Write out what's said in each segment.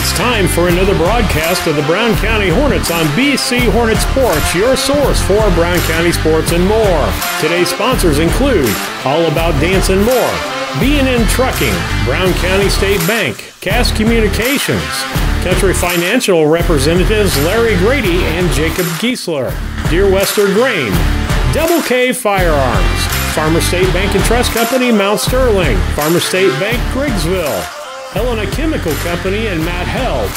It's time for another broadcast of the Brown County Hornets on BC Hornet Sports, your source for Brown County sports and more. Today's sponsors include All About Dance and More, B&N Trucking, Brown County State Bank, Cass Communications, Country Financial representatives Larry Grady and Jacob Giesler, Dear Wester Grain, Double K Firearms, Farmer State Bank and Trust Company, Mount Sterling, Farmer State Bank, Griggsville, Helena Chemical Company and Matt Held,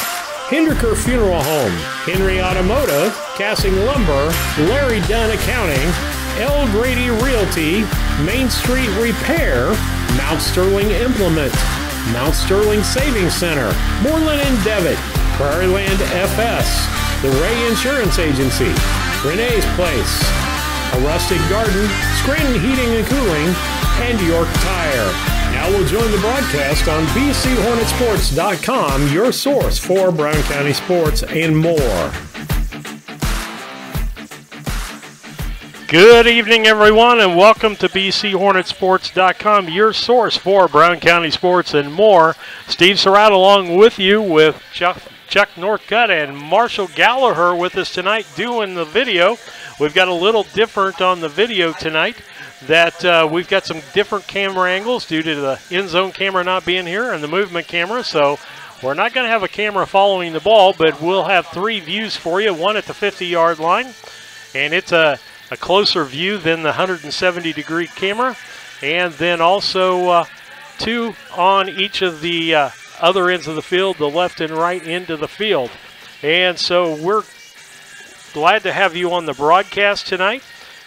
Hinderker Funeral Home, Henry Automotive, Cassing Lumber, Larry Dunn Accounting, L. Grady Realty, Main Street Repair, Mount Sterling Implement, Mount Sterling Savings Center, Moreland and Devitt, Prairie Land FS, the Ray Insurance Agency, Renee's Place, A Rustic Garden, Scranton Heating and Cooling, and York Tire. Now we'll join the broadcast on BCHornetSports.com, your source for Brown County sports and more. Good evening, everyone, and welcome to BCHornetSports.com, your source for Brown County sports and more. Steve Surratt along with you with Chuck Northcutt and Marshall Gallagher with us tonight doing the video. We've got a little different on the video tonight. That we've got some different camera angles due to the end zone camera not being here and the movement camera. So we're not going to have a camera following the ball, but we'll have three views for you, one at the 50-yard line. And it's a closer view than the 170-degree camera. And then also two on each of the other ends of the field, the left and right end of the field. And so we're glad to have you on the broadcast tonight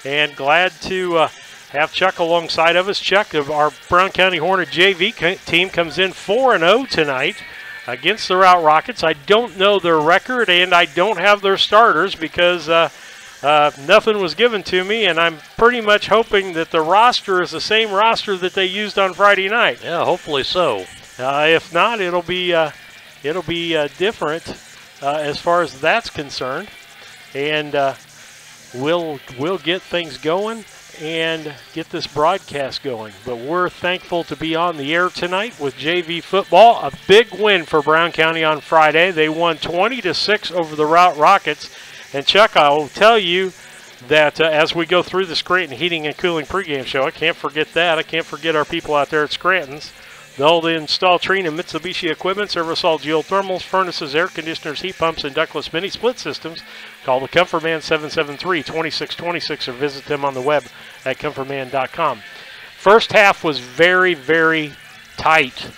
and glad to have Chuck alongside of us. Chuck of our Brown County Hornet JV team comes in 4-0 tonight against the Routt Rockets. I don't know their record and I don't have their starters because nothing was given to me, and I'm pretty much hoping that the roster is the same roster that they used on Friday night. Yeah, hopefully so. If not, it'll be different as far as that's concerned, and we'll get things going and get this broadcast going. But we're thankful to be on the air tonight with JV football. A big win for Brown County on Friday. They won 20-6 over the Routt Rockets. And Chuck, I will tell you that as we go through the Scranton Heating and Cooling pregame show, I can't forget that. I can't forget our people out there at Scranton's. They'll install Trina and Mitsubishi equipment, service all geothermals, furnaces, air conditioners, heat pumps, and ductless mini split systems. Call the Comfort Man 773-2626 or visit them on the web at comfortman.com. First half was very, very tight.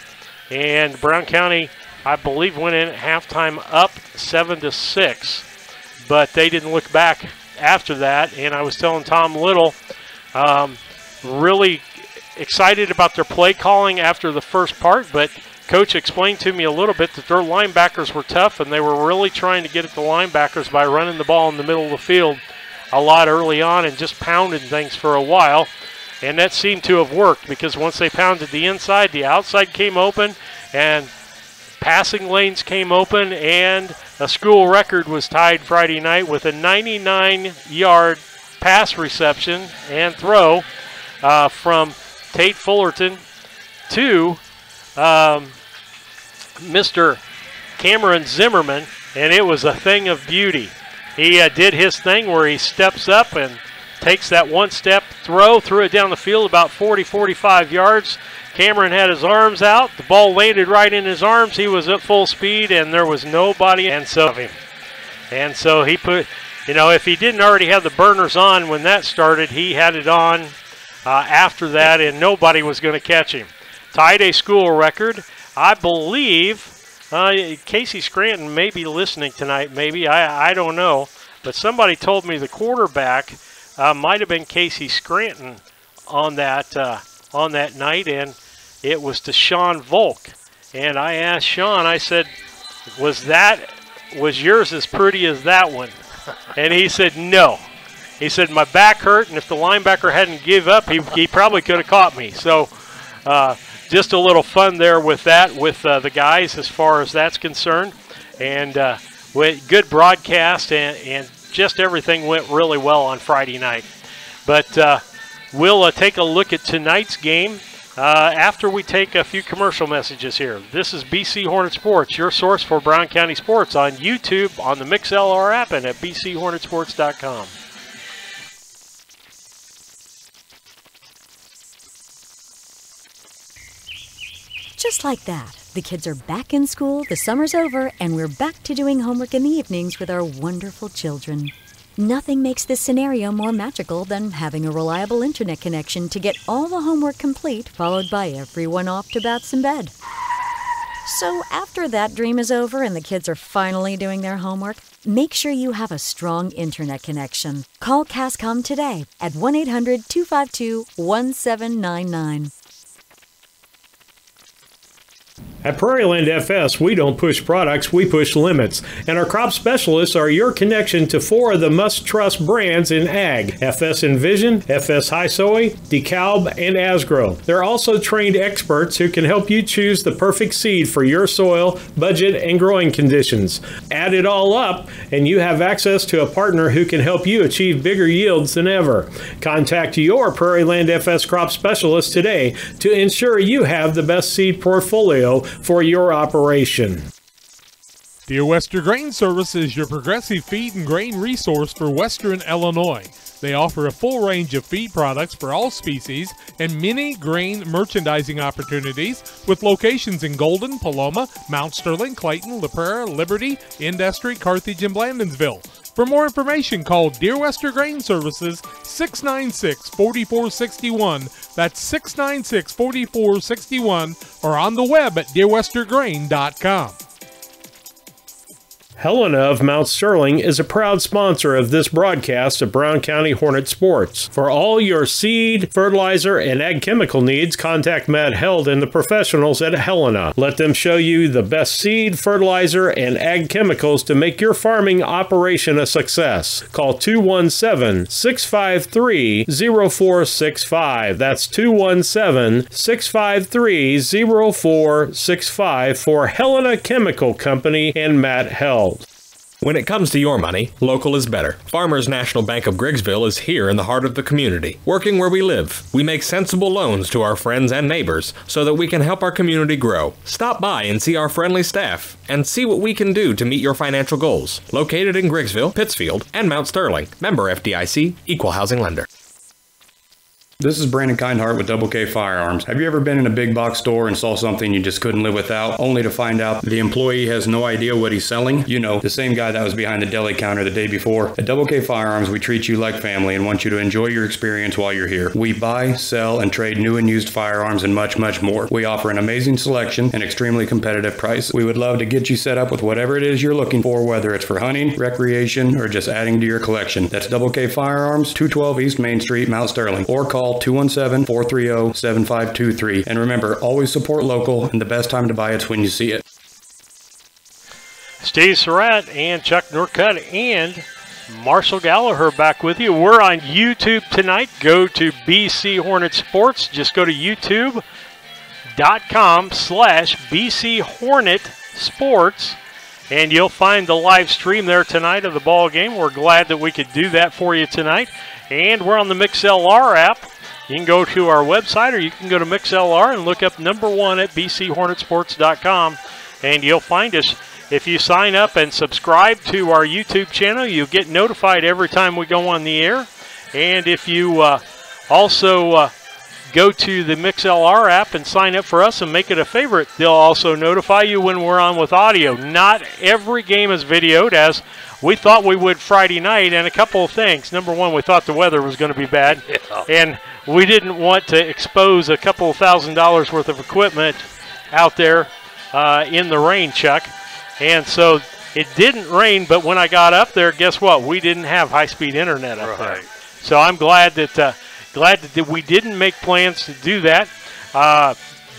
And Brown County, I believe, went in at halftime up 7-6. But they didn't look back after that. And I was telling Tom Little, really excited about their play calling after the first part, but Coach explained to me a little bit that their linebackers were tough, and they were really trying to get at the linebackers by running the ball in the middle of the field a lot early on and just pounding things for a while. And that seemed to have worked because once they pounded the inside, the outside came open, and passing lanes came open, and a school record was tied Friday night with a 99-yard pass reception and throw from Tate Fullerton to Mr. Cameron Zimmerman, and it was a thing of beauty. He did his thing where he steps up and takes that one-step throw, threw it down the field about 40-45 yards. Cameron had his arms out. The ball landed right in his arms. He was at full speed, and there was nobody and so he put, if he didn't already have the burners on when that started, he had it on after that, and nobody was going to catch him. Tied a school record. I believe Casey Scranton may be listening tonight, maybe. I don't know. But somebody told me the quarterback might have been Casey Scranton on that night, and it was to Sean Volk. And I asked Sean, I said, was yours as pretty as that one? And he said, no. He said, my back hurt, and if the linebacker hadn't give up, he probably could have caught me. So just a little fun there with that, with the guys as far as that's concerned. And good broadcast, and just everything went really well on Friday night. But we'll take a look at tonight's game. after we take a few commercial messages here. This is BC Hornet Sports, your source for Brown County sports on YouTube, on the MixLR app, and at bchornetsports.com. Just like that, the kids are back in school, the summer's over, and we're back to doing homework in the evenings with our wonderful children. Nothing makes this scenario more magical than having a reliable internet connection to get all the homework complete, followed by everyone off to bats in bed. So after that dream is over and the kids are finally doing their homework, make sure you have a strong internet connection. Call Cascom today at 1-800-252-1799. At Prairieland FS, we don't push products, we push limits. And our crop specialists are your connection to 4 of the must-trust brands in ag: FS Envision, FS High Soy, DeKalb, and Asgrow. They're also trained experts who can help you choose the perfect seed for your soil, budget, and growing conditions. Add it all up, and you have access to a partner who can help you achieve bigger yields than ever. Contact your Prairieland FS crop specialist today to ensure you have the best seed portfolio for your operation. Dear Western Grain Service is your progressive feed and grain resource for Western Illinois. They offer a full range of feed products for all species and many grain merchandising opportunities with locations in Golden, Paloma, Mount Sterling, Clayton, La Prairie, Liberty, Industry, Carthage, and Blandonsville. For more information, call Dear Western Grain Services 696-4461. That's 696-4461, or on the web at dearwestergrain.com. Helena of Mount Sterling is a proud sponsor of this broadcast of Brown County Hornet Sports. For all your seed, fertilizer, and ag chemical needs, contact Matt Held and the professionals at Helena. Let them show you the best seed, fertilizer, and ag chemicals to make your farming operation a success. Call 217-653-0465. That's 217-653-0465 for Helena Chemical Company and Matt Held. When it comes to your money, local is better. Farmers National Bank of Griggsville is here in the heart of the community, working where we live. We make sensible loans to our friends and neighbors so that we can help our community grow. Stop by and see our friendly staff and see what we can do to meet your financial goals. Located in Griggsville, Pittsfield, and Mount Sterling. Member FDIC, Equal Housing Lender. This is Brandon Kindhart with Double K Firearms. Have you ever been in a big box store and saw something you just couldn't live without, only to find out the employee has no idea what he's selling? You know, the same guy that was behind the deli counter the day before. At Double K Firearms, we treat you like family and want you to enjoy your experience while you're here. We buy, sell, and trade new and used firearms and much, much more. We offer an amazing selection and extremely competitive price. We would love to get you set up with whatever it is you're looking for, whether it's for hunting, recreation, or just adding to your collection. That's Double K Firearms, 212 East Main Street, Mount Sterling, or call 217-430-7523. And remember, always support local, and the best time to buy it's when you see it. Steve Surratt and Chuck Norcutt and Marshall Gallagher back with you. We're on YouTube tonight. Go to BC Hornet Sports. Just go to youtube.com/BC Hornet Sports, and you'll find the live stream there tonight of the ball game. We're glad that we could do that for you tonight. And we're on the MixLR app. You can go to our website, or you can go to MixLR and look up #1 at bchornetsports.com, and you'll find us. If you sign up and subscribe to our YouTube channel, you'll get notified every time we go on the air. And if you also go to the MixLR app and sign up for us and make it a favorite, they'll also notify you when we're on with audio. Not every game is videoed, as we thought we would Friday night, and a couple of things. Number one, we thought the weather was going to be bad, and we didn't want to expose a couple of $1,000s worth of equipment out there in the rain, Chuck. And so it didn't rain, but when I got up there, guess what? We didn't have high-speed internet up there. So I'm glad that we didn't make plans to do that.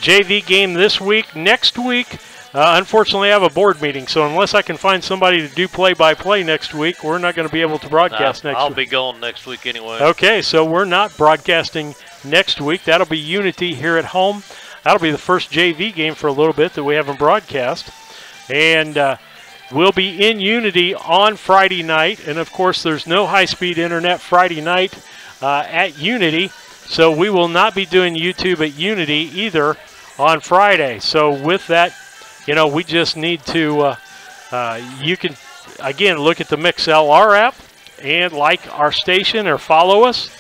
JV game this week. Next week, unfortunately, I have a board meeting, so unless I can find somebody to do play-by-play next week, we're not going to be able to broadcast next week. I'll be going next week anyway. Okay, so we're not broadcasting next week. That'll be Unity here at home. That'll be the first JV game for a little bit that we haven't broadcast. And we'll be in Unity on Friday night. And, of course, there's no high-speed internet Friday night at Unity. So we will not be doing YouTube at Unity either on Friday. So with that, we just need to, you can, again, look at the MixLR app and like our station or follow us,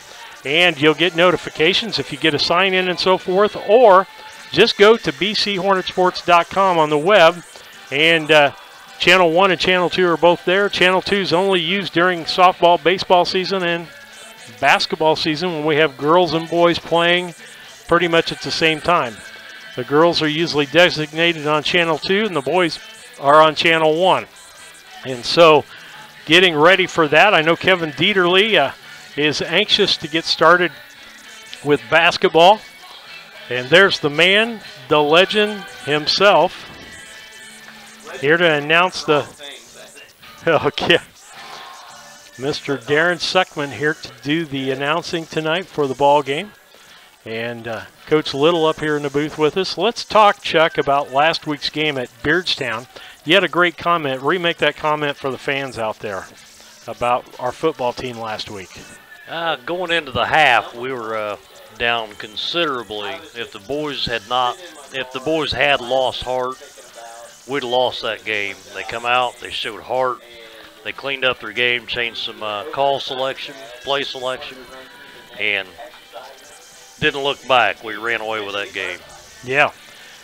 and you'll get notifications if you get a sign in and so forth, or just go to bchornetsports.com on the web, and Channel 1 and Channel 2 are both there. Channel 2 is only used during softball, baseball season, and basketball season when we have girls and boys playing pretty much at the same time. The girls are usually designated on Channel 2, and the boys are on Channel 1. And so getting ready for that, I know Kevin Dieterle is anxious to get started with basketball. And there's the man, the legend himself, here to announce the, okay, Mr. Darren Suckman here to do the announcing tonight for the ball game. And Coach Little up here in the booth with us. Let's talk, Chuck, about last week's game at Beardstown. You had a great comment. Remake that comment for the fans out there about our football team last week. Going into the half, we were down considerably. If the boys had lost heart, we'd have lost that game. They come out, they showed heart, they cleaned up their game, changed some call selection, play selection, and didn't look back. We ran away with that game. Yeah,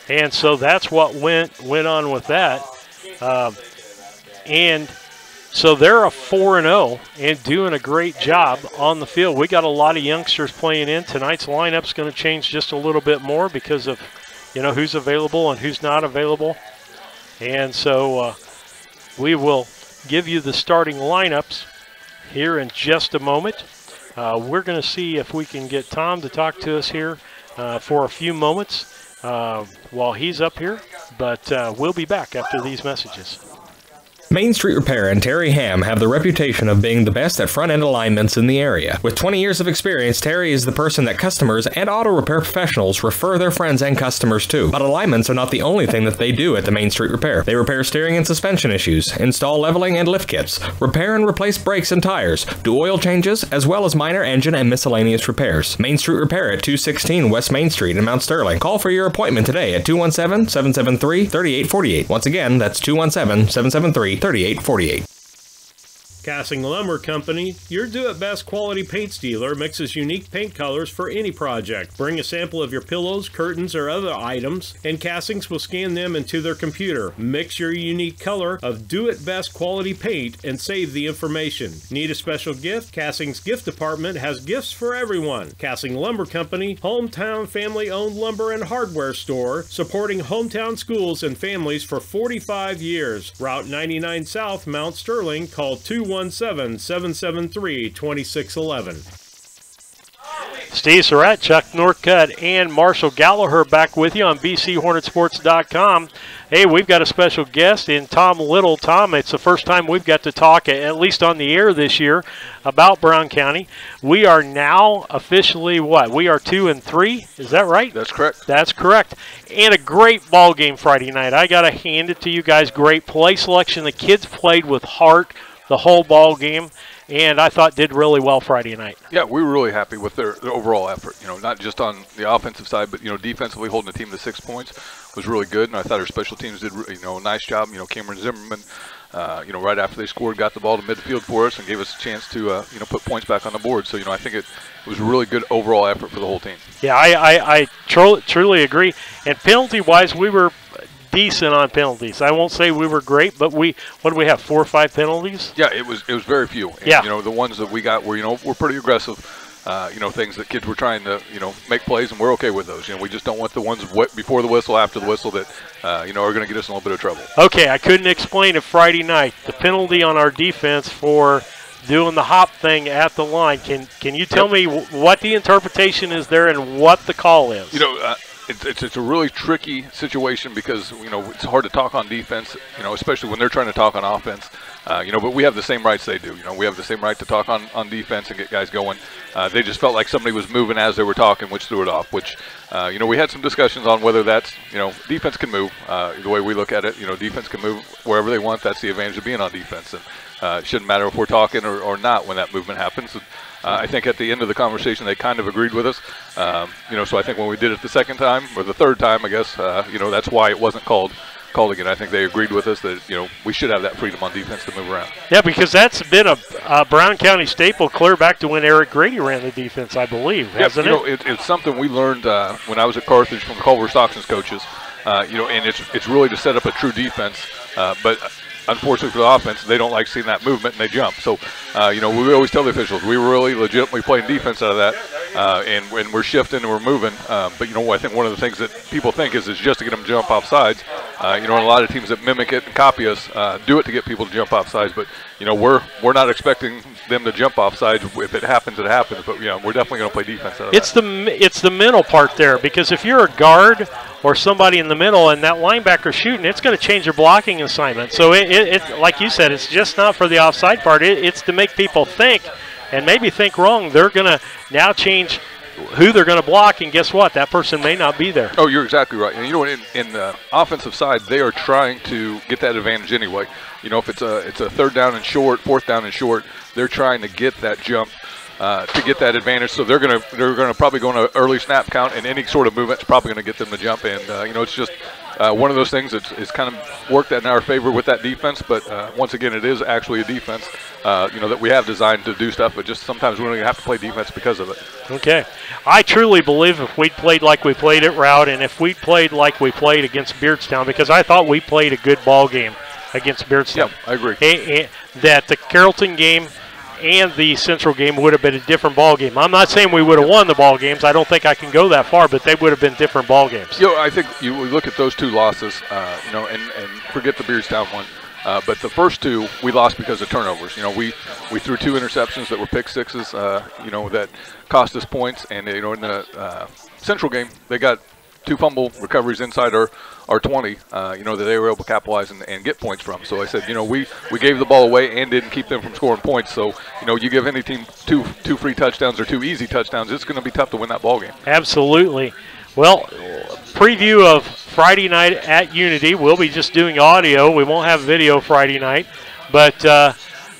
and so that's what went on with that. And so they're a 4-0 and doing a great job on the field. We got a lot of youngsters playing in. Tonight's lineup's going to change just a little bit more because of, who's available and who's not available. And so we will give you the starting lineups here in just a moment. We're going to see if we can get Tom to talk to us here for a few moments while he's up here. But we'll be back after these messages. Main Street Repair and Terry Ham have the reputation of being the best at front-end alignments in the area. With 20 years of experience, Terry is the person that customers and auto repair professionals refer their friends and customers to. But alignments are not the only thing that they do at the Main Street Repair. They repair steering and suspension issues, install leveling and lift kits, repair and replace brakes and tires, do oil changes, as well as minor engine and miscellaneous repairs. Main Street Repair at 216 West Main Street in Mount Sterling. Call for your appointment today at 217-773-3848. Once again, that's 217-773-3848. Cassing Lumber Company, your do-it-best quality paints dealer, mixes unique paint colors for any project. Bring a sample of your pillows, curtains, or other items, and Cassings will scan them into their computer. Mix your unique color of do-it-best quality paint and save the information. Need a special gift? Cassing's gift department has gifts for everyone. Cassing Lumber Company, hometown family-owned lumber and hardware store, supporting hometown schools and families for 45 years. Route 99 South, Mount Sterling. Call 217-773-2611. Steve Surratt, Chuck Northcutt, and Marshall Gallagher back with you on bchornetsports.com. Hey, we've got a special guest in Tom Little. Tom, it's the first time we've got to talk, at least on the air this year, about Brown County. We are now officially what? We are 2-3. Is that right? That's correct. That's correct. And a great ball game Friday night. I got to hand it to you guys. Great play selection. The kids played with heart the whole ball game, and I thought did really well Friday night. Yeah, we were really happy with their overall effort. Not just on the offensive side, but defensively holding the team to 6 points was really good. And I thought our special teams did a nice job. Cameron Zimmerman, right after they scored, got the ball to midfield for us and gave us a chance to put points back on the board. So I think it was a really good overall effort for the whole team. Yeah, I truly agree. And penalty wise, we were decent on penalties. I won't say we were great, but what do we have, 4 or 5 penalties? Yeah, it was very few. And, yeah. The ones that we got were we're pretty aggressive. Things that kids were trying to make plays, and we're okay with those. We just don't want the ones before the whistle, after the whistle that are going to get us in a little bit of trouble. Okay, I couldn't explain it Friday night. The penalty on our defense for doing the hop thing at the line. Can you tell me what the interpretation is there and what the call is? It's a really tricky situation because it's hard to talk on defense, especially when they're trying to talk on offense. But we have the same rights they do. We have the same right to talk on defense and get guys going. They just felt like somebody was moving as they were talking, which threw it off. Which, we had some discussions on whether that's, defense can move. The way we look at it, defense can move wherever they want. That's the advantage of being on defense. And it shouldn't matter if we're talking or not when that movement happens. And, I think at the end of the conversation, they kind of agreed with us. So I think when we did it the second time, or the third time, I guess, that's why it wasn't called again. I think they agreed with us that, we should have that freedom on defense to move around. Yeah, because that's been a Brown County staple clear back to when Eric Grady ran the defense, I believe, hasn't it? It's something we learned when I was at Carthage from Culver Stockton's coaches, and it's really to set up a true defense, but unfortunately for the offense, they don't like seeing that movement and they jump. So, we always tell the officials, we really legitimately playing defense out of that, and when we're shifting and we're moving. But, I think one of the things that people think is just to get them to jump off sides. And a lot of teams that mimic it and copy us do it to get people to jump off sides. But, we're not expecting them to jump off sides. If it happens, it happens. But, we're definitely going to play defense out of that. It's the mental part there, because if you're a guard or somebody in the middle and that linebacker's shooting, it's going to change your blocking assignment. So, it like you said, it's just not for the offside part. It's to make people think and maybe think wrong. They're going to now change who they're going to block, and guess what? That person may not be there. Oh, you're exactly right. And in the offensive side, they are trying to get that advantage anyway. If it's a third down and short, fourth down and short, they're trying to get that jump to get that advantage. So they're gonna probably go on an early snap count, and any sort of movement's probably going to get them to jump. And it's just one of those things that's kind of worked in our favor with that defense. But once again, it is actually a defense that we have designed to do stuff, but just sometimes we don't even have to play defense because of it. Okay. I truly believe if we'd played like we played at Routt, and if we played like we played against Beardstown, because I thought we played a good ball game against Beardstown. Yeah, I agree. That the Carrollton game and the Central game would have been a different ball game. I'm not saying we would have won the ball games. I don't think I can go that far, but they would have been different ball games. I think we look at those two losses, and forget the Beardstown one. But the first two we lost because of turnovers. We threw two interceptions that were pick sixes. That cost us points. And in the Central game, they got two fumble recoveries inside our 20. That they were able to capitalize and get points from. So I said, we gave the ball away and didn't keep them from scoring points. So you give any team two free touchdowns or two easy touchdowns, it's going to be tough to win that ball game. Absolutely. Well, preview of Friday night at Unity. We'll be just doing audio. We won't have video Friday night. But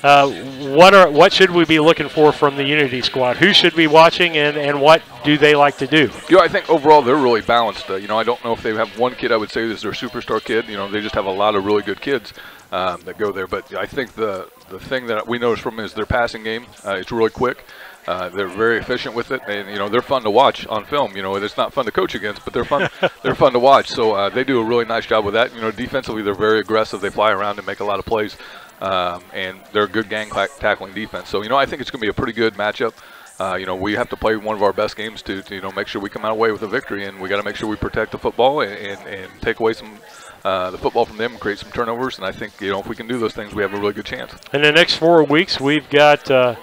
what should we be looking for from the Unity squad? Who should be watching, and what do they like to do? I think overall they're really balanced. I don't know if they have one kid I would say is their superstar kid. They just have a lot of really good kids that go there. But I think the thing that we noticed from them is their passing game. It's really quick. They're very efficient with it, and they're fun to watch on film. It's not fun to coach against, but they're fun. They're fun to watch. So they do a really nice job with that. Defensively, they're very aggressive. They fly around and make a lot of plays, and they're a good gang tackling defense. So I think it's going to be a pretty good matchup. We have to play one of our best games to make sure we come out away with a victory, and we got to make sure we protect the football and take away some. The football from them and create some turnovers, and I think if we can do those things, we have a really good chance. In the next 4 weeks, we've got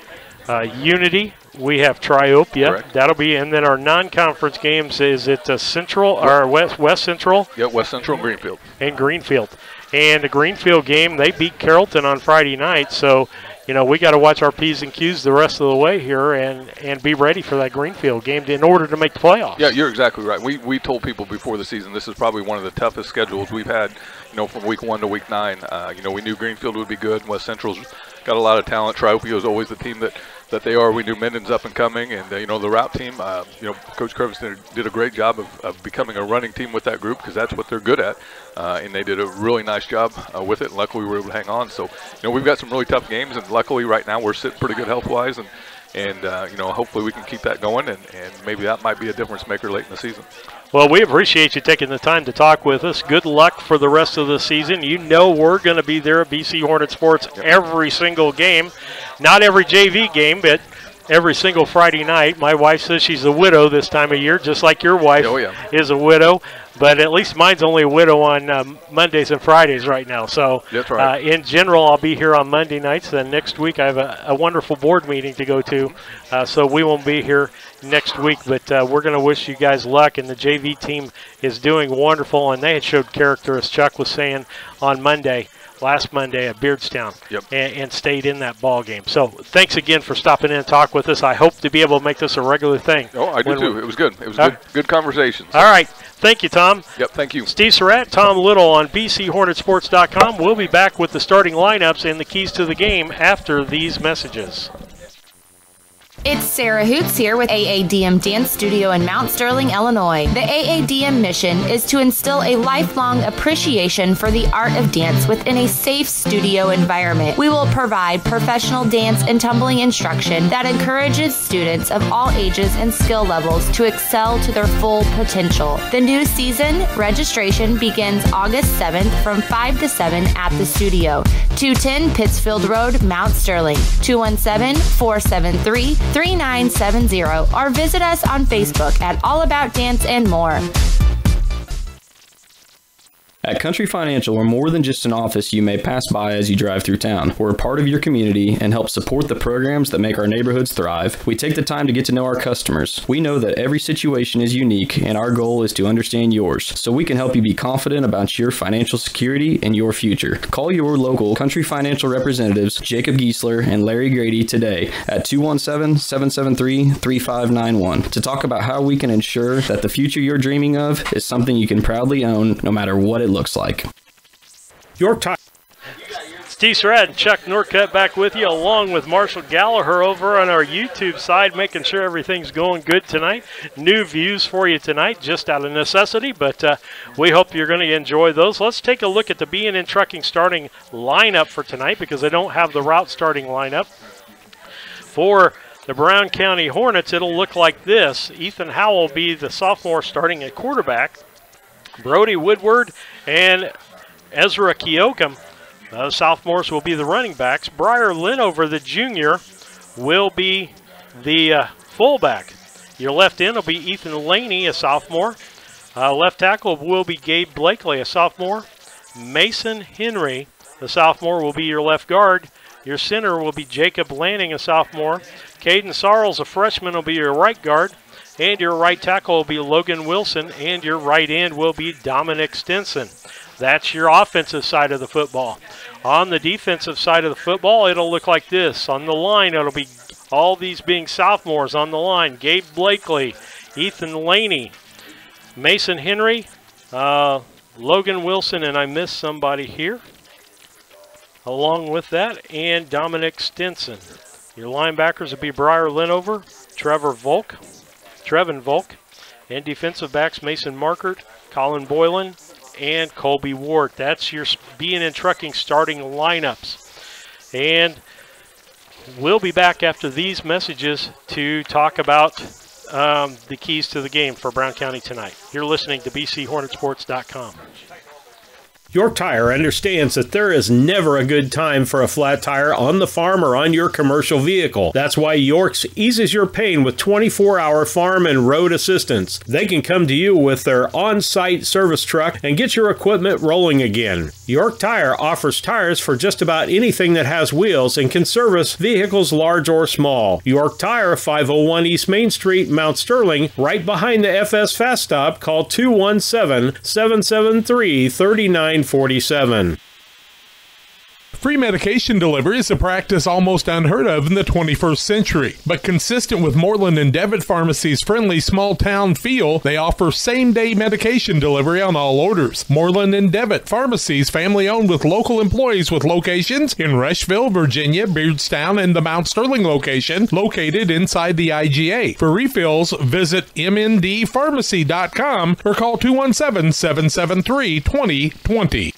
Unity. We have Triopia. Correct. That'll be, and then our non-conference games is it Central or West Central? Yeah, West Central and Greenfield. And Greenfield. And the Greenfield game, they beat Carrollton on Friday night, so we got to watch our P's and Q's the rest of the way here and be ready for that Greenfield game in order to make the playoffs. Yeah, you're exactly right. We told people before the season this is probably one of the toughest schedules we've had, from week 1 to week 9. We knew Greenfield would be good. West Central's got a lot of talent. Triopia is always the team that they are. We knew Minden's up and coming, and the Routt team. Coach Curvis did a great job of becoming a running team with that group because that's what they're good at, and they did a really nice job with it. And luckily, we were able to hang on. So we've got some really tough games, and luckily right now we're sitting pretty good health-wise, and hopefully we can keep that going, and maybe that might be a difference maker late in the season. Well, we appreciate you taking the time to talk with us. Good luck for the rest of the season. We're going to be there at BC Hornet Sports every single game. Not every JV game, but every single Friday night. My wife says she's a widow this time of year, just like your wife is a widow. But at least mine's only a widow on Mondays and Fridays right now. So that's right. In general, I'll be here on Monday nights. Then next week I have a wonderful board meeting to go to. So we won't be here next week. But we're going to wish you guys luck. And the JV team is doing wonderful. And they had showed character, as Chuck was saying on Monday. last Monday at Beardstown. Yep. And stayed in that ball game. So thanks again for stopping in and talk with us. I hope to be able to make this a regular thing. Oh, I do too. It was good. It was good conversations. All right. Thank you, Tom. Yep, thank you. Steve Surratt, Tom Little on BCHornetsports.com. We'll be back with the starting lineups and the keys to the game after these messages. It's Sarah Hoots here with AADM Dance Studio in Mount Sterling, Illinois. The AADM mission is to instill a lifelong appreciation for the art of dance within a safe studio environment. We will provide professional dance and tumbling instruction that encourages students of all ages and skill levels to excel to their full potential. The new season registration begins August 7th from 5 to 7 at the studio. 210 Pittsfield Road, Mount Sterling. 217-473-3970 or visit us on Facebook at All About Dance and More. At Country Financial, we're more than just an office you may pass by as you drive through town. We're a part of your community and help support the programs that make our neighborhoods thrive. We take the time to get to know our customers. We know that every situation is unique, and our goal is to understand yours, so we can help you be confident about your financial security and your future. Call your local Country Financial representatives, Jacob Giesler and Larry Grady, today at 217-773-3591 to talk about how we can ensure that the future you're dreaming of is something you can proudly own, no matter what it looks like. York Tire. Steve Surratt and Chuck Norcutt back with you, along with Marshall Gallagher over on our YouTube side, making sure everything's going good tonight. New views for you tonight, just out of necessity, but we hope you're going to enjoy those. Let's take a look at the B&N Trucking starting lineup for tonight, because I don't have the Routt starting lineup. For the Brown County Hornets, it'll look like this. Ethan Howell will be the sophomore starting at quarterback. Brody Woodward and Ezra Keokum, sophomores, will be the running backs. Briar Linover, the junior, will be the fullback. Your left end will be Ethan Laney, a sophomore. Left tackle will be Gabe Blakely, a sophomore. Mason Henry, the sophomore, will be your left guard. Your center will be Jacob Lanning, a sophomore. Caden Sarles, a freshman, will be your right guard. And your right tackle will be Logan Wilson, and your right end will be Dominic Stinson. That's your offensive side of the football. On the defensive side of the football, it'll look like this. On the line, it'll be all these being sophomores on the line. Gabe Blakely, Ethan Laney, Mason Henry, Logan Wilson, and I missed somebody here along with that, and Dominic Stinson. Your linebackers will be Briar Linover, Trevin Volk, and defensive backs Mason Markert, Colin Boylan, and Colby Ward. That's your B&N Trucking starting lineups. And we'll be back after these messages to talk about the keys to the game for Brown County tonight. You're listening to BCHornetsports.com. York Tire understands that there is never a good time for a flat tire on the farm or on your commercial vehicle. That's why York's eases your pain with 24-hour farm and road assistance. They can come to you with their on-site service truck and get your equipment rolling again. York Tire offers tires for just about anything that has wheels and can service vehicles large or small. York Tire, 501 East Main Street, Mount Sterling, right behind the FS Fast Stop. Call 217-773-3947. Free medication delivery is a practice almost unheard of in the 21st century. But consistent with Moreland and Devitt Pharmacy's friendly small-town feel, they offer same-day medication delivery on all orders. Moreland and Devitt Pharmacies, family-owned with local employees with locations in Rushville, Virginia, Beardstown, and the Mount Sterling location, located inside the IGA. For refills, visit mndpharmacy.com or call 217-773-2020.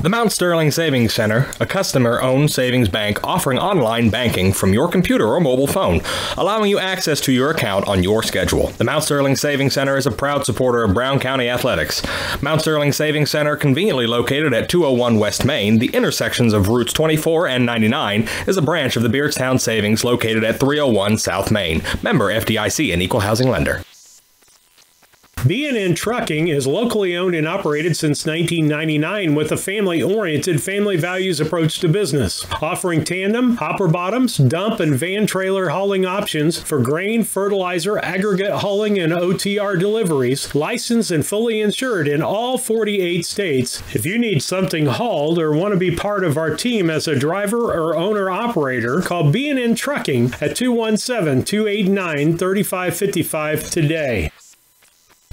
The Mount Sterling Savings Center, a customer-owned savings bank offering online banking from your computer or mobile phone, allowing you access to your account on your schedule. The Mount Sterling Savings Center is a proud supporter of Brown County athletics. Mount Sterling Savings Center, conveniently located at 201 West Main, the intersections of Routes 24 and 99, is a branch of the Beardstown Savings located at 301 South Main. Member FDIC, an equal housing lender. B&N Trucking is locally owned and operated since 1999 with a family-oriented, family values approach to business, offering tandem, hopper bottoms, dump, and van trailer hauling options for grain, fertilizer, aggregate hauling, and OTR deliveries, licensed and fully insured in all 48 states. If you need something hauled or want to be part of our team as a driver or owner-operator, call B&N Trucking at 217-289-3555 today.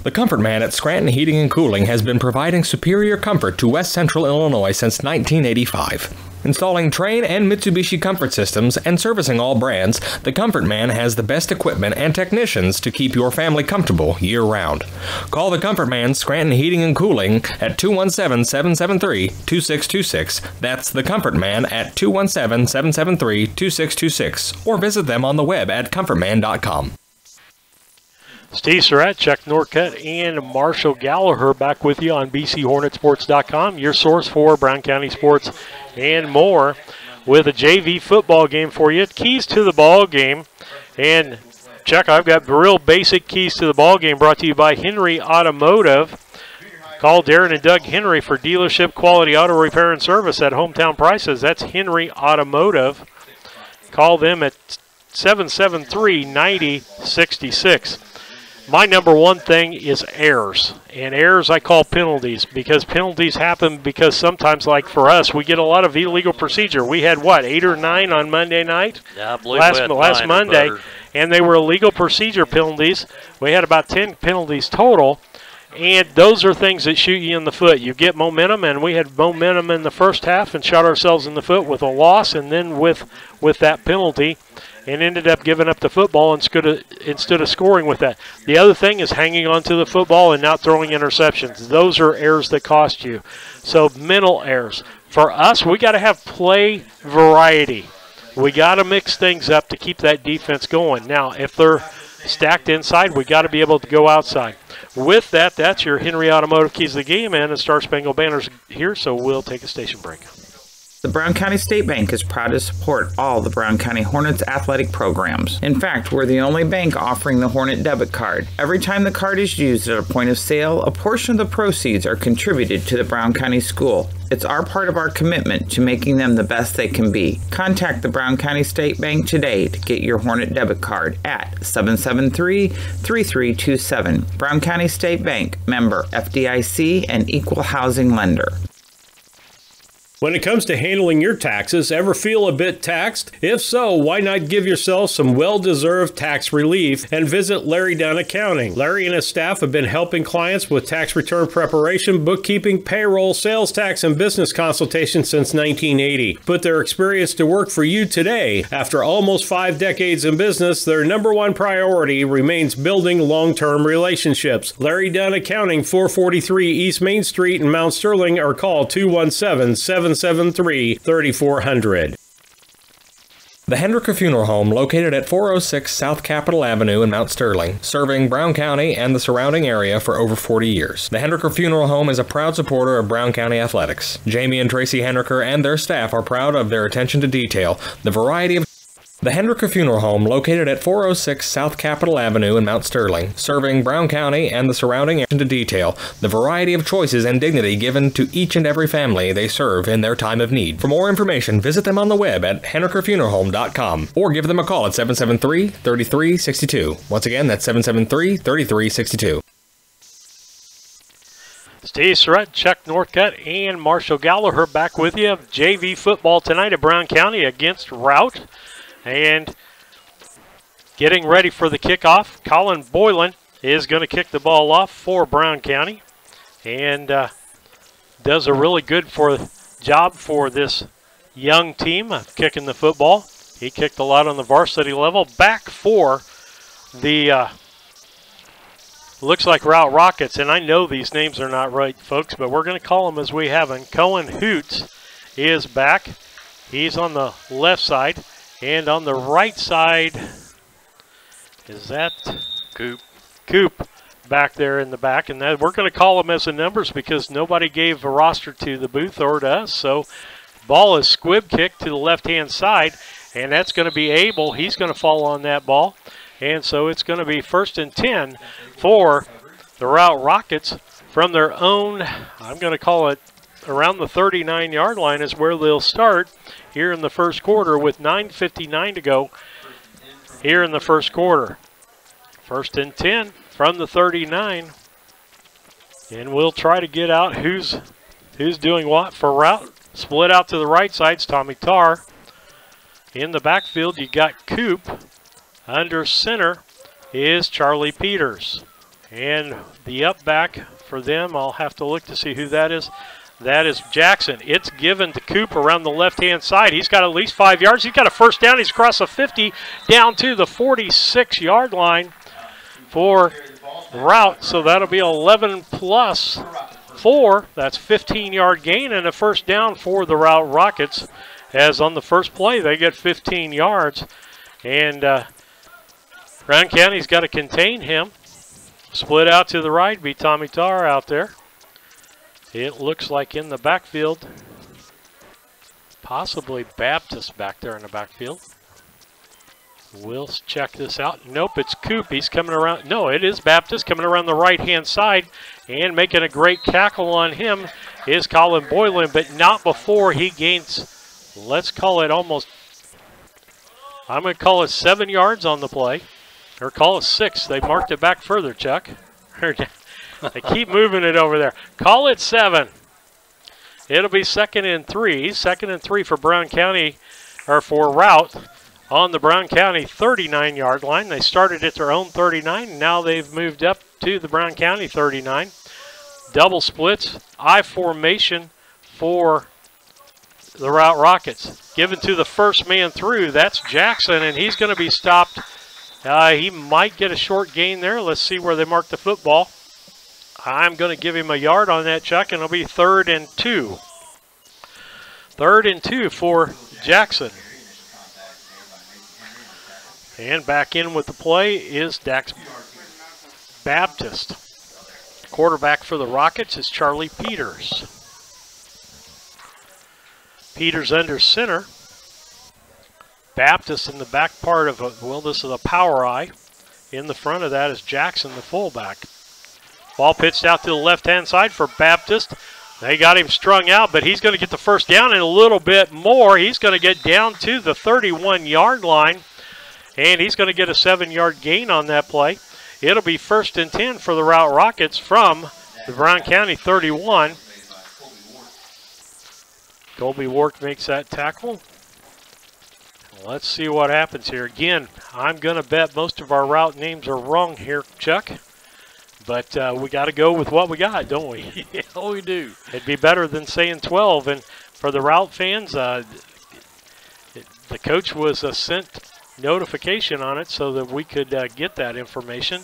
The Comfort Man at Scranton Heating and Cooling has been providing superior comfort to West Central Illinois since 1985. Installing Trane and Mitsubishi comfort systems and servicing all brands, the Comfort Man has the best equipment and technicians to keep your family comfortable year-round. Call the Comfort Man Scranton Heating and Cooling at 217-773-2626. That's the Comfort Man at 217-773-2626. Or visit them on the web at comfortman.com. Steve Surratt, Chuck Norcutt, and Marshall Gallagher back with you on BCHornetsports.com, your source for Brown County sports and more, with a JV football game for you. Keys to the ball game. And, Chuck, I've got real basic keys to the ball game brought to you by Henry Automotive. Call Darren and Doug Henry for dealership quality auto repair and service at hometown prices. That's Henry Automotive. Call them at 773-9066. My number one thing is errors, and errors I call penalties, because penalties happen because sometimes, like for us, we get a lot of illegal procedure. We had, 8 or 9 on Monday night? Yeah, I believe last Monday, and they were illegal procedure penalties. We had about 10 penalties total, and those are things that shoot you in the foot. You get momentum, and we had momentum in the first half and shot ourselves in the foot with a loss, and then with that penalty, and ended up giving up the football instead of scoring with that. The other thing is hanging on to the football and not throwing interceptions. Those are errors that cost you. So mental errors. For us, we got to have play variety. We got to mix things up to keep that defense going. Now, if they're stacked inside, we got to be able to go outside. With that, that's your Henry Automotive Keys of the Game, and Star Spangled Banner's here, so we'll take a station break. The Brown County State Bank is proud to support all the Brown County Hornets athletic programs. In fact, we're the only bank offering the Hornet debit card. Every time the card is used at a point of sale, a portion of the proceeds are contributed to the Brown County School. It's our part of our commitment to making them the best they can be. Contact the Brown County State Bank today to get your Hornet debit card at 773-3327. Brown County State Bank, member FDIC and equal housing lender. When it comes to handling your taxes, ever feel a bit taxed? If so, why not give yourself some well-deserved tax relief and visit Larry Dunn Accounting. Larry and his staff have been helping clients with tax return preparation, bookkeeping, payroll, sales tax, and business consultation since 1980. Put their experience to work for you today. After almost 5 decades in business, their number one priority remains building long-term relationships. Larry Dunn Accounting, 443 East Main Street in Mount Sterling, or call 217-773-3400. The Hendricker Funeral Home, located at 406 South Capitol Avenue in Mount Sterling, serving Brown County and the surrounding area for over 40 years. The Hendricker Funeral Home is a proud supporter of Brown County athletics. Jamie and Tracy Hendricker and their staff are proud of their attention to detail, the variety of The Hendricker Funeral Home, located at 406 South Capitol Avenue in Mount Sterling, serving Brown County and the surrounding area to detail, the variety of choices and dignity given to each and every family they serve in their time of need. For more information, visit them on the web at hendrickerfuneralhome.com or give them a call at 773-3362. Once again, that's 773-3362. Steve Surratt, Chuck Norcutt, and Marshall Gallagher back with you. JV football tonight at Brown County against Routt. And getting ready for the kickoff, Colin Boylan is going to kick the ball off for Brown County, and does a really good job for this young team of kicking the football. He kicked a lot on the varsity level. Back for the looks like Routt Rockets, and I know these names are not right, folks, but we're going to call them as we have them. Cohen Hoots is back. He's on the left side. And on the right side, is that Coop back there in the back. And that, we're going to call them as the numbers because nobody gave a roster to the booth or to us. So ball is squib kicked to the left-hand side, and that's going to be Abel. He's going to fall on that ball. And so it's going to be 1st and 10 for the Routt Rockets from their own, I'm going to call it around the 39-yard line is where they'll start here in the first quarter with 9:59 to go here in the first quarter. 1st and 10 from the 39. And we'll try to get out who's doing what for Routt. Split out to the right side, it's Tommy Tarr. In the backfield, you got Coop. Under center is Charlie Peters. And the up back for them, I'll have to look to see who that is. That is Jackson. It's given to Coop around the left-hand side. He's got at least 5 yards. He's got a first down. He's across the 50 down to the 46-yard line for Routt. So that'll be 11 plus 4. That's 15-yard gain and a first down for the Routt Rockets. As on the first play, they get 15 yards. And Brown County's got to contain him. Split out to the right, be Tommy Tarr out there. It looks like in the backfield, possibly Baptist back there in the backfield. We'll check this out. Nope, it's Coop. He's coming around. No, it is Baptist coming around the right-hand side and making a great tackle on him is Colin Boylan, but not before he gains, let's call it almost, I'm going to call it 7 yards on the play. Or call it 6. They marked it back further, Chuck. They keep moving it over there. Call it 7. It'll be 2nd and 3. 2nd and 3 for Brown County, or for Routt on the Brown County 39-yard line. They started at their own 39. Now they've moved up to the Brown County 39. Double splits. I formation for the Routt Rockets. Given to the first man through. That's Jackson, and he's going to be stopped. He might get a short gain there. Let's see where they mark the football. I'm going to give him a yard on that, Chuck, and it'll be 3rd and 2. 3rd and 2 for Jackson. And back in with the play is Dax Baptist. Quarterback for the Rockets is Charlie Peters. Peters under center. Baptist in the back part of it. Well, this is a power eye. In the front of that is Jackson, the fullback. Ball pitched out to the left-hand side for Baptist. They got him strung out, but he's going to get the first down and a little bit more. He's going to get down to the 31-yard line, and he's going to get a 7-yard gain on that play. It'll be 1st and 10 for the Routt Rockets from the Brown County 31. Colby Wark makes that tackle. Let's see what happens here. Again, I'm going to bet most of our route names are wrong here, Chuck. But we got to go with what we got, don't we? Yeah, we do. It'd be better than saying 12. And for the Routt fans, the coach was sent notification on it so that we could get that information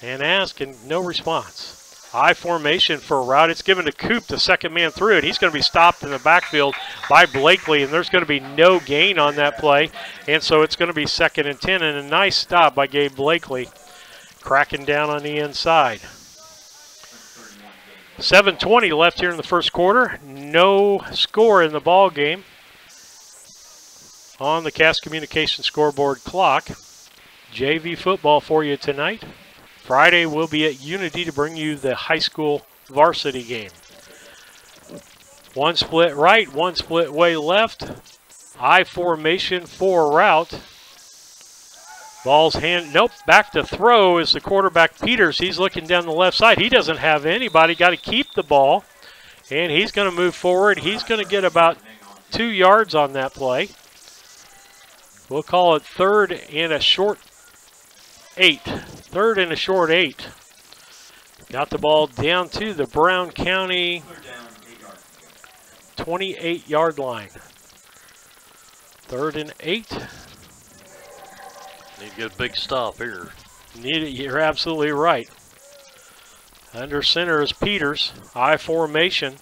and ask, and no response. I formation for Routt. It's given to Coop, the second man through it. He's going to be stopped in the backfield by Blakely, and there's going to be no gain on that play. And so it's going to be 2nd and 10, and a nice stop by Gabe Blakely, cracking down on the inside. 7:20 left here in the first quarter. No score in the ball game on the Cass Communication scoreboard clock. JV football for you tonight. Friday we'll be at Unity to bring you the high school varsity game. One split right, one split way left. I formation for Routt. Ball's hand, nope, back to throw is the quarterback Peters. He's looking down the left side. He doesn't have anybody, got to keep the ball. And he's going to move forward. He's going to get about 2 yards on that play. We'll call it 3rd and a short 8. 3rd and a short 8. Got the ball down to the Brown County 28-yard line. 3rd and 8. Need to get a big stop here. Need it, you're absolutely right. Under center is Peters. I formation.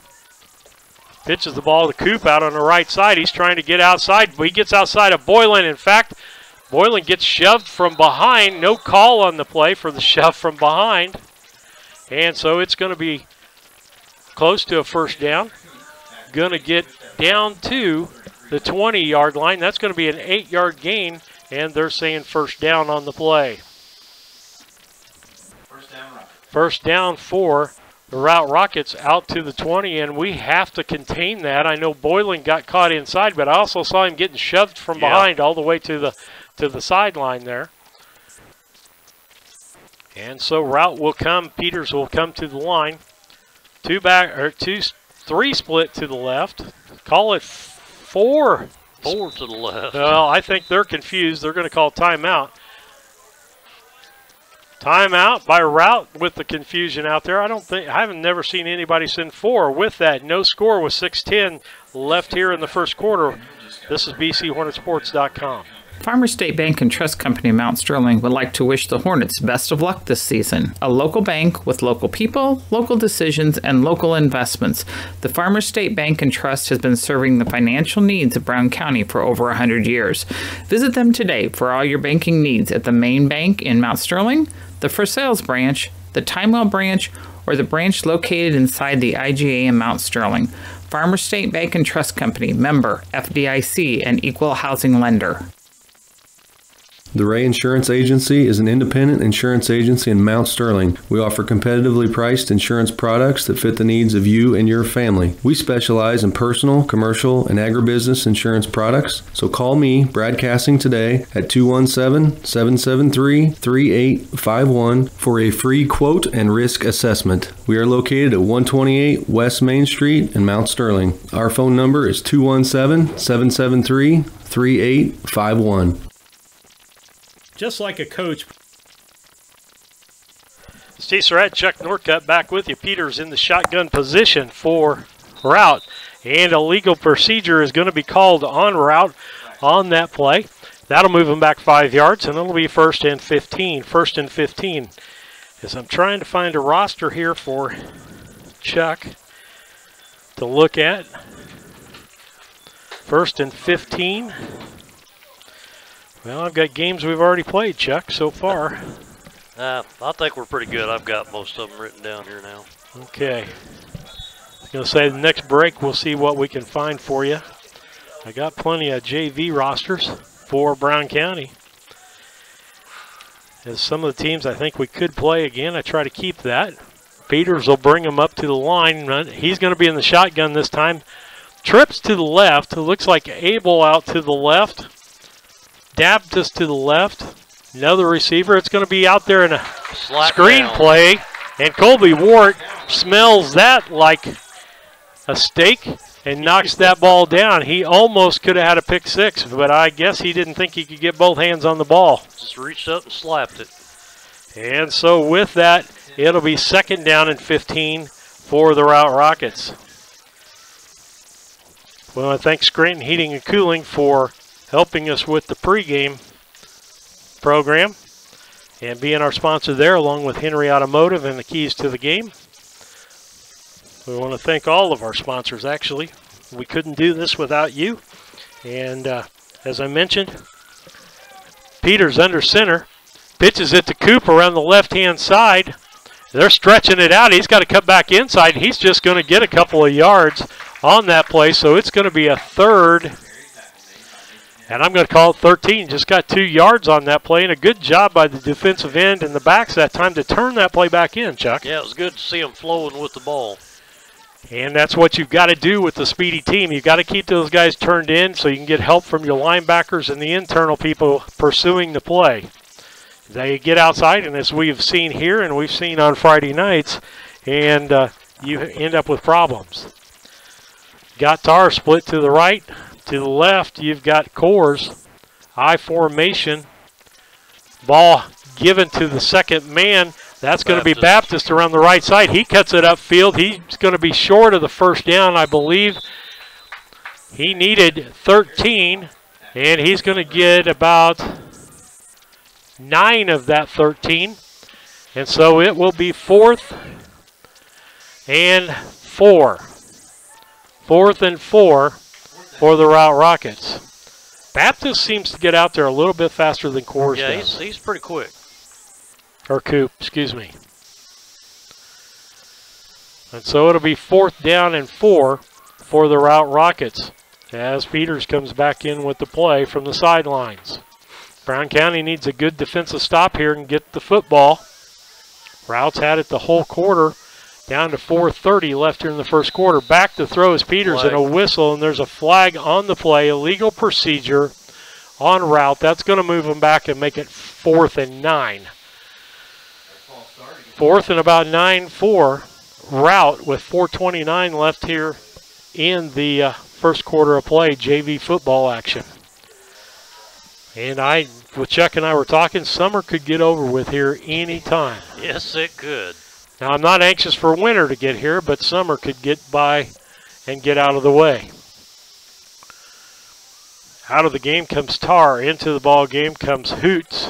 Pitches the ball to Coop out on the right side. He's trying to get outside, but he gets outside of Boylan. In fact, Boylan gets shoved from behind. No call on the play for the shove from behind. And so it's going to be close to a first down. Going to get down to the 20-yard line. That's going to be an 8-yard gain, and they're saying first down on the play. First down for the Routt Rockets out to the 20, and we have to contain that. I know Boylan got caught inside, but I also saw him getting shoved from behind all the way to the sideline there. And so Routt will come, Peters will come to the line. 3 split to the left. Call it 4. 4 to the left. Well, I think they're confused. They're going to call timeout. Timeout by Routt with the confusion out there. I haven't never seen anybody send 4 with that. No score with 6:10 left here in the first quarter. This is BCHornetsports.com. Farmers State Bank and Trust Company Mount Sterling would like to wish the Hornets best of luck this season. A local bank with local people, local decisions, and local investments. The Farmers State Bank and Trust has been serving the financial needs of Brown County for over 100 years. Visit them today for all your banking needs at the main bank in Mount Sterling, the For Sales branch, the Timewell branch, or the branch located inside the IGA in Mount Sterling. Farmers State Bank and Trust Company, member FDIC, and equal housing lender. The Ray Insurance Agency is an independent insurance agency in Mount Sterling. We offer competitively priced insurance products that fit the needs of you and your family. We specialize in personal, commercial, and agribusiness insurance products. So call me, Brad Cassing, today at 217-773-3851 for a free quote and risk assessment. We are located at 128 West Main Street in Mount Sterling. Our phone number is 217-773-3851. Just like a coach. Steve Surratt, Chuck Norcutt back with you. Peters in the shotgun position for Routt. And a legal procedure is going to be called on Routt on that play. That'll move him back 5 yards, and it'll be 1st and 15. 1st and 15. As I'm trying to find a roster here for Chuck to look at. 1st and 15. Well, I've got games we've already played, Chuck, so far. I think we're pretty good. I've got most of them written down here now. Okay. I'm going to say the next break we'll see what we can find for you. I got plenty of JV rosters for Brown County. As some of the teams I think we could play again, I try to keep that. Peters will bring him up to the line. He's going to be in the shotgun this time. Trips to the left. It looks like Abel out to the left. Dabtus to the left. Another receiver. It's going to be out there in a screen play. And Colby Ward smells that like a steak and knocks that ball down. He almost could have had a pick 6, but I guess he didn't think he could get both hands on the ball. Just reached up and slapped it. And so with that, it'll be 2nd down and 15 for the Routt Rockets. Well, I thank Scranton Heating and Cooling for helping us with the pregame program and being our sponsor there, along with Henry Automotive and the keys to the game. We want to thank all of our sponsors, actually. We couldn't do this without you. And as I mentioned, Peters under center, pitches it to Coop around the left-hand side. They're stretching it out. He's got to cut back inside, and he's just going to get a couple of yards on that play, so it's going to be a 3rd. And I'm going to call it 13. Just got 2 yards on that play, and a good job by the defensive end and the backs that time to turn that play back in, Chuck. Yeah, it was good to see him flowing with the ball. And that's what you've got to do with the speedy team. You've got to keep those guys turned in so you can get help from your linebackers and the internal people pursuing the play. They get outside, and as we've seen here and we've seen on Friday nights, and you end up with problems. Got Tar split to the right. To the left, you've got Coors. I formation. Ball given to the second man. That's going to be Baptist around the right side. He cuts it upfield. He's going to be short of the 1st down, I believe. He needed 13, and he's going to get about 9 of that 13. And so it will be 4th and 4. 4th and 4 for the Routt Rockets. Baptist seems to get out there a little bit faster than Coors does. He's pretty quick. Or Coop, excuse me. And so it'll be 4th down and 4 for the Routt Rockets as Peters comes back in with the play from the sidelines. Brown County needs a good defensive stop here and get the football. Routts had it the whole quarter, down to 4:30 left here in the first quarter. Back to throw is Peters and a whistle, and there's a flag on the play, illegal procedure on Routt. That's going to move them back and make it 4th and 9. 4th and about 9 for Routt with 4:29 left here in the first quarter of play, JV football action. And with Chuck and I were talking, summer could get over with here any time. Yes, it could. Now, I'm not anxious for winter to get here, but summer could get by and get out of the way. Out of the game comes Tar. Into the ball game comes Hoots.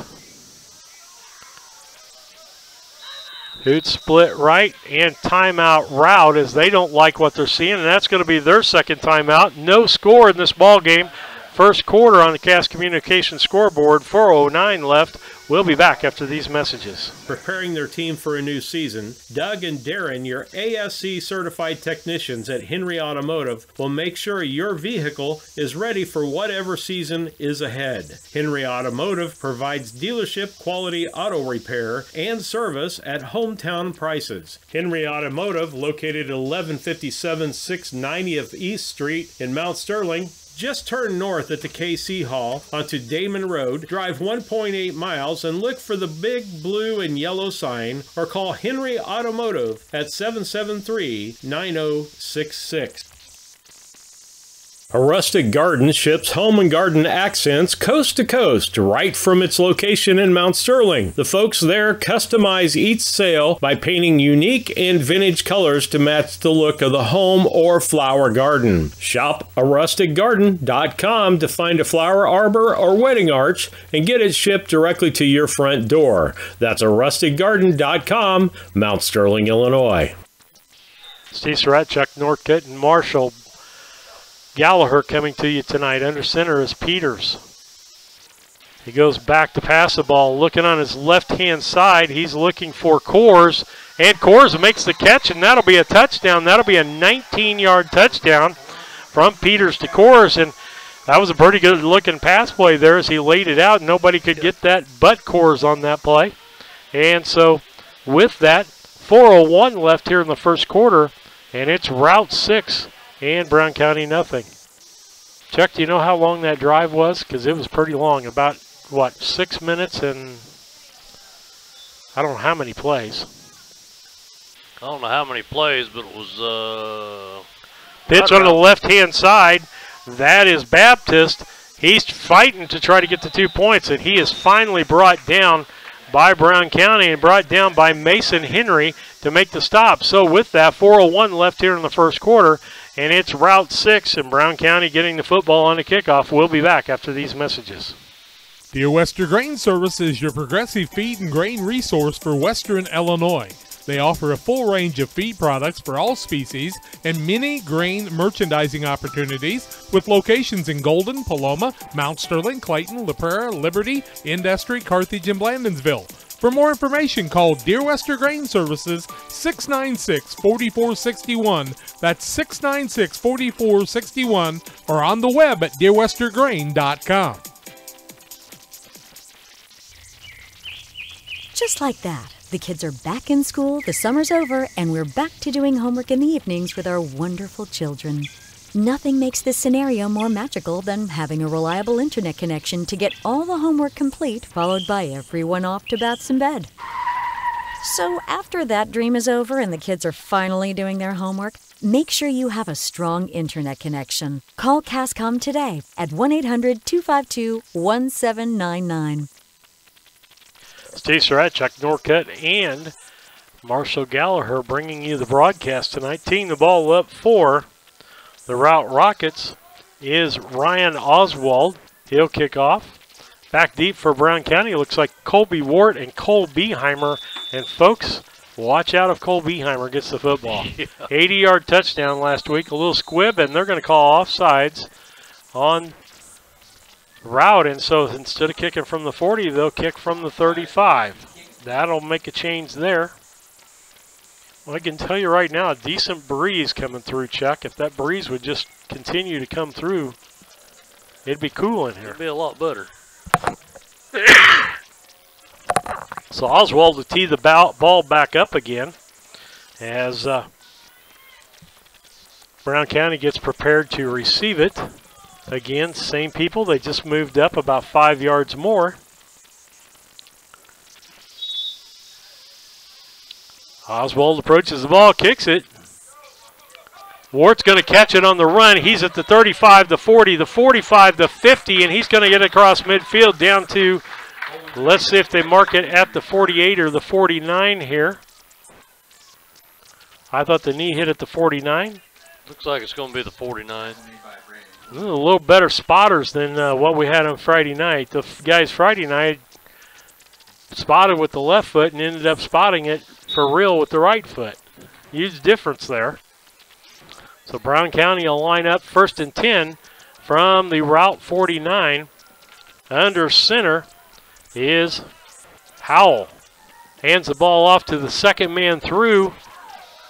Hoots split right and timeout Routt as they don't like what they're seeing, and that's going to be their second timeout. No score in this ball game. First quarter on the Cass Communications scoreboard, 4:09 left. We'll be back after these messages. Preparing their team for a new season, Doug and Darren, your ASC certified technicians at Henry Automotive, will make sure your vehicle is ready for whatever season is ahead. Henry Automotive provides dealership quality auto repair and service at hometown prices. Henry Automotive, located at 1157 690th East Street in Mount Sterling. Just turn north at the KC Hall onto Damon Road, drive 1.8 miles, and look for the big blue and yellow sign, or call Henry Automotive at 773-9066. A Rustic Garden ships home and garden accents coast to coast, right from its location in Mount Sterling. The folks there customize each sail by painting unique and vintage colors to match the look of the home or flower garden. Shop arusticgarden.com to find a flower arbor or wedding arch and get it shipped directly to your front door. That's arusticgarden.com, Mount Sterling, Illinois. Steve Surratt, Chuck Northcutt, and Marshall Gallagher coming to you tonight. Under center is Peters. He goes back to pass the ball, looking on his left-hand side. He's looking for Coors, and Coors makes the catch, and that'll be a touchdown. That'll be a 19-yard touchdown from Peters to Coors, and that was a pretty good-looking pass play there as he laid it out. Nobody could get that but Coors on that play. And so with that, 4:01 left here in the first quarter, and it's Routt 6 and Brown County nothing. Chuck, do you know how long that drive was? Because it was pretty long. About, 6 minutes and I don't know how many plays. I don't know how many plays, but it was... Pitch on the left-hand side. That is Baptist. He's fighting to try to get the 2 points, and he is finally brought down by Brown County and brought down by Mason Henry to make the stop. So with that, 4:01 left here in the first quarter, and it's Routt 6 and Brown County getting the football on the kickoff. We'll be back after these messages. Dear Western Grain Service is your progressive feed and grain resource for Western Illinois. They offer a full range of feed products for all species and many grain merchandising opportunities with locations in Golden, Paloma, Mount Sterling, Clayton, La Prairie, Liberty, Industry, Carthage, and Blandonsville. For more information, call Dear Western Grain Services 696-4461. That's 696-4461, or on the web at dearwestergrain.com. Just like that, the kids are back in school, the summer's over, and we're back to doing homework in the evenings with our wonderful children. Nothing makes this scenario more magical than having a reliable internet connection to get all the homework complete, followed by everyone off to baths and bed. So after that dream is over and the kids are finally doing their homework, make sure you have a strong internet connection. Call Cascom today at 1-800-252-1799. Steve Surratt, Chuck Northcutt, and Marshall Gallagher bringing you the broadcast tonight. Teeing the ball up for the Routt Rockets is Ryan Oswald. He'll kick off. Back deep for Brown County. It looks like Colby Wart and Cole Beheimer. And folks, watch out if Cole Beheimer gets the football. 80-yard touchdown last week. A little squib, and they're going to call offsides on Routt. And so instead of kicking from the 40, they'll kick from the 35. That'll make a change there. Well, I can tell you right now, a decent breeze coming through, Chuck. If that breeze would just continue to come through, it'd be cool in here. It'd be a lot better. So Oswald to tee the ball back up again as Brown County gets prepared to receive it. Again, same people. They just moved up about 5 yards more. Oswald approaches the ball, kicks it. Wart's going to catch it on the run. He's at the 35, the 40, the 45, the 50, and he's going to get across midfield down to, let's see if they mark it at the 48 or the 49 here. I thought the knee hit at the 49. Looks like it's going to be the 49. A little better spotters than what we had on Friday night. The guys Friday night spotted with the left foot and ended up spotting it for real with the right foot. Huge difference there. So Brown County will line up 1st and 10 from the Routt 49. Under center is Howell. Hands the ball off to the second man through.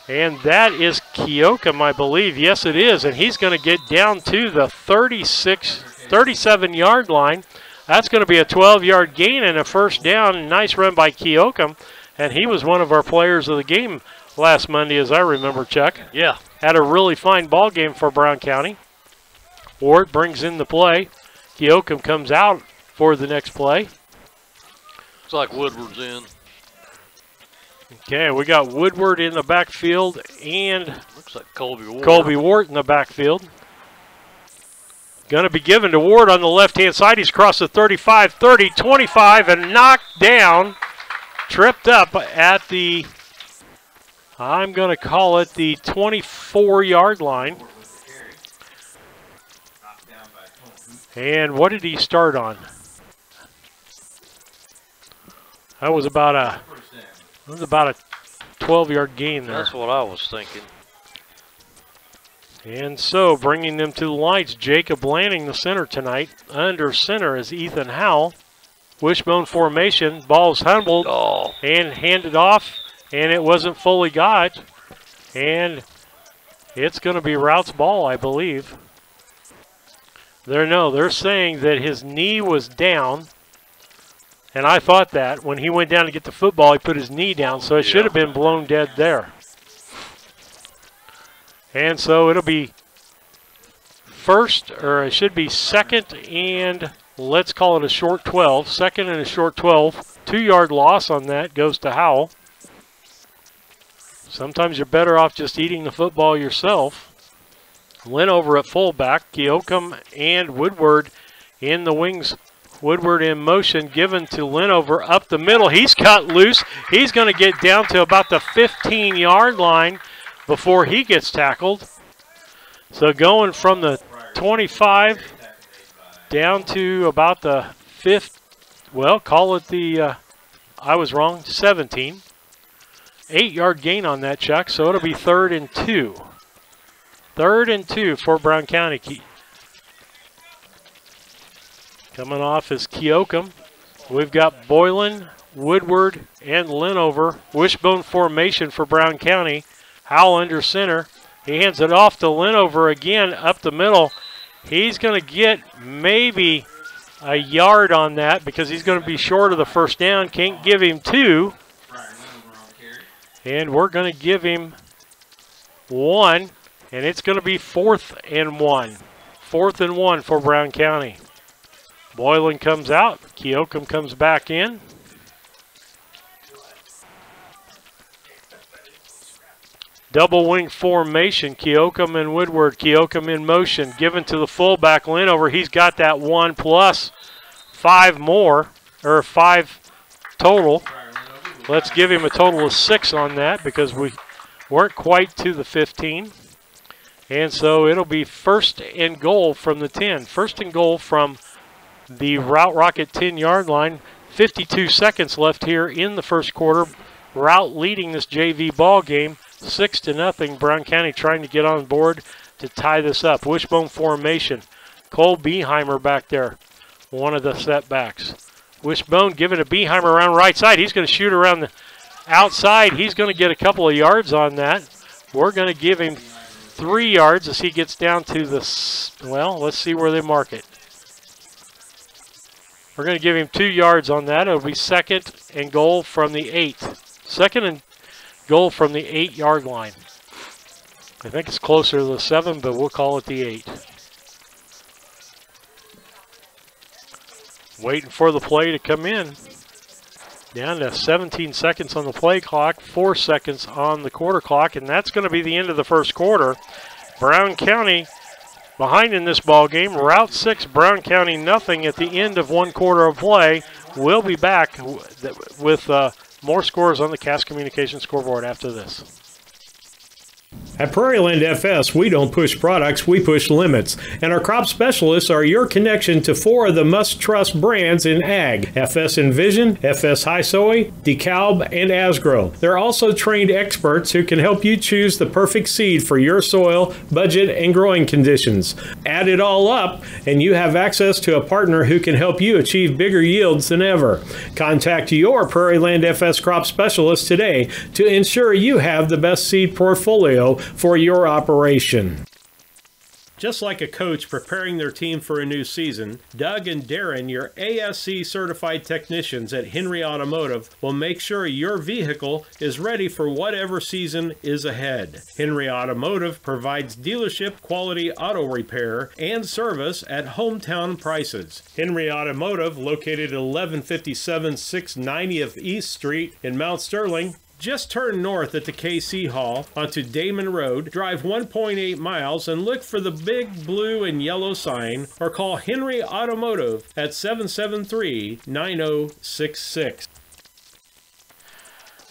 And that is Keokum, I believe. Yes, it is. And he's going to get down to the 37-yard line. That's going to be a 12-yard gain and a first down. Nice run by Keokum. And he was one of our players of the game last Monday, as I remember, Chuck. Yeah. Had a really fine ball game for Brown County. Ward brings in the play. Keokum comes out for the next play. Looks like Woodward's in. Okay, we got Woodward in the backfield and looks like Colby Ward in the backfield. Going to be given to Ward on the left-hand side. He's across the 35, 30, 25, and knocked down, tripped up at the, I'm going to call it the 24-yard line. And what did he start on? That was about a 12-yard gain there. That's what I was thinking. And so bringing them to the lights, Jacob Lanning, the center tonight. Under center is Ethan Howell. Wishbone formation, ball's humbled and handed off, and it wasn't fully got. And it's going to be Routt's ball, I believe. They're saying that his knee was down. And I thought that when he went down to get the football, he put his knee down, so it should have been blown dead there. And so it'll be it should be second and let's call it a short 12. Second and a short 12. 2-yard loss on that goes to Howell. Sometimes you're better off just eating the football yourself. Linover at fullback, Keokum and Woodward in the wings. Woodward in motion, given to Linover up the middle. He's cut loose. He's going to get down to about the 15-yard line before he gets tackled. So going from the 25 down to about the 5th, well, call it the, I was wrong, 17. 8-yard gain on that, Chuck, so it'll be 3rd and 2. 3rd and 2 for Brown County. Coming off is Keokum. We've got Boylan, Woodward, and Linover. Wishbone formation for Brown County. Howell under center. He hands it off to Linover again up the middle. He's going to get maybe a yard on that because he's going to be short of the first down. Can't give him 2. And we're going to give him 1. And it's going to be 4th and 1. 4th and 1 for Brown County. Boylan comes out. Keokum comes back in. Double wing formation. Keokum and Woodward. Keokum in motion. Given to the fullback, Linover. He's got that 1 plus 5 more, or 5 total. Let's give him a total of 6 on that because we weren't quite to the 15. And so it'll be 1st and goal from the 10. 1st and goal from the Routt Rocket 10-yard line. 52 seconds left here in the first quarter. Routt leading this JV ball game 6-0. Brown County trying to get on board to tie this up. Wishbone formation. Cole Beheimer back there, one of the setbacks. Wishbone giving to Beheimer around right side. He's going to shoot around the outside. He's going to get a couple of yards on that. We're going to give him 3 yards as he gets down to the, well, let's see where they mark it. We're going to give him 2 yards on that. It'll be 2nd and goal from the 8. 2nd and goal from the 8-yard line. I think it's closer to the 7, but we'll call it the 8. Waiting for the play to come in. Down to 17 seconds on the play clock, 4 seconds on the quarter clock, and that's going to be the end of the first quarter. Brown County behind in this ball game. Routt 6, Brown County nothing at the end of 1 quarter of play. We'll be back with more scores on the Cass Communications scoreboard after this. At Prairieland FS, we don't push products, we push limits. And our crop specialists are your connection to 4 of the must-trust brands in ag: FS Envision, FS High Soy, DeKalb, and Asgrow. They're also trained experts who can help you choose the perfect seed for your soil, budget, and growing conditions. Add it all up, and you have access to a partner who can help you achieve bigger yields than ever. Contact your Prairieland FS crop specialist today to ensure you have the best seed portfolio for your operation. Just like a coach preparing their team for a new season, Doug and Darren, your ASC certified technicians at Henry Automotive, will make sure your vehicle is ready for whatever season is ahead. Henry Automotive provides dealership quality auto repair and service at hometown prices. Henry Automotive, located at 1157 690th East Street in Mount Sterling. Just turn north at the KC Hall onto Damon Road, drive 1.8 miles, and look for the big blue and yellow sign, or call Henry Automotive at 773-9066.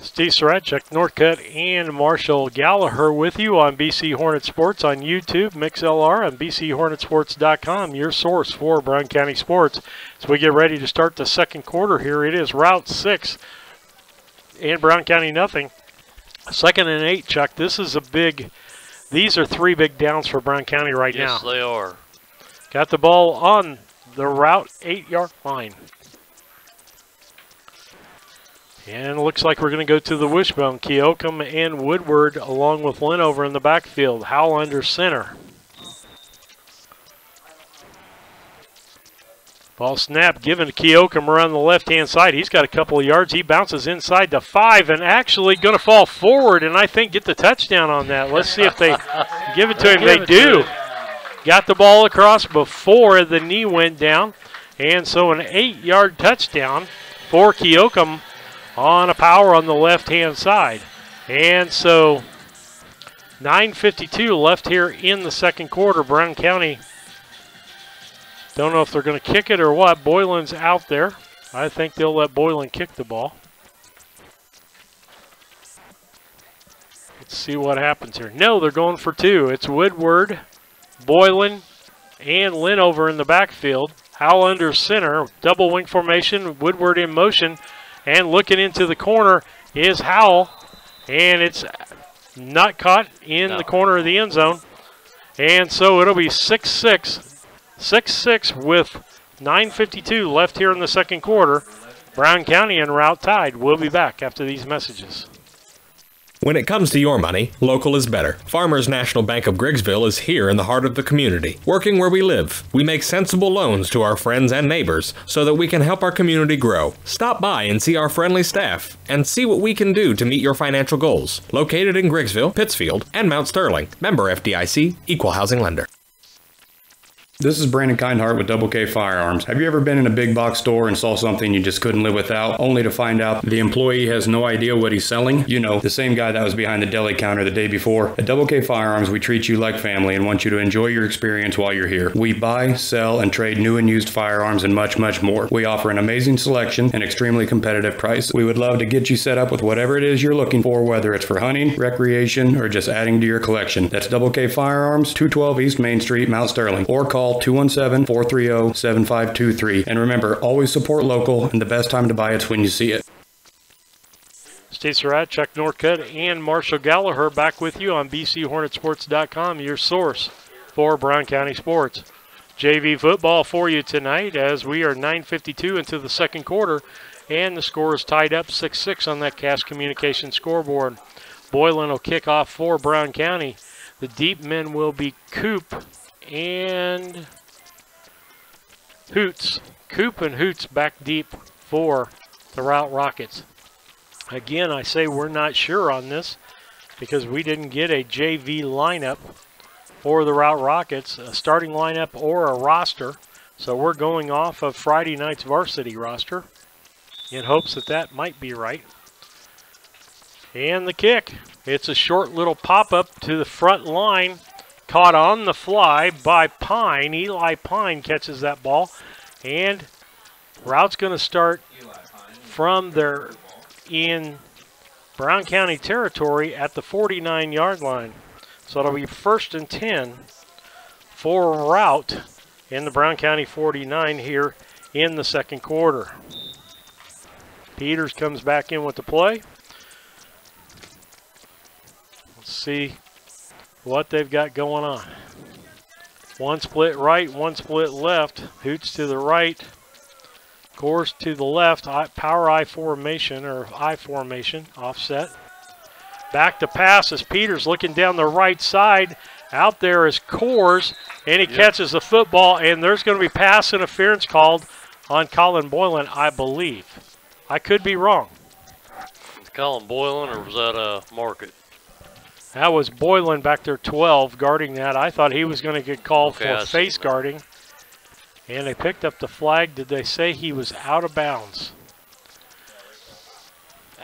Steve Surratt, Chuck Northcutt, and Marshall Gallagher with you on BC Hornet Sports on YouTube, MixLR, and BCHornetsports.com, your source for Brown County sports. As we get ready to start the second quarter here, it is Routt 6. And Brown County nothing. 2nd and 8, Chuck. These are 3 big downs for Brown County right now. Yes, they are. Got the ball on the Routt 8-yard line. And it looks like we're going to go to the wishbone. Keokum and Woodward along with Linover in the backfield. Howell under center. Ball snap given to Keokum around the left-hand side. He's got a couple of yards. He bounces inside the 5 and actually going to fall forward and I think get the touchdown on that. Let's see if they give it to him. They do. Got the ball across before the knee went down. And so an 8-yard touchdown for Keokum on a power on the left-hand side. And so 9:52 left here in the second quarter. Brown County, don't know if they're going to kick it or what. Boylan's out there. I think they'll let Boylan kick the ball. Let's see what happens here. No, they're going for 2. It's Woodward, Boylan, and Linover in the backfield. Howell under center. Double wing formation. Woodward in motion. And looking into the corner is Howell. And it's not caught in the corner of the end zone. And so it'll be 6-6. 6-6 with 9:52 left here in the second quarter. Brown County and Routt tied. We'll be back after these messages. When it comes to your money, local is better. Farmers National Bank of Griggsville is here in the heart of the community, working where we live. We make sensible loans to our friends and neighbors so that we can help our community grow. Stop by and see our friendly staff and see what we can do to meet your financial goals. Located in Griggsville, Pittsfield, and Mount Sterling. Member FDIC, Equal Housing Lender. This is Brandon Kindhart with Double K Firearms. Have you ever been in a big box store and saw something you just couldn't live without, only to find out the employee has no idea what he's selling? You know, the same guy that was behind the deli counter the day before. At Double K Firearms, we treat you like family and want you to enjoy your experience while you're here. We buy, sell, and trade new and used firearms and much, much more. We offer an amazing selection and extremely competitive price. We would love to get you set up with whatever it is you're looking for, whether it's for hunting, recreation, or just adding to your collection. That's Double K Firearms, 212 East Main Street, Mount Sterling, or call 217-430-7523. And remember, always support local, and the best time to buy it's when you see it. Steve Surratt, Chuck Northcutt, and Marshall Gallagher back with you on BCHornetsports.com, your source for Brown County sports. JV football for you tonight as we are 9:52 into the second quarter, and the score is tied up 6-6 on that Cass Communication scoreboard. Boylan will kick off for Brown County. The deep men will be Coop and Hoots. Coop and Hoots back deep for the Routt Rockets. Again, I say we're not sure on this because we didn't get a JV lineup for the Routt Rockets, a starting lineup or a roster. So we're going off of Friday night's varsity roster in hopes that that might be right. And the kick. It's a short little pop-up to the front line, caught on the fly by Pine. Eli Pine catches that ball, and Rout's going to start from their in Brown County territory at the 49-yard line. So it'll be 1st and 10 for Routt in the Brown County 49 here in the second quarter. Peters comes back in with the play. Let's see what they've got going on. One split right, one split left. Hoots to the right, Course to the left, power I formation or I formation, offset. Back to pass as Peters looking down the right side. Out there is Coors, and he catches the football, and there's going to be pass interference called on Colin Boylan, I believe. I could be wrong. Was Colin Boylan, or was that Market? That was Boylan back there, 12, guarding that. I thought he was going to get called for face guarding. And they picked up the flag. Did they say he was out of bounds?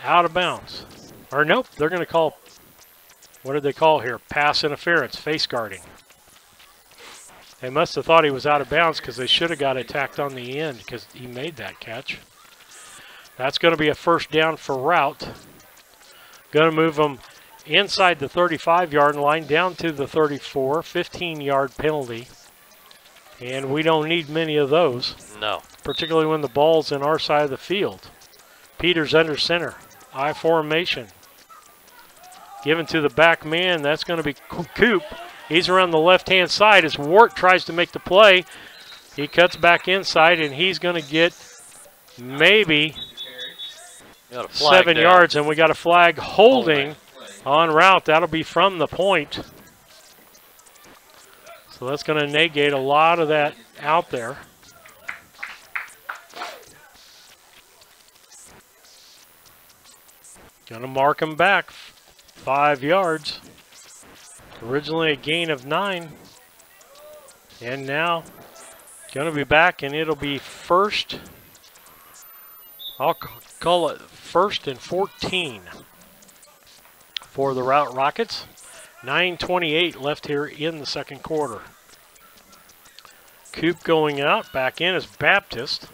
Out of bounds. Or nope, they're going to call, what did they call here? Pass interference, face guarding. They must have thought he was out of bounds because they should have got attacked on the end because he made that catch. That's going to be a first down for Routt. Going to move them inside the 35-yard line down to the 34, 15-yard penalty. And we don't need many of those. No. Particularly when the ball's in our side of the field. Peters under center. I formation. Given to the back man. That's going to be Coop. He's around the left-hand side as Wart tries to make the play. He cuts back inside, and he's going to get maybe 7 yards. And we got a flag holding on Routt. That'll be from the point. So that's going to negate a lot of that out there. Going to mark him back 5 yards. Originally a gain of 9. And now going to be back, and it'll be first. I'll call it 1st and 14 for the Routt Rockets. 9:28 left here in the second quarter. Coop going out, back in is Baptist.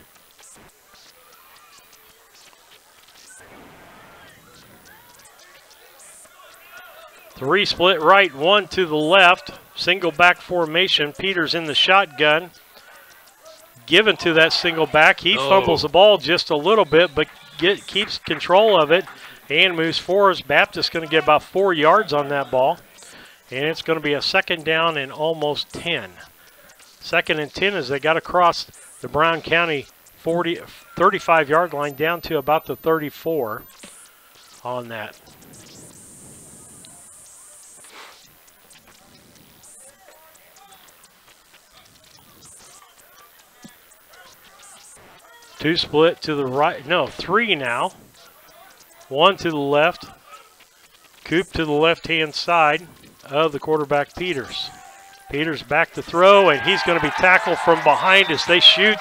Three split right, one to the left. Single back formation. Peters in the shotgun. Given to that single back. He fumbles the ball just a little bit, but keeps control of it and moves forward. Baptist going to get about 4 yards on that ball. And it's going to be a second down and almost 10. 2nd and 10 as they got across the Brown County 35-yard line down to about the 34 on that. Two split to the right, no, 3 now. 1 to the left. Coop to the left-hand side of the quarterback, Peters. Peters back to throw, and he's going to be tackled from behind as they shoot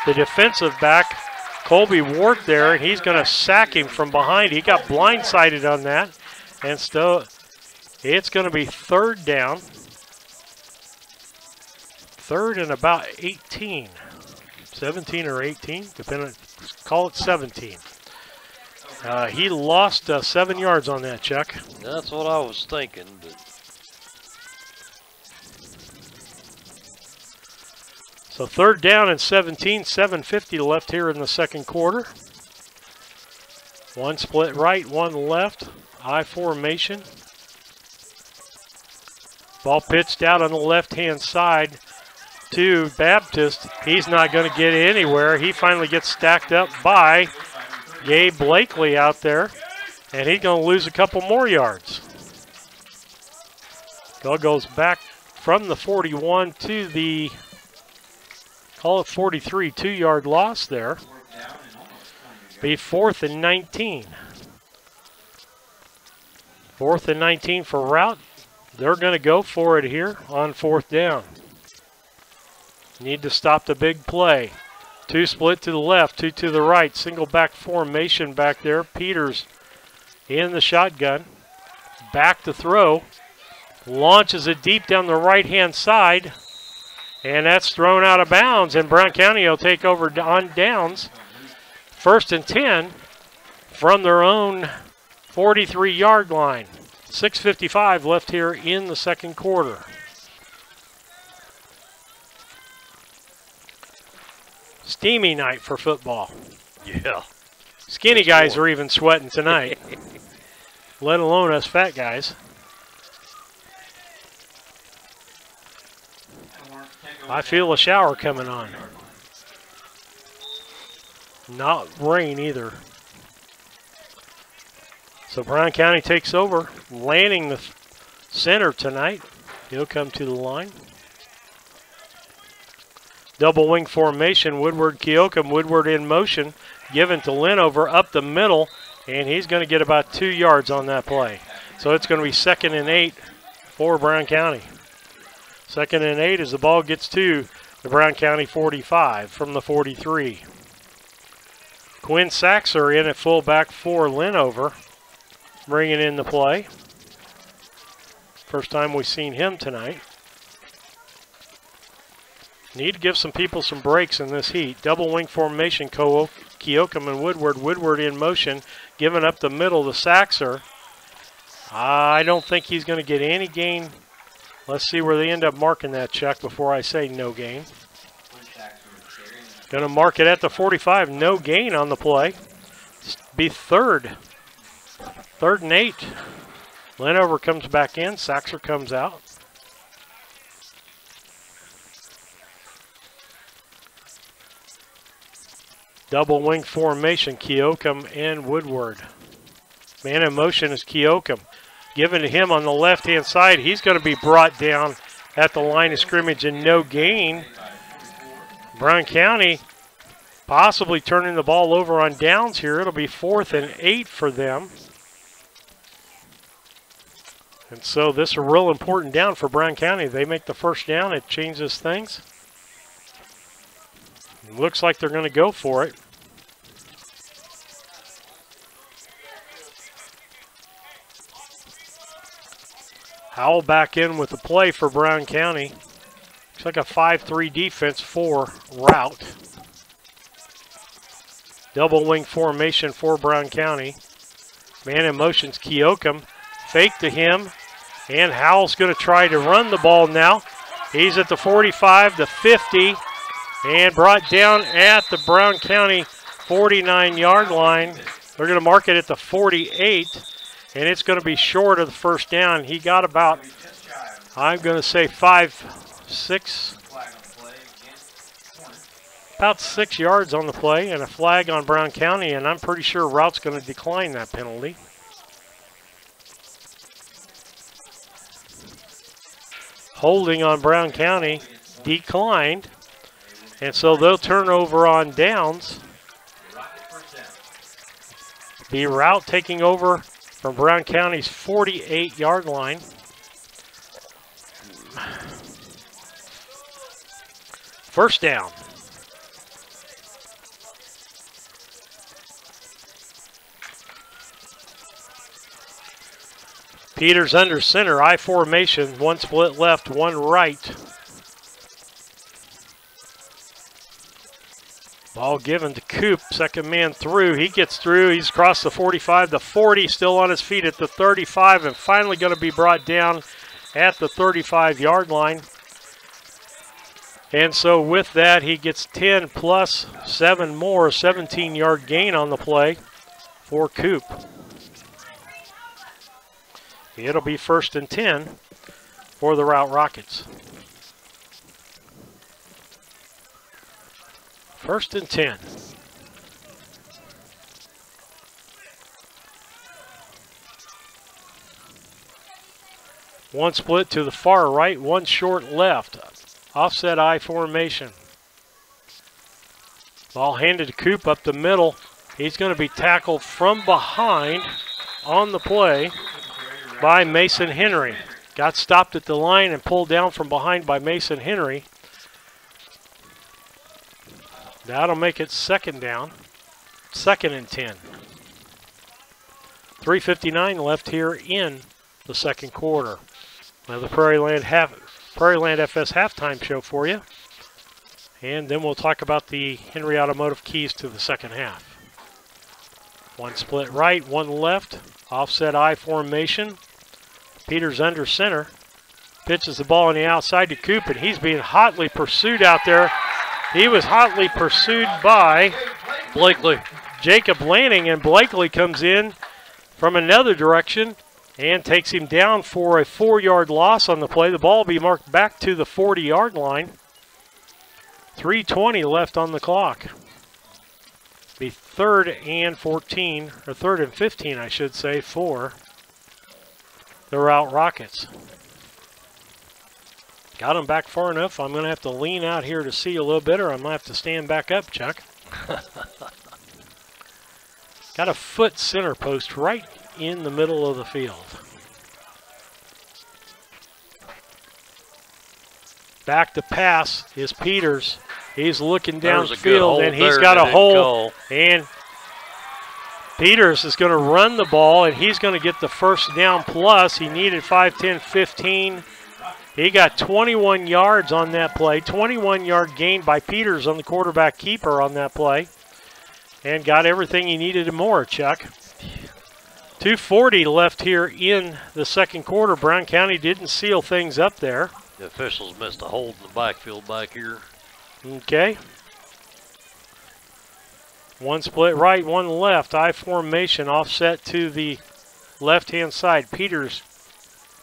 the defensive back, Colby Ward, there, and he's going to sack him from behind. He got blindsided on that, and still it's going to be 3rd down. 3rd and about 18. 17 or 18, depending, call it 17. He lost 7 yards on that, Chuck. That's what I was thinking. But so 3rd down and 17, 7:50 left here in the second quarter. One split right, one left. I formation. Ball pitched out on the left-hand side to Baptist. He's not going to get anywhere. He finally gets stacked up by Gabe Blakely out there, and he's going to lose a couple more yards. Ball goes back from the 41 to the Call it 43, 2-yard loss there. Be 4th and 19. 4th and 19 for Routt. They're going to go for it here on 4th down. Need to stop the big play. 2 split to the left, 2 to the right. Single back formation back there. Peters in the shotgun. Back to throw. Launches it deep down the right-hand side. And that's thrown out of bounds. And Brown County will take over on downs. 1st and 10 from their own 43-yard line. 6:55 left here in the second quarter. Steamy night for football. Yeah. Skinny guys are even sweating tonight, let alone us fat guys. I feel a shower coming on. Not rain either. So Brown County takes over, landing the center tonight. He'll come to the line. Double wing formation, Woodward, Keokum. Woodward in motion, given to Linover up the middle, and he's going to get about 2 yards on that play. So it's going to be 2nd and 8 for Brown County. 2nd and 8 as the ball gets to the Brown County 45 from the 43. Quinn Saxer in at fullback for Linover, bringing in the play. First time we've seen him tonight. Need to give some people some breaks in this heat. Double wing formation, Keokum and Woodward. Woodward in motion, giving up the middle to Saxer. I don't think he's going to get any gain. Let's see where they end up marking that, Chuck, before I say no gain. Going to mark it at the 45. No gain on the play. Be 3rd. 3rd and 8. Linover comes back in. Saxer comes out. Double wing formation, Keokum and Woodward. Man in motion is Keokum. Given to him on the left-hand side. He's going to be brought down at the line of scrimmage and no gain. Brown County possibly turning the ball over on downs here. It'll be 4th and 8 for them. And so this is a real important down for Brown County. They make the first down, it changes things. It looks like they're going to go for it. Howell back in with the play for Brown County. Looks like a 5-3 defense for Routt. Double wing formation for Brown County. Man in motion's Keokum. Fake to him. And Howell's going to try to run the ball now. He's at the 45, the 50. And brought down at the Brown County 49-yard line. They're going to mark it at the 48. And it's going to be short of the first down. He got about, I'm going to say 6 yards on the play and a flag on Brown County, and I'm pretty sure Rout's going to decline that penalty. Holding on Brown County declined, and so they'll turn over on downs. Be Routt taking over from Brown County's 48-yard line. First down. Peters under center, I formation, one split left, one right. Ball given to Coop, second man through. He gets through, he's across the 45, the 40, still on his feet at the 35, and finally going to be brought down at the 35-yard line. And so with that, he gets 10 plus 7 more, 17-yard gain on the play for Coop. It'll be 1st and 10 for the Routt Rockets. 1st and 10. One split to the far right, one short left. Offset I formation. Ball handed to Coop up the middle. He's going to be tackled from behind on the play by Mason Henry. Got stopped at the line and pulled down from behind by Mason Henry. That'll make it second down. 2nd and 10. 3:59 left here in the second quarter. Now the Prairie Land FS halftime show for you. And then we'll talk about the Henry Automotive keys to the second half. One split right, one left. Offset I formation. Peters under center. Pitches the ball on the outside to Coop, and he's being hotly pursued out there. He was hotly pursued by Blakely. Jacob Lanning, and Blakely comes in from another direction and takes him down for a 4-yard loss on the play. The ball will be marked back to the 40-yard line. 3:20 left on the clock. Be 3rd and 14, or 3rd and 15, I should say, for the Routt Rockets. Got him back far enough. I'm going to have to lean out here to see a little bit, or I'm going to have to stand back up, Chuck. Got a foot center post right in the middle of the field. Back to pass is Peters. He's looking downfield, and he's got a hole. And Peters is going to run the ball, and he's going to get the first down plus. He needed 5, 10, 15. He got 21 yards on that play. 21-yard gain by Peters on the quarterback keeper on that play. And got everything he needed and more, Chuck. 2:40 left here in the second quarter. Brown County didn't seal things up there. The officials missed a hold in the backfield back here. Okay. One split right, one left. I formation offset to the left-hand side. Peters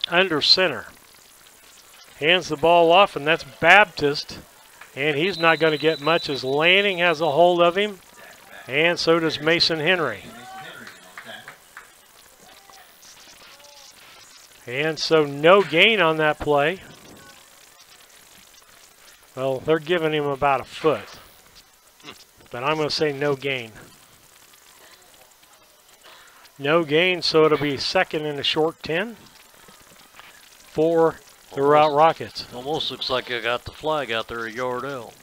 under center. Hands the ball off, and that's Baptist. And he's not going to get much as Lanning has a hold of him. And so does Mason Henry. And so no gain on that play. Well, they're giving him about a foot. But I'm going to say no gain. No gain, so it'll be 2nd and a short 10 for the Routt Rockets. Almost looks like I got the flag out there a yard out.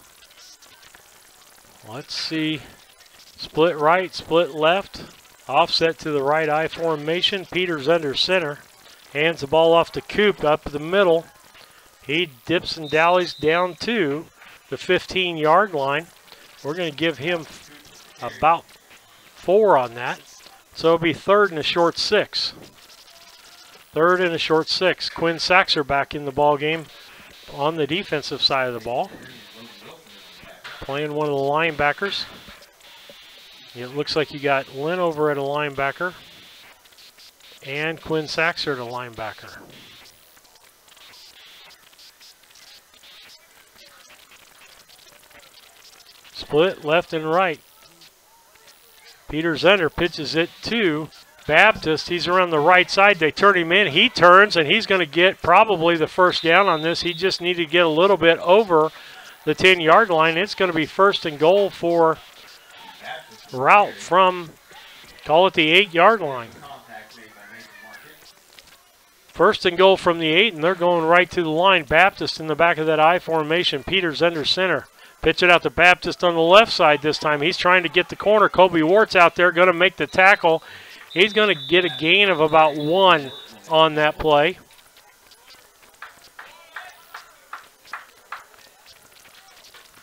Let's see. Split right, split left. Offset to the right I formation. Peters under center. Hands the ball off to Coop up the middle. He dips and dallies down to the 15-yard line. We're going to give him about 4 on that. So it'll be 3rd and a short 6. 3rd and a short 6. Quinn Saxer back in the ball game on the defensive side of the ball. Playing one of the linebackers. It looks like you got Lynn over at a linebacker and Quinn Saxer at a linebacker. Split left and right. Peters under pitches it to Baptist. He's around the right side. They turn him in. He turns, and he's going to get probably the first down on this. He just needed to get a little bit over the 10-yard line. It's going to be 1st and goal for Routt from, call it the 8-yard line. 1st and goal from the 8, and they're going right to the line. Baptist in the back of that I formation. Peters under center. Pitch it out to Baptist on the left side this time. He's trying to get the corner. Kobe Wart's out there, going to make the tackle. He's going to get a gain of about 1 on that play.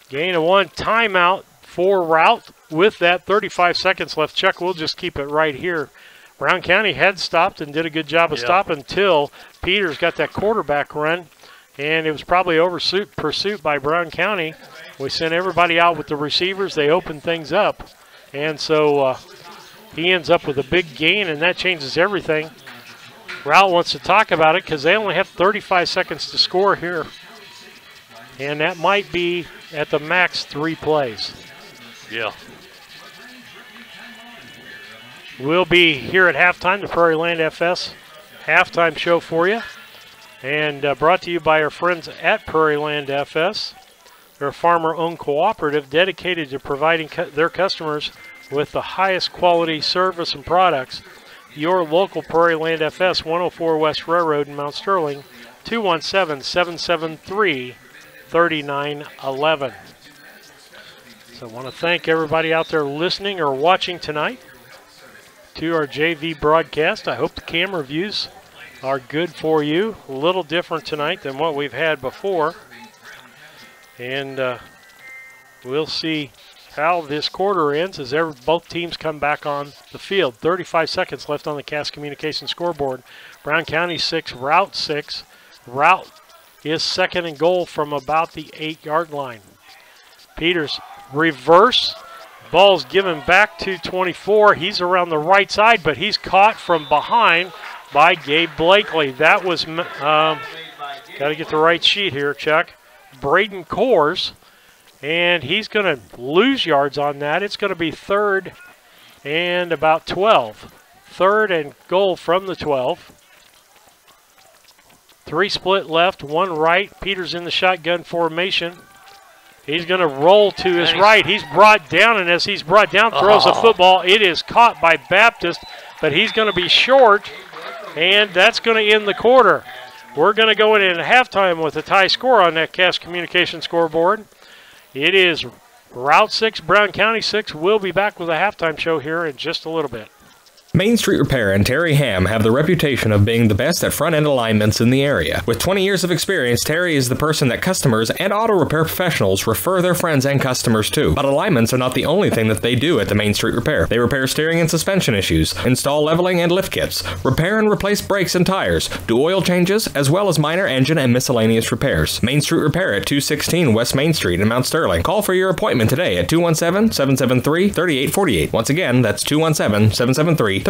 Gain of 1. Timeout for Routt with that 35 seconds left. Chuck, we'll just keep it right here. Brown County had stopped and did a good job of stopping until Peters got that quarterback run, and it was probably pursuit by Brown County. We sent everybody out with the receivers. They opened things up, and so he ends up with a big gain, and that changes everything. Routt wants to talk about it because they only have 35 seconds to score here, and that might be at the max 3 plays. Yeah. We'll be here at halftime, the Prairie Land FS halftime show for you, and brought to you by our friends at Prairie Land FS. They're a farmer-owned cooperative dedicated to providing their customers with the highest quality service and products. Your local Prairie Land FS, 104 West Railroad in Mount Sterling, 217-773-3911. So I want to thank everybody out there listening or watching tonight to our JV broadcast. I hope the camera views are good for you. A little different tonight than what we've had before. And we'll see how this quarter ends as both teams come back on the field. 35 seconds left on the Cass Communications scoreboard. Brown County 6, Routt 6. Routt is second and goal from about the 8-yard line. Peters reverse. Ball's given back to 24. He's around the right side, but he's caught from behind by Gabe Blakely. That was, got to get the right sheet here, Chuck. Braden Coors, and he's going to lose yards on that. It's going to be third and about 12. Third and goal from the 12. 3 split left, 1 right. Peters in the shotgun formation. He's going to roll to his right. He's brought down, and as he's brought down, throws a football. It is caught by Baptist, but he's going to be short, and that's going to end the quarter. We're going to go in at halftime with a tie score on that Cass Communications scoreboard. It is Routt 6, Brown County 6. We'll be back with a halftime show here in just a little bit. Main Street Repair and Terry Ham have the reputation of being the best at front-end alignments in the area. With 20 years of experience, Terry is the person that customers and auto repair professionals refer their friends and customers to. But alignments are not the only thing that they do at the Main Street Repair. They repair steering and suspension issues, install leveling and lift kits, repair and replace brakes and tires, do oil changes, as well as minor engine and miscellaneous repairs. Main Street Repair at 216 West Main Street in Mount Sterling. Call for your appointment today at 217-773-3848. Once again, that's 217-773-3848.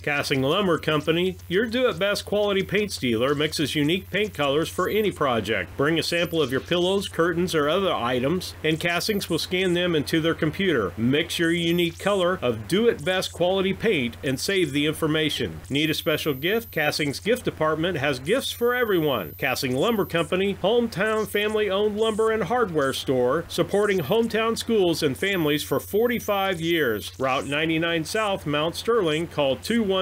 Cassing Lumber Company, your do-it-best quality paints dealer, mixes unique paint colors for any project. Bring a sample of your pillows, curtains, or other items, and Cassings will scan them into their computer. Mix your unique color of do-it-best quality paint and save the information. Need a special gift? Cassing's gift department has gifts for everyone. Cassing Lumber Company, hometown family-owned lumber and hardware store, supporting hometown schools and families for 45 years. Route 99 South, Mount Sterling. Call 217-773-2611.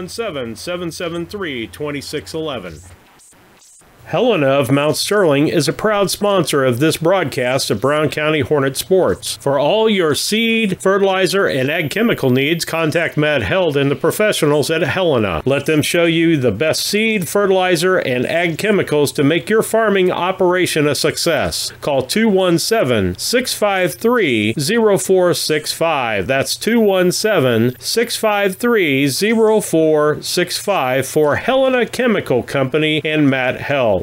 Helena of Mount Sterling is a proud sponsor of this broadcast of Brown County Hornet Sports. For all your seed, fertilizer, and ag chemical needs, contact Matt Held and the professionals at Helena. Let them show you the best seed, fertilizer, and ag chemicals to make your farming operation a success. Call 217-653-0465. That's 217-653-0465 for Helena Chemical Company and Matt Held.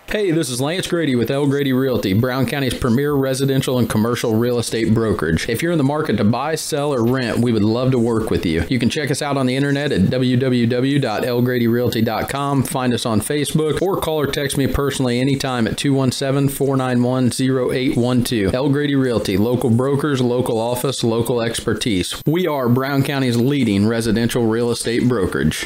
Hey, this is Lance Grady with L. Grady Realty, Brown County's premier residential and commercial real estate brokerage. If you're in the market to buy, sell, or rent, we would love to work with you. You can check us out on the internet at www.lgradyrealty.com, find us on Facebook, or call or text me personally anytime at 217-491-0812. L. Grady Realty, local brokers, local office, local expertise. We are Brown County's leading residential real estate brokerage.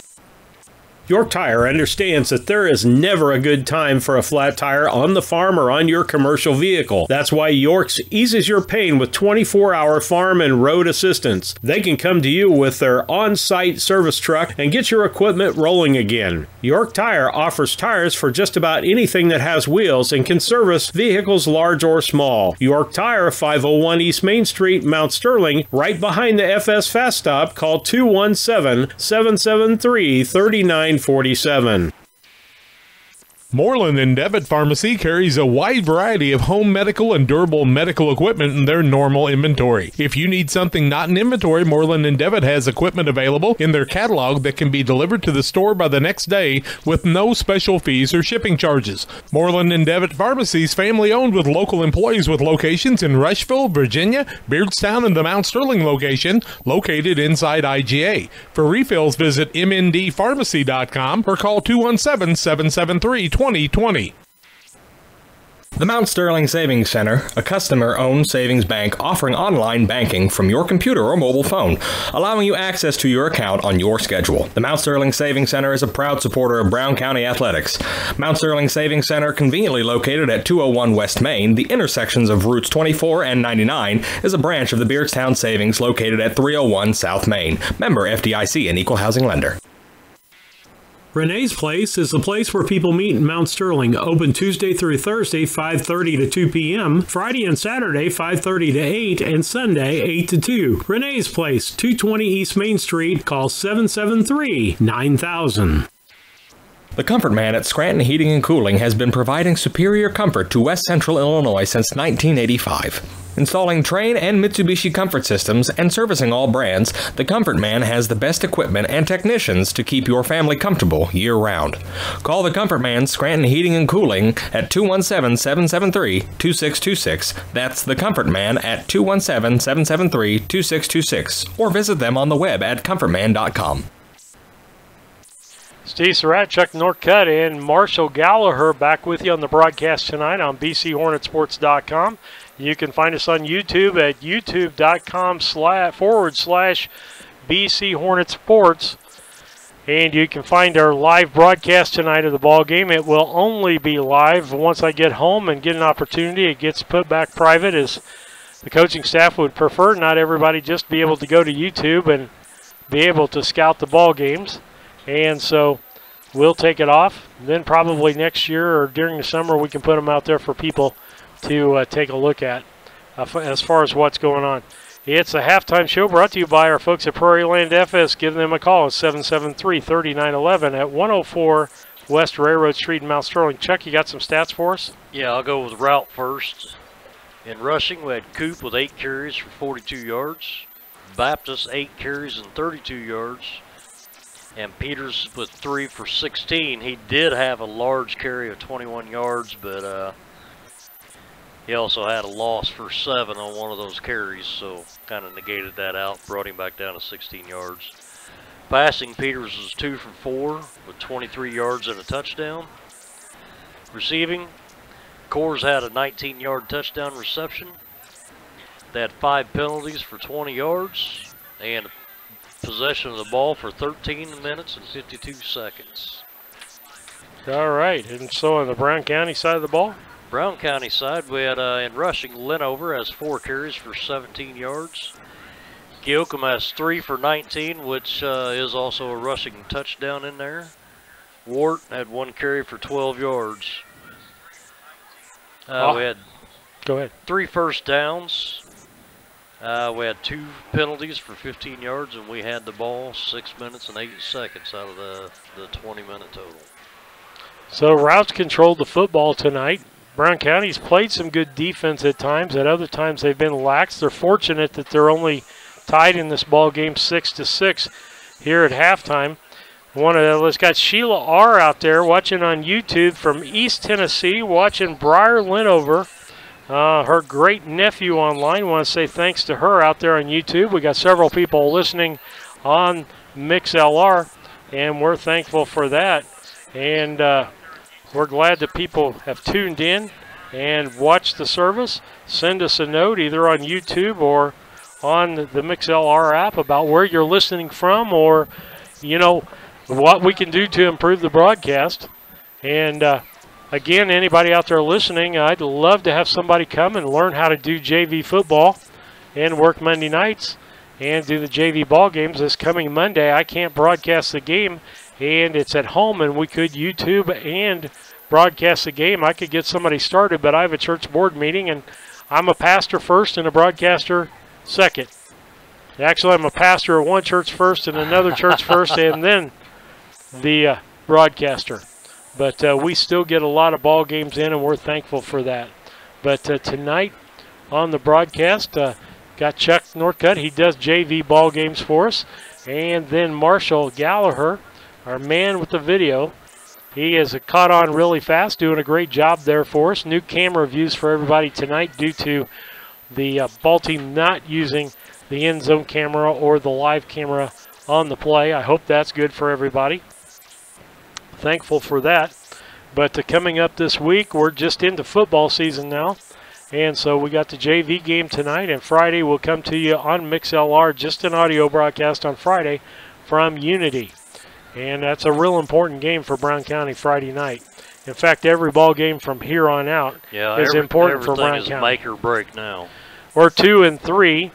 York Tire understands that there is never a good time for a flat tire on the farm or on your commercial vehicle. That's why York's eases your pain with 24-hour farm and road assistance. They can come to you with their on-site service truck and get your equipment rolling again. York Tire offers tires for just about anything that has wheels and can service vehicles large or small. York Tire, 501 East Main Street, Mount Sterling, right behind the FS Fast Stop. Call 217-773-3947. Moreland and Devitt Pharmacy carries a wide variety of home medical and durable medical equipment in their normal inventory. If you need something not in inventory, Moreland and Devitt has equipment available in their catalog that can be delivered to the store by the next day with no special fees or shipping charges. Moreland and Devitt Pharmacies, family owned with local employees with locations in Rushville, Virginia, Beardstown, and the Mount Sterling location located inside IGA. For refills, visit mndpharmacy.com or call 217-773-2020. The Mount Sterling Savings Center, a customer-owned savings bank offering online banking from your computer or mobile phone, allowing you access to your account on your schedule. The Mount Sterling Savings Center is a proud supporter of Brown County athletics. Mount Sterling Savings Center, conveniently located at 201 West Main, the intersections of Routes 24 and 99, is a branch of the Beardstown Savings located at 301 South Main. Member FDIC and Equal Housing Lender. Renee's Place is the place where people meet in Mount Sterling. Open Tuesday through Thursday, 5:30 to 2 p.m., Friday and Saturday, 5:30 to 8, and Sunday, 8 to 2. Renee's Place, 220 East Main Street. Call 773-9000. The Comfort Man at Scranton Heating and Cooling has been providing superior comfort to West Central Illinois since 1985. Installing Trane and Mitsubishi comfort systems and servicing all brands, the Comfort Man has the best equipment and technicians to keep your family comfortable year-round. Call the Comfort Man Scranton Heating and Cooling at 217-773-2626. That's the Comfort Man at 217-773-2626. Or visit them on the web at comfortman.com. Steve Surratt, Chuck Northcutt, and Marshall Gallagher back with you on the broadcast tonight on BCHornetsports.com. You can find us on YouTube at youtube.com/BC Hornet Sports. And you can find our live broadcast tonight of the ball game. It will only be live once I get home and get an opportunity. It gets put back private as the coaching staff would prefer. Not everybody just be able to go to YouTube and be able to scout the ball games. And so we'll take it off. Then probably next year or during the summer we can put them out there for people to take a look at as far as what's going on. It's a halftime show brought to you by our folks at Prairie Land FS. Give them a call at 773-3911 at 104 West Railroad Street in Mount Sterling. Chuck, you got some stats for us? Yeah, I'll go with Routt first. In rushing, we had Coop with 8 carries for 42 yards. Baptist, 8 carries and 32 yards. And Peters with 3 for 16. He did have a large carry of 21 yards, but he also had a loss for 7 on one of those carries, so kind of negated that out, brought him back down to 16 yards. Passing, Peters was 2 for 4 with 23 yards and a touchdown. Receiving, Coors had a 19-yard touchdown reception. They had 5 penalties for 20 yards and possession of the ball for 13 minutes and 52 seconds. All right, and so on the Brown County side of the ball? Brown County side, we had in rushing, Linover has 4 carries for 17 yards. Gilcom has 3 for 19, which is also a rushing touchdown in there. Wart had 1 carry for 12 yards. We had Go ahead. 3 first downs. We had 2 penalties for 15 yards, and we had the ball 6 minutes and 8 seconds out of the 20-minute total. So Routt's controlled the football tonight. Brown County's played some good defense at times. At other times they've been lax. They're fortunate that they're only tied in this ball game 6-6 here at halftime. Let's got Sheila R. out there watching on YouTube from East Tennessee, watching Briar Linover. Her great nephew online. Want to say thanks to her out there on YouTube. We got several people listening on MixLR, and we're thankful for that. And we're glad that people have tuned in and watched the service. Send us a note either on YouTube or on the MixLR app about where you're listening from, or, you know, what we can do to improve the broadcast. And again, anybody out there listening, I'd love to have somebody come and learn how to do JV football and work Monday nights and do the JV ball games this coming Monday. I can't broadcast the game, and it's at home, and we could YouTube and broadcast the game. I could get somebody started, but I have a church board meeting, and I'm a pastor first and a broadcaster second. Actually, I'm a pastor of one church first and another church first, and then the broadcaster. But we still get a lot of ball games in, and we're thankful for that. But tonight on the broadcast, got Chuck Northcutt. He does JV ball games for us. And then Marshall Gallagher, our man with the video. He has caught on really fast, doing a great job there for us. New camera views for everybody tonight due to the ball team not using the end zone camera or the live camera on the play. I hope that's good for everybody. Thankful for that. But coming up this week, we're just into football season now. And so we got the JV game tonight, and Friday will come to you on MixLR, just an audio broadcast on Friday from Unity. And that's a real important game for Brown County Friday night. In fact, every ball game from here on out is important for Brown County. Make or break now. We're 2-3.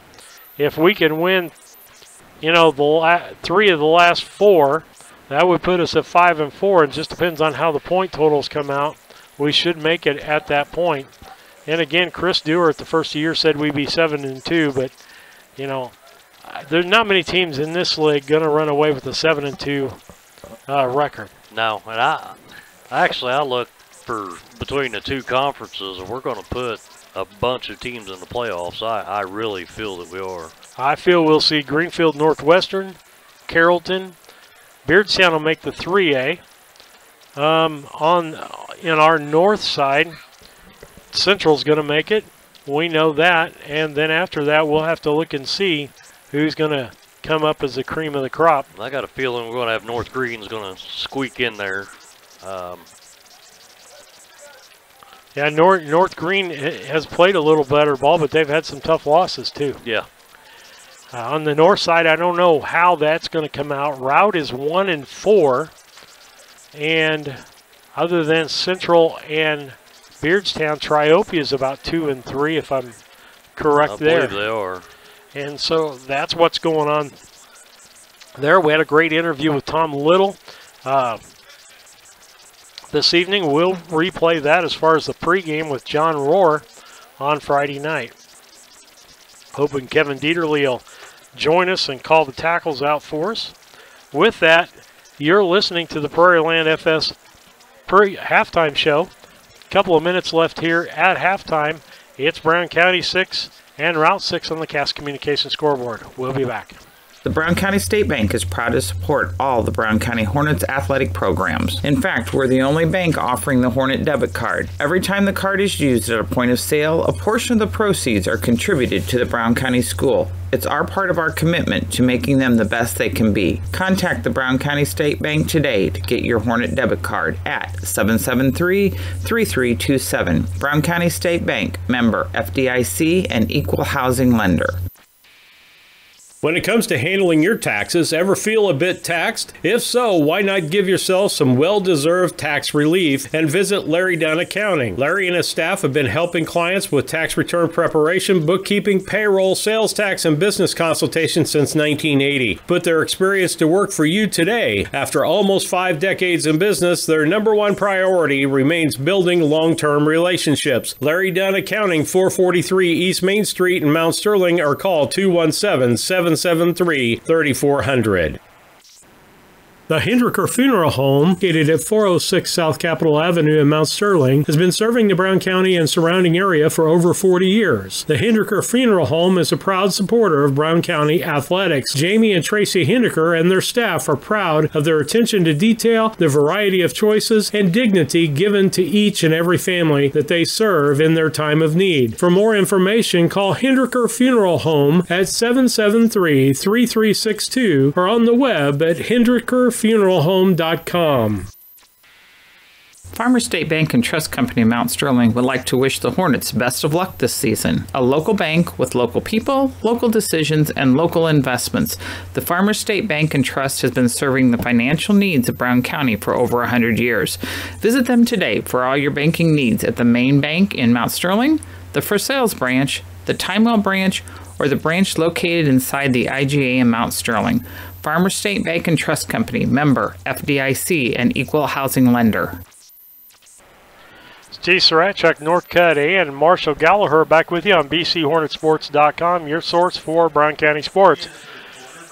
If we can win, the 3 of the last 4, that would put us at 5-4. It just depends on how the point totals come out. We should make it at that point. And again, Chris Dewart the first year said we'd be 7-2, but there's not many teams in this league going to run away with a 7-2 record. No, and I look for between the two conferences, we're going to put a bunch of teams in the playoffs. I really feel that we are. I feel we'll see Greenfield Northwestern, Carrollton, Beardstown will make the 3A. In our north side, Central's going to make it. We know that, and then after that, we'll have to look and see who's going to come up as the cream of the crop. I got a feeling we're going to have North Green's going to squeak in there. Yeah, North Green has played a little better ball, but they've had some tough losses too. Yeah. On the north side, I don't know how that's going to come out. Routt is 1-4, and other than Central and Beardstown, Triopia is about 2-3, if I'm correct there. I believe they are. And so that's what's going on there. We had a great interview with Tom Little this evening. We'll replay that as far as the pregame with John Rohr on Friday night. Hoping Kevin Dieterle will join us and call the tackles out for us. With that, you're listening to the Prairie Land FS halftime show. Couple of minutes left here at halftime. It's Brown County 6 and Routt 6 on the Cass Communication scoreboard. We'll be back. The Brown County State Bank is proud to support all the Brown County Hornets athletic programs. In fact, we're the only bank offering the Hornet debit card. Every time the card is used at a point of sale, a portion of the proceeds are contributed to the Brown County School. It's our part of our commitment to making them the best they can be. Contact the Brown County State Bank today to get your Hornet debit card at 773-3327. Brown County State Bank, member FDIC and equal housing lender. When it comes to handling your taxes, ever feel a bit taxed? If so, why not give yourself some well-deserved tax relief and visit Larry Dunn Accounting. Larry and his staff have been helping clients with tax return preparation, bookkeeping, payroll, sales tax, and business consultation since 1980. Put their experience to work for you today. After almost 5 decades in business, their #1 priority remains building long-term relationships. Larry Dunn Accounting, 443 East Main Street in Mount Sterling, or call 217-773-3400. The Hendricker Funeral Home, located at 406 South Capitol Avenue in Mount Sterling, has been serving the Brown County and surrounding area for over 40 years. The Hendricker Funeral Home is a proud supporter of Brown County athletics. Jamie and Tracy Hendricker and their staff are proud of their attention to detail, the variety of choices, and dignity given to each and every family that they serve in their time of need. For more information, call Hendricker Funeral Home at 773-3362 or on the web at hendrickerfuneralhome.com. Farmers State Bank and Trust Company of Mount Sterling would like to wish the Hornets best of luck this season. A local bank with local people, local decisions, and local investments, the Farmers State Bank and Trust has been serving the financial needs of Brown County for over 100 years. Visit them today for all your banking needs at the main bank in Mount Sterling, the For Sales branch, the Timewell branch, or the branch located inside the IGA in Mount Sterling. Farmers State Bank and Trust Company, member FDIC and equal housing lender. Steve Sarachuk, Northcutt, and Marshall Gallagher back with you on BCHornetsports.com, your source for Brown County sports.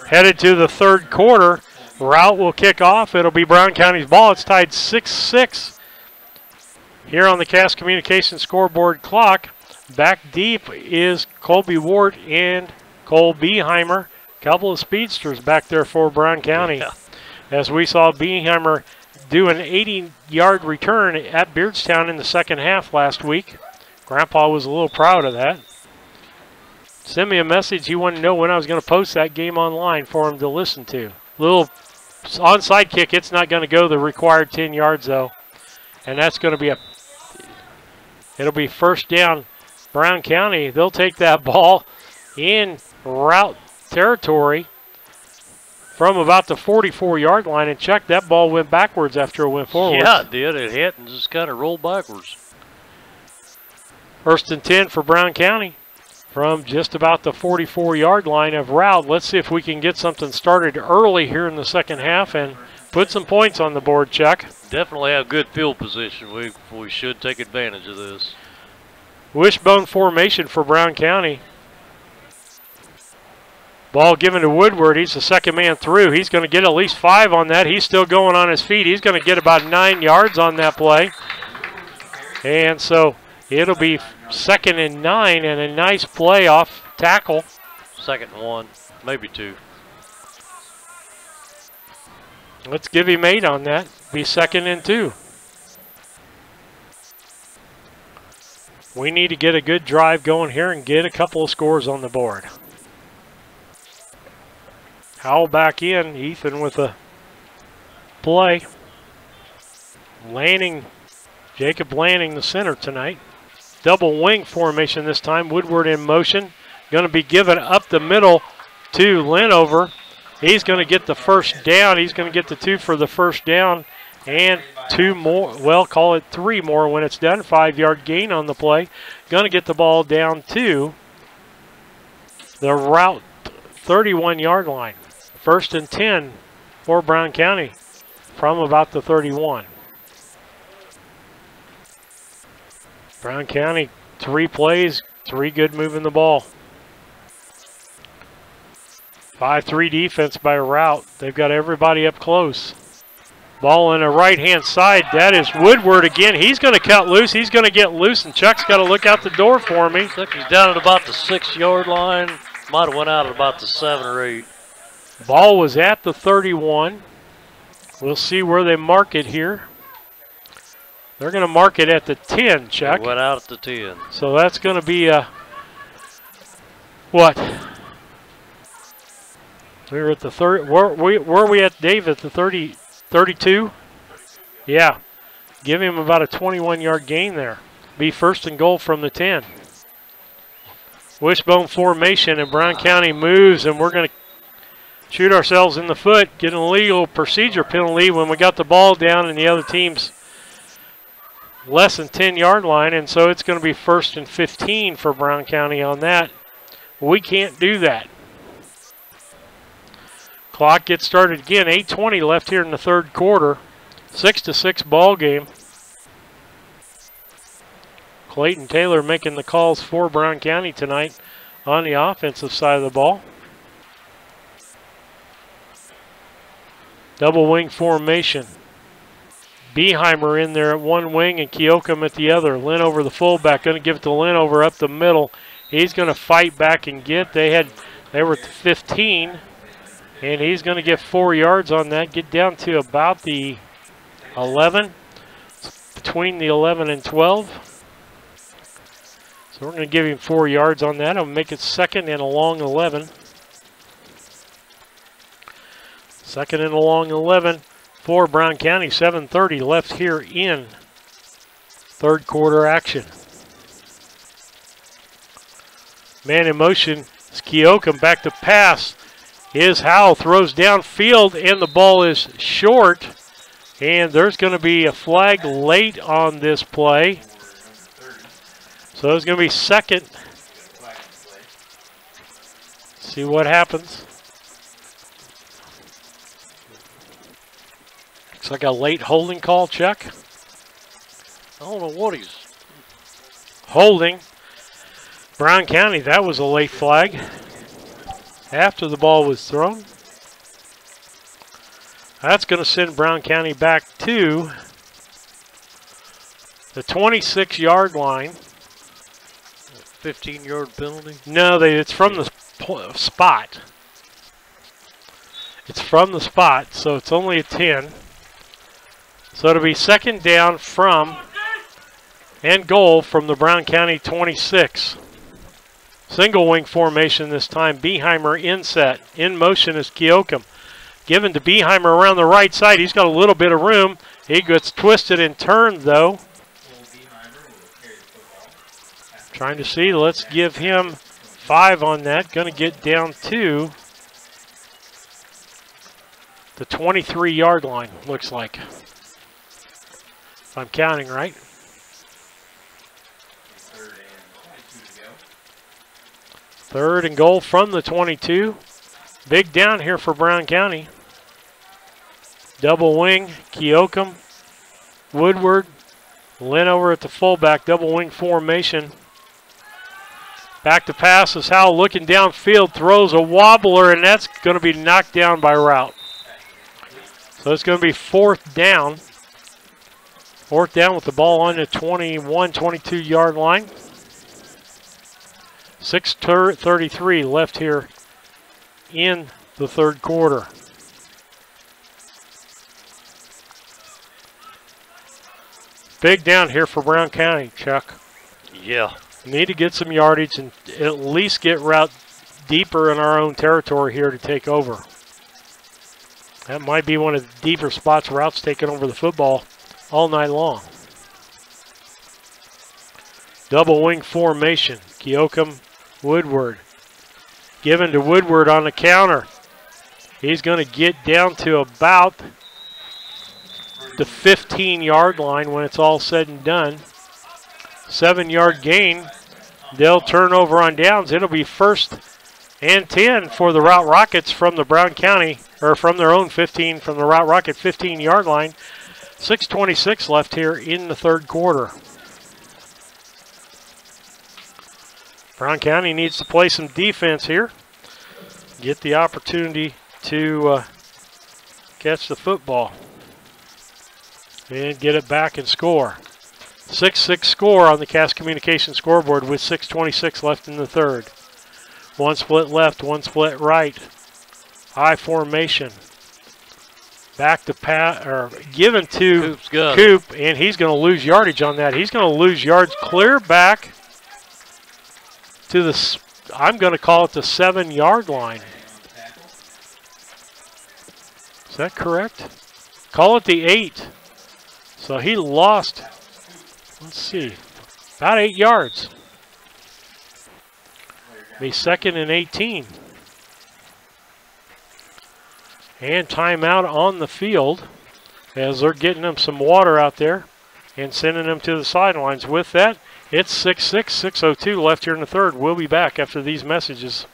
Headed to the third quarter, Routt will kick off. It'll be Brown County's ball. It's tied 6-6 here on the Cass Communication scoreboard clock. Back deep is Colby Ward and Cole Beheimer. Couple of speedsters back there for Brown County. Yeah. As we saw Beheimer do an 80-yard return at Beardstown in the second half last week. Grandpa was a little proud of that. Send me a message. He wanted to know when I was going to post that game online for him to listen to. Little onside kick. It's not going to go the required 10 yards, though. and that's going to be it'll be first down Brown County. They'll take that ball in Routt territory from about the 44-yard line, and check, that ball went backwards after it went forward. Yeah, it did. It hit and just kind of rolled backwards. First and 10 for Brown County from just about the 44-yard line of Routt. Let's see if we can get something started early here in the second half and put some points on the board, Chuck. Definitely have good field position. We should take advantage of this. Wishbone formation for Brown County. Ball given to Woodward. He's the second man through. He's going to get at least 5 on that. He's still going on his feet. He's going to get about 9 yards on that play. And so it'll be 2nd and 9, and a nice play off tackle. 2nd and 1, maybe 2. Let's give him 8 on that. Be 2nd and 2. We need to get a good drive going here and get a couple of scores on the board. Howell back in. Ethan with a play. Jacob Lanning, the center tonight. Double wing formation this time. Woodward in motion. Going to be given up the middle to Linover. He's going to get the first down. He's going to get the 2 for the first down. And 2 more. Well, call it 3 more when it's done. 5-yard gain on the play. Going to get the ball down to the Routt 31-yard line. First and 10 for Brown County from about the 31. Brown County, 3 plays, 3 good moving the ball. 5-3 defense by Routt. They've got everybody up close. Ball on the right-hand side. That is Woodward again. He's going to cut loose. He's going to get loose, and Chuck's got to look out the door for me. Looks like he's down at about the 6-yard line. Might have went out at about the 7 or 8. Ball was at the 31. We'll see where they mark it here. They're going to mark it at the 10, Chuck. It went out at the 10. So that's going to be a, what? We were at the 30. Where are we at, Dave? At the 30, 32? Yeah. Give him about a 21-yard gain there. Be first and goal from the 10. Wishbone formation, and Brown County moves, and we're going to shoot ourselves in the foot, get an illegal procedure penalty when we got the ball down in the other team's less than 10-yard line, and so it's going to be 1st and 15 for Brown County on that. We can't do that. Clock gets started again. 8:20 left here in the third quarter. 6-6 ball game. Clayton Taylor making the calls for Brown County tonight on the offensive side of the ball. Double wing formation. Beheimer in there at one wing and Keokum at the other. Linover, the fullback, going to give it to Linover up the middle. He's going to fight back and get. They were at the 15, and he's going to get 4 yards on that. Get down to about the 11, between the 11 and 12. So we're going to give him 4 yards on that. I'll make it 2nd and a long 11. 2nd and a long 11 for Brown County. 7:30 left here in third quarter action. Man in motion is Keokum. Back to pass is Howell. Throws downfield, and the ball is short. And there's going to be a flag late on this play. So it's going to be 2nd. See what happens. Looks like a late holding call, Chuck. I don't know what he's holding. Brown County, that was a late flag after the ball was thrown. That's going to send Brown County back to the 26-yard line. 15-yard penalty? No, it's from the spot. It's from the spot, so it's only a 10. So it'll be 2nd down from and goal from the Brown County 26. Single wing formation this time. Beheimer in set. In motion is Keokum. Given to Beheimer around the right side. He's got a little bit of room. He gets twisted and turned, though. Trying to see. Let's give him 5 on that. Going to get down to the 23-yard line, looks like. If I'm counting right. Third and goal from the 22. Big down here for Brown County. Double wing, Keokum, Woodward, Lynn over at the fullback, double wing formation. Back to pass is Howell looking downfield, throws a wobbler, and that's going to be knocked down by Routt. So it's going to be 4th down. 4th down with the ball on the 21, 22-yard line. 6:33 left here in the third quarter. Big down here for Brown County, Chuck. Yeah. Need to get some yardage and at least get Routt deeper in our own territory here to take over. That might be one of the deeper spots. Rout's taking over the football all night long. Double wing formation. Keokum, Woodward. Given to Woodward on the counter. He's going to get down to about the 15-yard line when it's all said and done. 7-yard gain. They'll turn over on downs. It'll be 1st and 10 for the Routt Rockets from the Brown County, or from their own 15, from the Routt Rocket 15-yard line. 6:26 left here in the third quarter. Brown County needs to play some defense here. Get the opportunity to catch the football. And get it back and score. 6-6 score on the Cass Communications scoreboard with 6:26 left in the third. One split left, one split right. I formation. Back to Pat, or given to Coop, and he's going to lose yardage on that. He's going to lose yards clear back to the, I'm going to call it the 7-yard line. Is that correct? Call it the 8. So he lost, let's see, about 8 yards. Be 2nd and 18. And timeout on the field as they're getting them some water out there and sending them to the sidelines. With that, it's 6-6, 6:02 left here in the third. We'll be back after these messages.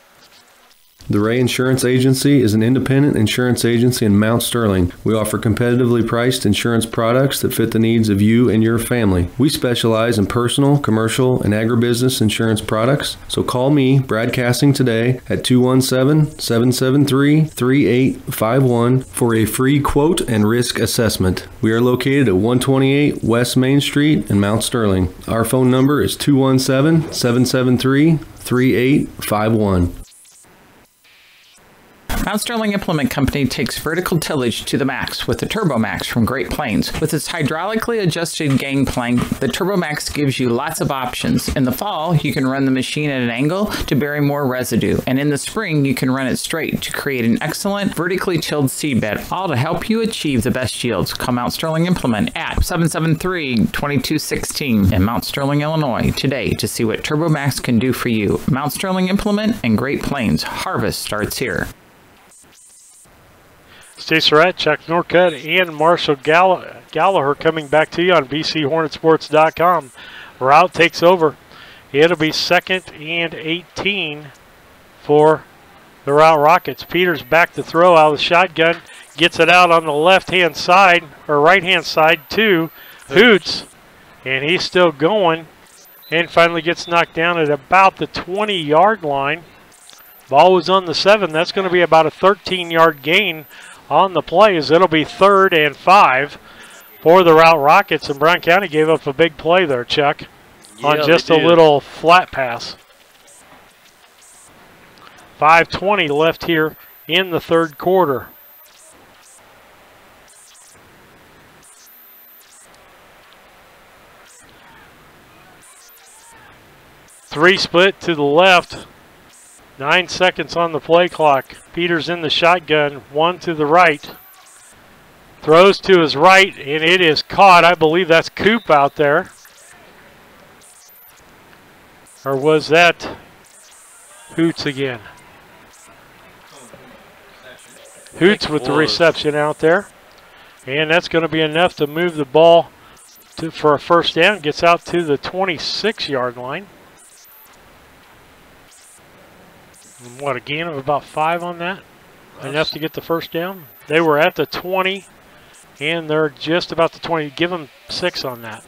The Ray Insurance Agency is an independent insurance agency in Mount Sterling. We offer competitively priced insurance products that fit the needs of you and your family. We specialize in personal, commercial, and agribusiness insurance products. So call me, Brad Casting, today at 217-773-3851 for a free quote and risk assessment. We are located at 128 West Main Street in Mount Sterling. Our phone number is 217-773-3851. Routt Sterling Implement Company takes vertical tillage to the max with the Turbo Max from Great Plains. With its hydraulically adjusted gangplank, the Turbo Max gives you lots of options. In the fall, you can run the machine at an angle to bury more residue, and in the spring, you can run it straight to create an excellent vertically tilled seedbed, all to help you achieve the best yields. Call Routt Sterling Implement at 773-2216 in Mount Sterling, Illinois today to see what Turbo Max can do for you. Routt Sterling Implement and Great Plains. Harvest starts here. Steve Surratt, Chuck Norcutt, and Marshall Gallagher coming back to you on BCHornetsports.com. Routt takes over. It'll be 2nd and 18 for the Routt Rockets. Peters back to throw out of the shotgun. Gets it out on the left-hand side, or right-hand side to Hoots. And he's still going. And finally gets knocked down at about the 20-yard line. Ball was on the 7. That's going to be about a 13-yard gain on the play, as it'll be 3rd and 5 for the Routt Rockets. And Brown County gave up a big play there, Chuck, on just a little flat pass. 5:20 left here in the third quarter. Three split to the left. 9 seconds on the play clock. Peters in the shotgun, one to the right. Throws to his right, and it is caught. I believe that's Coop out there. Or was that Hoots again? Hoots with the reception out there. And that's going to be enough to move the ball for a first down. Gets out to the 26-yard line. And what, a gain of about 5 on that? Enough to get the first down? They were at the 20, and they're just about the 20. Give them 6 on that.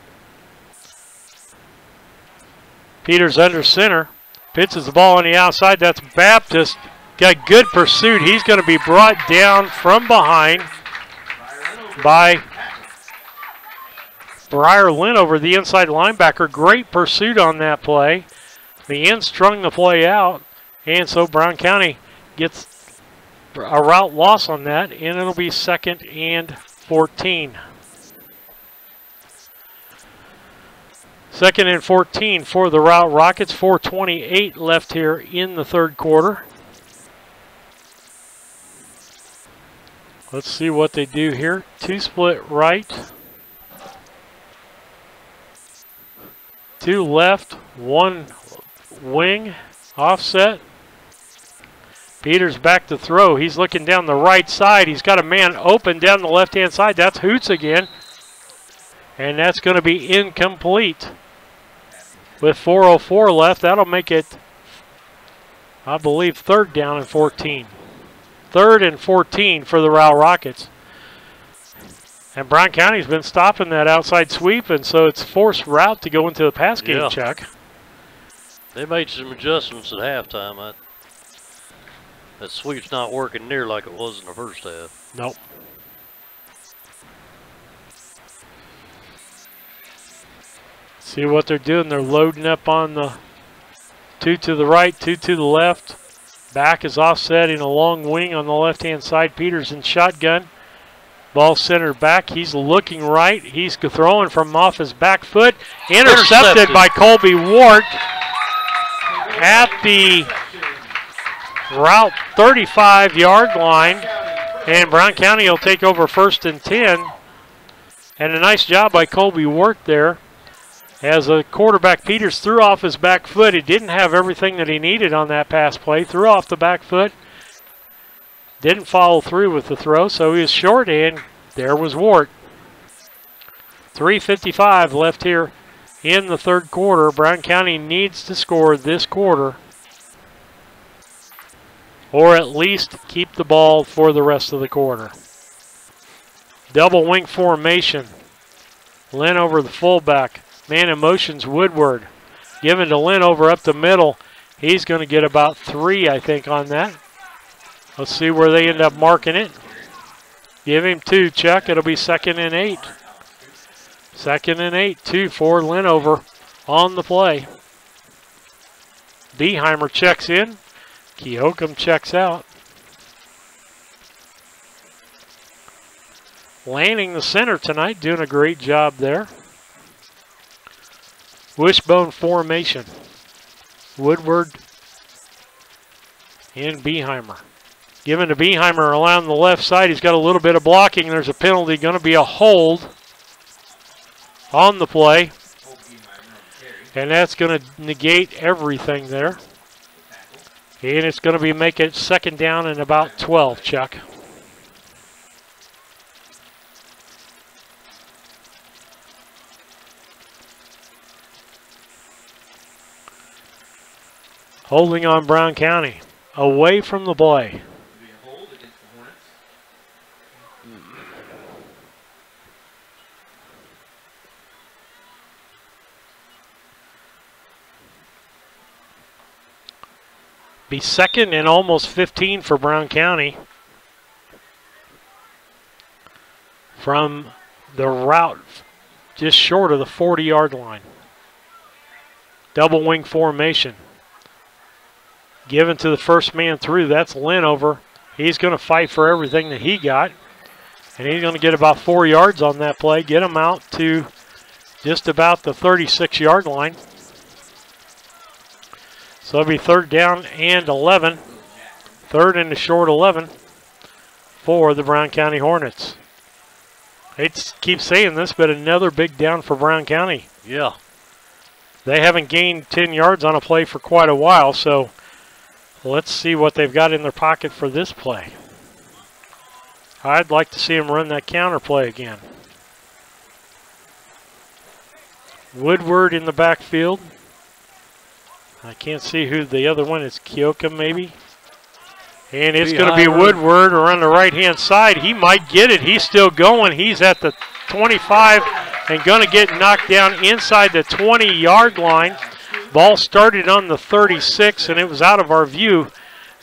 Peters under center. Pitches the ball on the outside. That's Baptist. Got good pursuit. He's going to be brought down from behind by Briar Linover, the inside linebacker. Great pursuit on that play. The end strung the play out, and so Brown County gets a route loss on that, and it'll be 2nd and 14. 2nd and 14 for the Routt Rockets. 4:28 left here in the third quarter. Let's see what they do here. 2 split right. 2 left. 1 wing. Offset. Peters back to throw. He's looking down the right side. He's got a man open down the left-hand side. That's Hoots again. And that's going to be incomplete. With 4:04 left, that'll make it, I believe, 3rd down and 14. 3rd and 14 for the Routt Rockets. And Brown County's been stopping that outside sweep, and so it's forced Routt to go into the pass game check. They made some adjustments at halftime. That sweep's not working near like it was in the first half. Nope. See what they're doing. They're loading up on the 2 to the right, 2 to the left. Back is offsetting a long wing on the left-hand side. Peters in shotgun. Ball centered back. He's looking right. He's throwing from off his back foot. Intercepted by Colby Wart at the Routt 35-yard line. And Brown County will take over 1st and 10. And a nice job by Colby Wart there. As a quarterback, Peters threw off his back foot. He didn't have everything that he needed on that pass play. Threw off the back foot. Didn't follow through with the throw, so he was short, and there was Wart. 3:55 left here in the third quarter. Brown County needs to score this quarter, or at least keep the ball for the rest of the quarter. Double wing formation. Linover, the fullback. Man in motion's Woodward. Given to Linover up the middle. He's going to get about 3, I think, on that. Let's see where they end up marking it. Give him 2, Chuck. It'll be 2nd and 8. 2nd and 8, 2 for Linover on the play. Beheimer checks in. Keokum checks out. Lanning, the center tonight, doing a great job there. Wishbone formation. Woodward and Beheimer. Given to Beheimer around the left side. He's got a little bit of blocking. There's a penalty. Going to be a hold on the play. And that's going to negate everything there. And it's going to be make it 2nd down and about 12, Chuck. Holding on Brown County. Away from the play. Be 2nd and almost 15 for Brown County. From the route just short of the 40-yard line. Double wing formation. Given to the first man through. That's Linover. He's going to fight for everything that he got. And he's going to get about 4 yards on that play. Get him out to just about the 36-yard line. So it'll be 3rd down and 11. 3rd and a short 11 for the Brown County Hornets. hate to keep saying this, but another big down for Brown County. Yeah. They haven't gained 10 yards on a play for quite a while, so let's see what they've got in their pocket for this play. I'd like to see them run that counter play again. Woodward in the backfield. I can't see who the other one is. Keoka maybe. And it's going to be Woodward around the right-hand side. He might get it. He's still going. He's at the 25 and going to get knocked down inside the 20-yard line. Ball started on the 36, and it was out of our view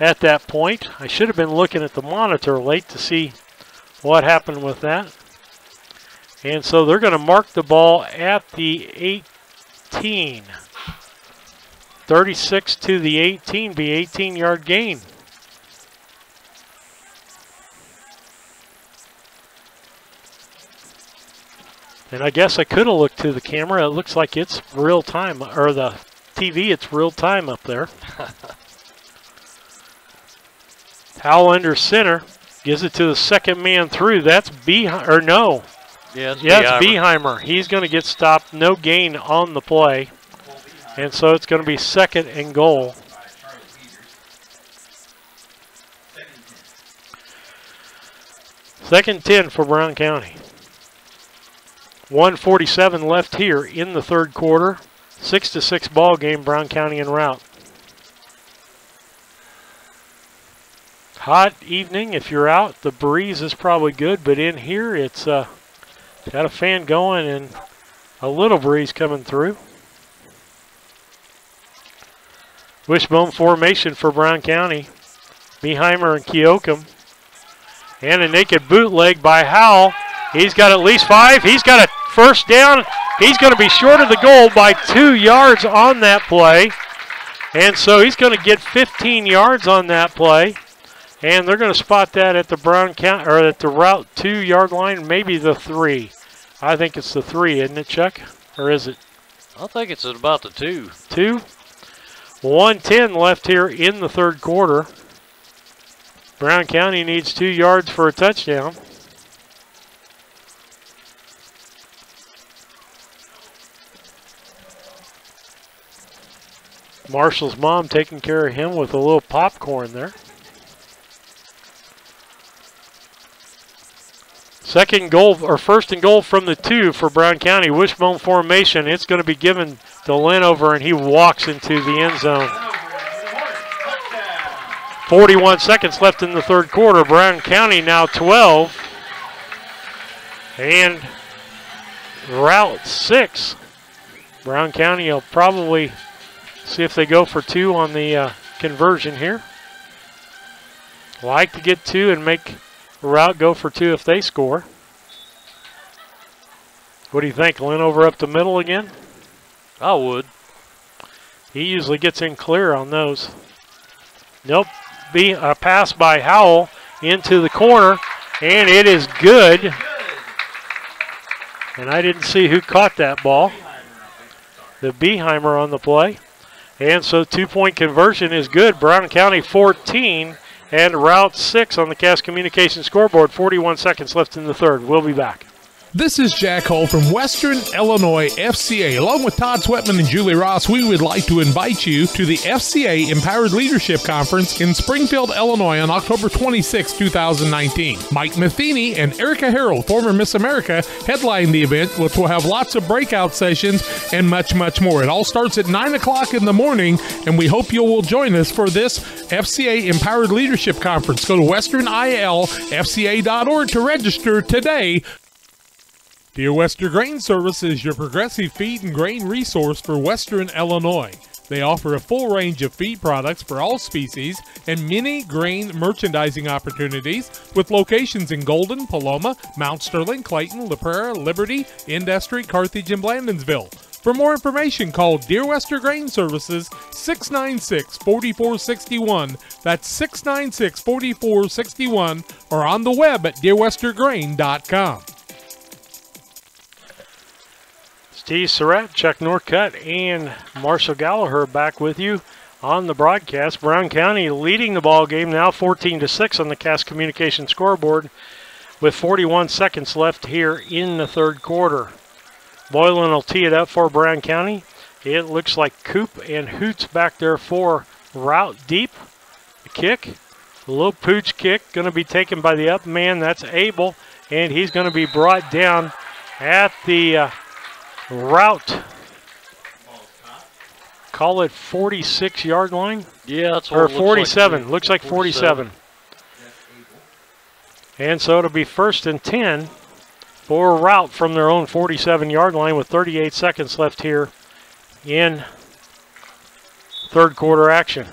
at that point. I should have been looking at the monitor late to see what happened with that. And so they're going to mark the ball at the 18. 36 to the 18, be 18-yard gain. And I guess I could have looked to the camera. It looks like it's real time, or the TV, it's real time up there. Howell under center, gives it to the second man through. That's no. Yeah, it's Beheimer. He's going to get stopped. No gain on the play. And so it's going to be 2nd and goal. Second 10 for Brown County. 1:47 left here in the third quarter. 6-6 ball game, Brown County and Routt. Hot evening if you're out. The breeze is probably good, but in here it's got a fan going and a little breeze coming through. Wishbone formation for Brown County. Beheimer and Keokum. And a naked bootleg by Howell. He's got at least 5. He's got a first down. He's going to be short of the goal by 2 yards on that play. And so he's going to get 15 yards on that play. And they're going to spot that at the Brown County, or at the Routt 2-yard line, maybe the 3. I think it's the 3, isn't it, Chuck? Or is it? I think it's at about the 2. 2? 1:10 left here in the third quarter. Brown County needs 2 yards for a touchdown. Marshall's mom taking care of him with a little popcorn there. Second goal, or 1st and goal from the 2 for Brown County. Wishbone formation. It's going to be given to Linover, and he walks into the end zone. 41 seconds left in the third quarter. Brown County now 12. And Routt 6. Brown County will probably see if they go for 2 on the conversion here. Like to get 2 and make Routt go for 2 if they score. What do you think? Linover up the middle again? I would. He usually gets in clear on those. Nope. A pass by Howell into the corner, and it is good. And I didn't see who caught that ball. The Beheimer on the play. And so 2-point conversion is good. Brown County 14 and Routt 6 on the Cass Communications scoreboard. 41 seconds left in the third. We'll be back. This is Jack Hull from Western Illinois FCA. Along with Todd Sweatman and Julie Ross, we would like to invite you to the FCA Empowered Leadership Conference in Springfield, Illinois on October 26, 2019. Mike Matheny and Erica Harrell, former Miss America, headline the event, which will have lots of breakout sessions and much, much more. It all starts at 9 o'clock in the morning, and we hope you will join us for this FCA Empowered Leadership Conference. Go to westernilfca.org to register today. Dear Western Grain Service is your progressive feed and grain resource for Western Illinois. They offer a full range of feed products for all species and many grain merchandising opportunities with locations in Golden, Paloma, Mount Sterling, Clayton, La Prairie, Liberty, Industry, Carthage, and Blandonsville. For more information, call Dear Western Grain Services 696-4461. That's 696-4461, or on the web at dearwesterngrain.com. Steve Surratt, Chuck Norcutt, and Marshall Gallagher back with you on the broadcast. Brown County leading the ball game now 14-6 on the Cass Communications scoreboard. with 41 seconds left here in the third quarter. Boylan will tee it up for Brown County. It looks like Coop and Hoots back there for Routt deep. The kick, a little pooch kick, going to be taken by the up man. That's Abel, and he's going to be brought down at the Routt, call it 46-yard line? Yeah, that's what or it looks 47. like. Looks like 47. And so it'll be 1st and 10 for Routt from their own 47-yard line with 38 seconds left here in third quarter action.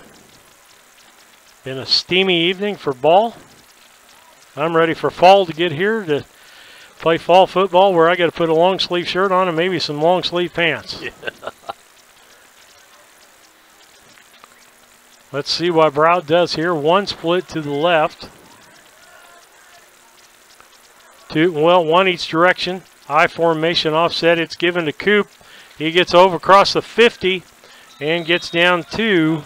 Been a steamy evening for ball. I'm ready for fall to get here to play fall football where I got to put a long sleeve shirt on and maybe some long sleeve pants. Yeah. Let's see what Routt does here. One split to the left. One each direction. I formation offset. It's given to Coop. He gets over across the 50 and gets down to,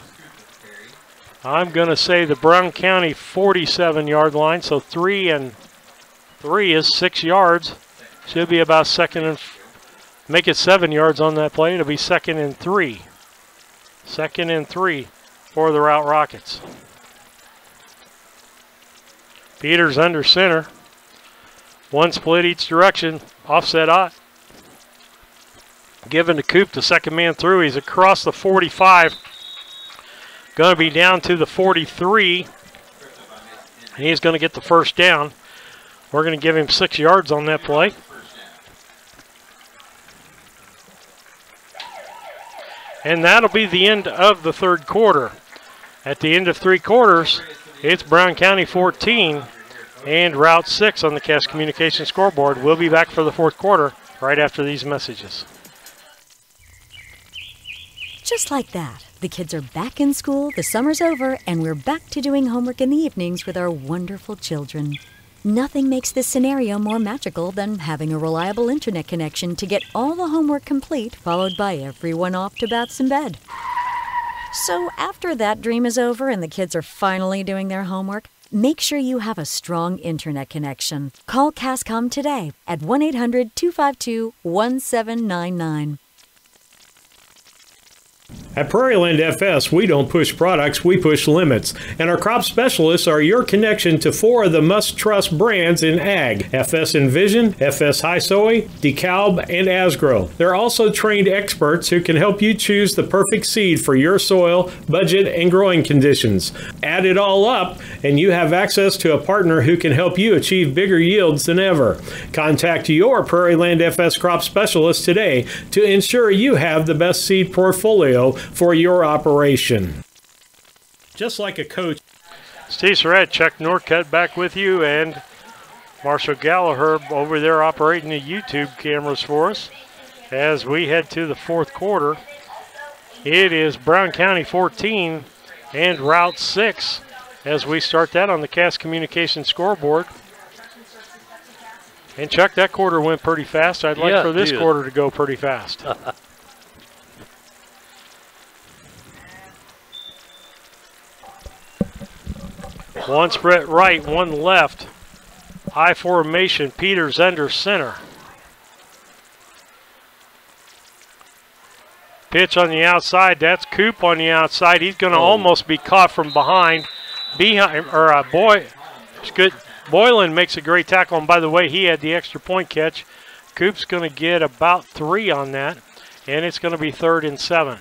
I'm going to say, the Brown County 47-yard line. So 3 and 3 is 6 yards. Should be about make it 7 yards on that play. It'll be 2nd and 3. 2nd and 3 for the Routt Rockets. Peters under center. One split each direction. Offset out. Given to Coop, the second man through. He's across the 45. Going to be down to the 43. And he's going to get the first down. We're going to give him 6 yards on that play. And that'll be the end of the third quarter. At the end of 3 quarters, it's Brown County 14 and Routt 6 on the Cash Communication scoreboard. We'll be back for the fourth quarter right after these messages. Just like that, the kids are back in school, the summer's over, and we're back to doing homework in the evenings with our wonderful children. Nothing makes this scenario more magical than having a reliable internet connection to get all the homework complete, followed by everyone off to baths and bed. So after that dream is over and the kids are finally doing their homework, make sure you have a strong internet connection. Call Cascom today at 1-800-252-1799. At Prairieland FS, we don't push products, we push limits. And our crop specialists are your connection to 4 of the must-trust brands in ag: FS Envision, FS High Soy, DeKalb, and Asgrow. They're also trained experts who can help you choose the perfect seed for your soil, budget, and growing conditions. Add it all up, and you have access to a partner who can help you achieve bigger yields than ever. Contact your Prairieland FS crop specialist today to ensure you have the best seed portfolio for your operation. Just like a coach. Steve Surratt, Chuck Norcutt back with you, and Marshall Gallagher over there operating the YouTube cameras for us as we head to the fourth quarter. It is Brown County 14 and Routt 6 as we start that on the Cass Communication scoreboard. And Chuck, that quarter went pretty fast. I'd like for this quarter to go pretty fast. One spread right, one left. I formation, Peters under center. Pitch on the outside, that's Coop on the outside. He's going to almost be caught from behind. It's good. Boylan makes a great tackle, and by the way, he had the extra point catch. Coop's going to get about 3 on that, and it's going to be 3rd and 7.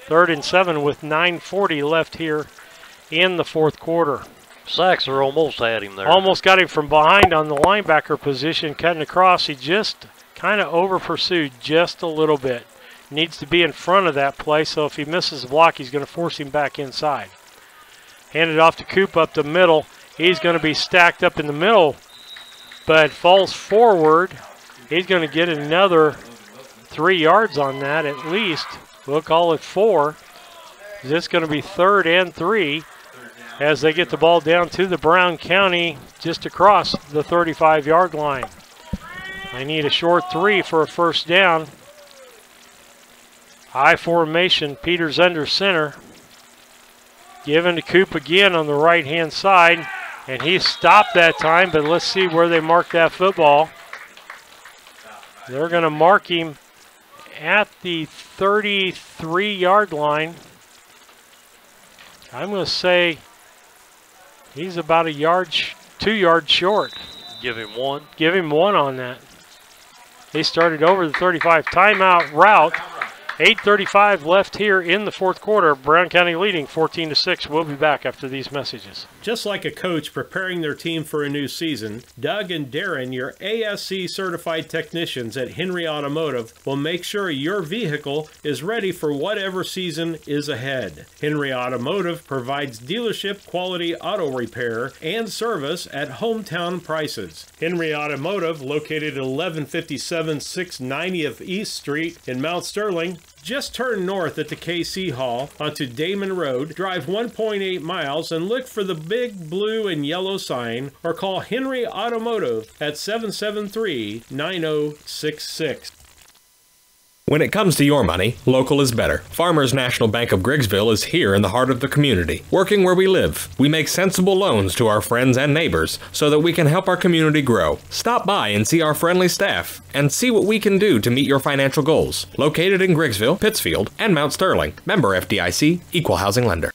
3rd and 7 with 9:40 left here in the fourth quarter. Saxer almost had him there. Almost got him from behind on the linebacker position, cutting across. He just kind of over-pursued just a little bit. Needs to be in front of that play, so if he misses the block, he's going to force him back inside. Handed off to Coop up the middle. He's going to be stacked up in the middle, but falls forward. He's going to get another 3 yards on that at least. We'll call it 4. This is going to be 3rd and 3 as they get the ball down to the Brown County just across the 35-yard line. They need a short 3 for a first down. High formation, Peters under center. Given to Coop again on the right-hand side. And he stopped that time, but let's see where they mark that football. They're going to mark him at the 33-yard line. I'm going to say he's about a yard, 2 yards short. Give him one. Give him one on that. He started over the 35. Timeout Routt. 8:35 left here in the fourth quarter. Brown County leading 14-6. We'll be back after these messages. Just like a coach preparing their team for a new season, Doug and Darren, your ASC certified technicians at Henry Automotive, will make sure your vehicle is ready for whatever season is ahead. Henry Automotive provides dealership quality auto repair and service at hometown prices. Henry Automotive, located at 1157 690th East Street in Mount Sterling. Just turn north at the KC Hall onto Damon Road, drive 1.8 miles, and look for the big blue and yellow sign, or call Henry Automotive at 773-9066. When it comes to your money, local is better. Farmers National Bank of Griggsville is here in the heart of the community, working where we live. We make sensible loans to our friends and neighbors so that we can help our community grow. Stop by and see our friendly staff and see what we can do to meet your financial goals. Located in Griggsville, Pittsfield, and Mount Sterling. Member FDIC, Equal Housing Lender.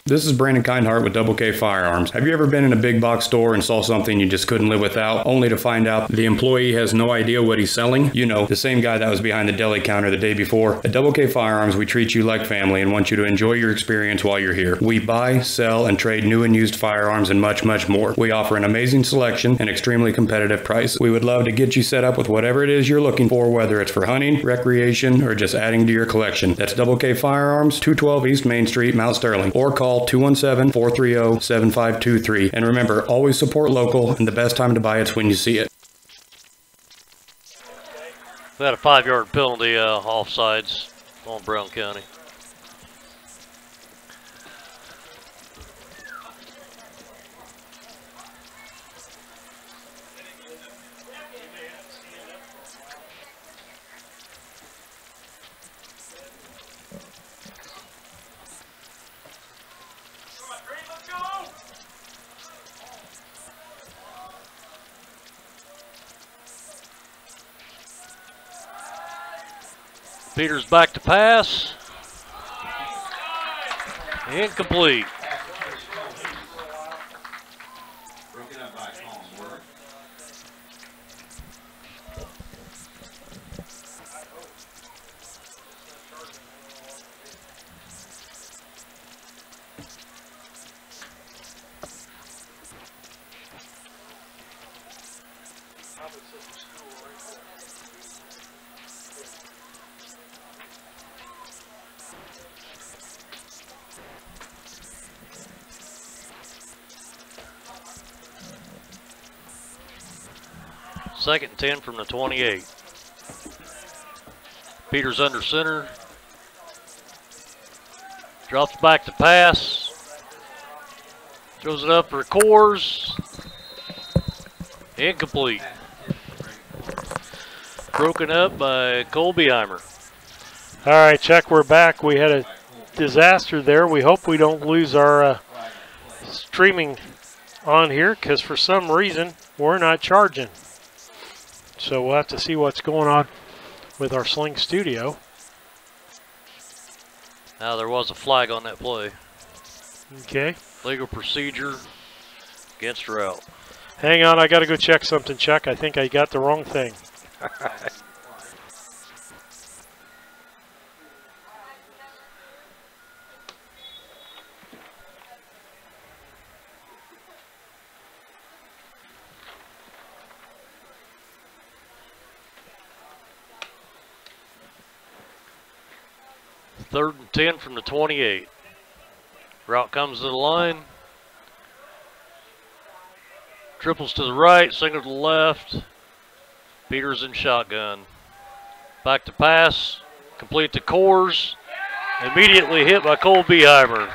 This is Brandon Kindhart with Double K Firearms. Have you ever been in a big box store and saw something you just couldn't live without, only to find out the employee has no idea what he's selling? You know, the same guy that was behind the deli counter the day before. At Double K Firearms, we treat you like family and want you to enjoy your experience while you're here. We buy, sell, and trade new and used firearms and much, much more. We offer an amazing selection and extremely competitive prices. We would love to get you set up with whatever it is you're looking for, whether it's for hunting, recreation, or just adding to your collection. That's Double K Firearms, 212 East Main Street, Mount Sterling, or call 217-430-7523. And remember, always support local, and the best time to buy it's when you see it. We had a 5-yard penalty offsides on Brown County. Peters back to pass. Incomplete. Second and 10 from the 28. Peters under center. Drops back to pass. Throws it up for Coors. Incomplete. Broken up by Colbyheimer. All right, Chuck, we're back. We had a disaster there. We hope we don't lose our streaming on here because for some reason we're not charging. So we'll have to see what's going on with our Sling Studio. Now there was a flag on that play. Okay. Legal procedure against Routt. Hang on, I got to go check something, Chuck. I think I got the wrong thing. Third and 10 from the 28. Routt comes to the line. Triples to the right, single to the left. Peters in shotgun. Back to pass. Complete to Coors. Immediately hit by Colbyheimer.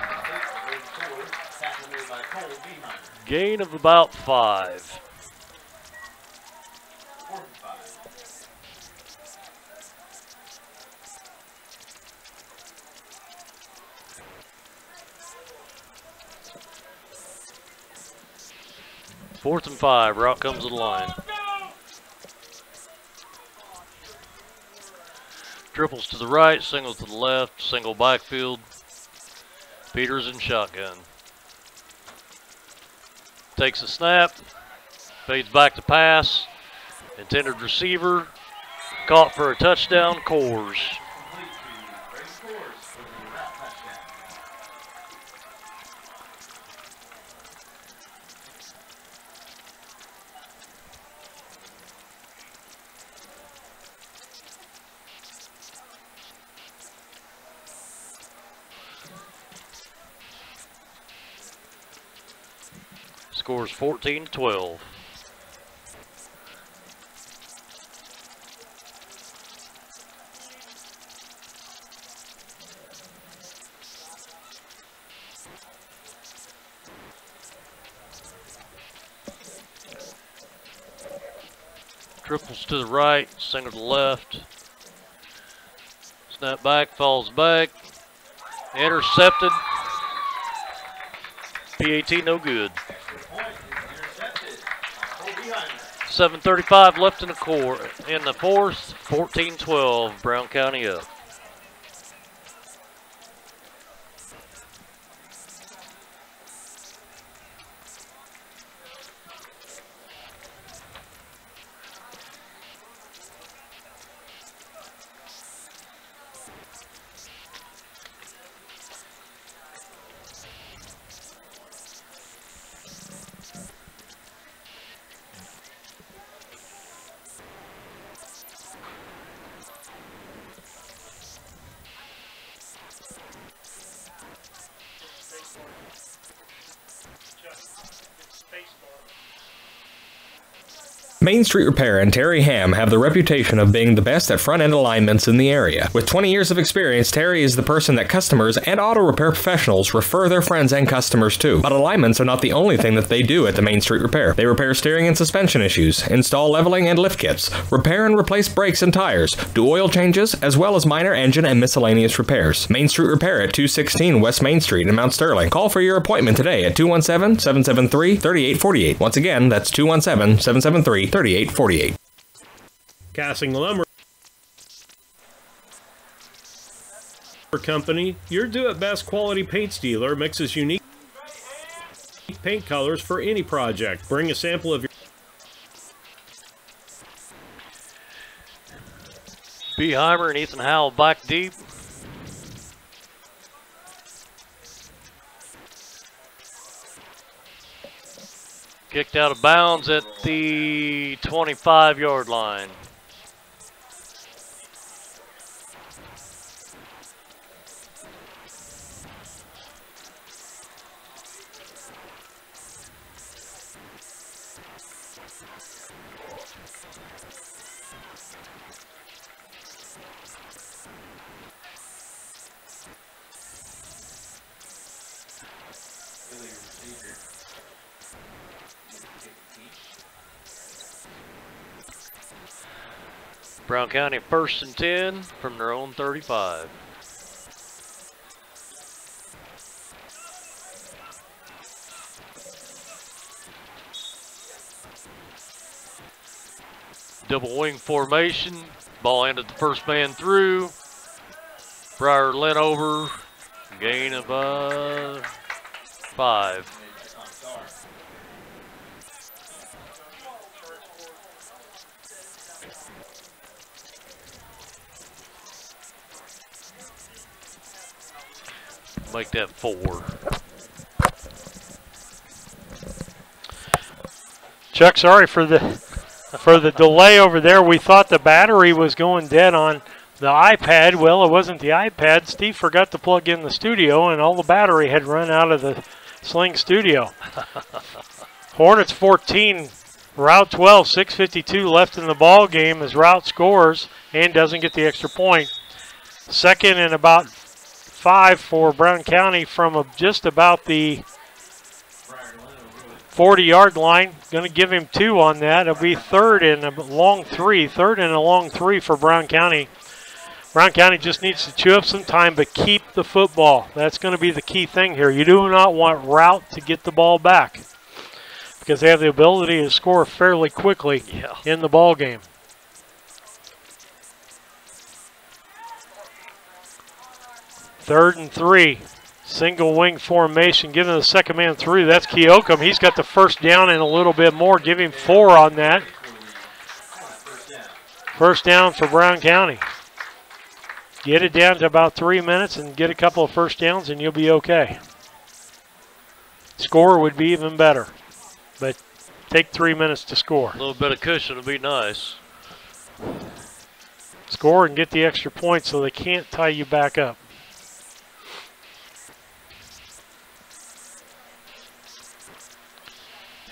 Gain of about 5. 4th and 5. Routt comes to the line. Triples to the right, single to the left, single backfield. Peters in shotgun. Takes a snap, fades back to pass. Intended receiver, caught for a touchdown, Coors. Scores 14-12. Triples to the right, single to the left. Snap back, falls back. Intercepted. PAT no good. 7:35 left in the fourth. 14-12. Brown County up. Main Street Repair and Terry Ham have the reputation of being the best at front-end alignments in the area. With 20 years of experience, Terry is the person that customers and auto repair professionals refer their friends and customers to. But alignments are not the only thing that they do at the Main Street Repair. They repair steering and suspension issues, install leveling and lift kits, repair and replace brakes and tires, do oil changes, as well as minor engine and miscellaneous repairs. Main Street Repair at 216 West Main Street in Mount Sterling. Call for your appointment today at 217-773-3848. Once again, that's 217-773-3848. Casting Lumber Company, your do-it-best quality paints dealer, mixes unique paint colors for any project. Bring a sample of your Beheimer and Ethan Howell back deep. Kicked out of bounds at the 25-yard line. Brown County 1st and 10 from their own 35. Double wing formation. Ball ended the first man through. Briar Lynn over. Gain of 5. Make that 4. Chuck, sorry for the delay over there. We thought the battery was going dead on the iPad. Well, it wasn't the iPad. Steve forgot to plug in the studio, and all the battery had run out of the Sling studio. Hornets 14, Routt 12, 6:52 left in the ball game as Routt scores and doesn't get the extra point. Second and about 5 for Brown County from just about the 40-yard line. Going to give him 2 on that. It'll be third and a long 3 for Brown County. Brown County just needs to chew up some time, but keep the football. That's going to be the key thing here. You do not want Routt to get the ball back, because they have the ability to score fairly quickly in the ball game. Third and 3. Single wing formation, giving the second man through. That's Keokum. He's got the first down and a little bit more. Give him 4 on that. First down for Brown County. Get it down to about 3 minutes and get a couple of first downs and you'll be okay. Score would be even better, but take 3 minutes to score. A little bit of cushion would be nice. Score and get the extra point so they can't tie you back up.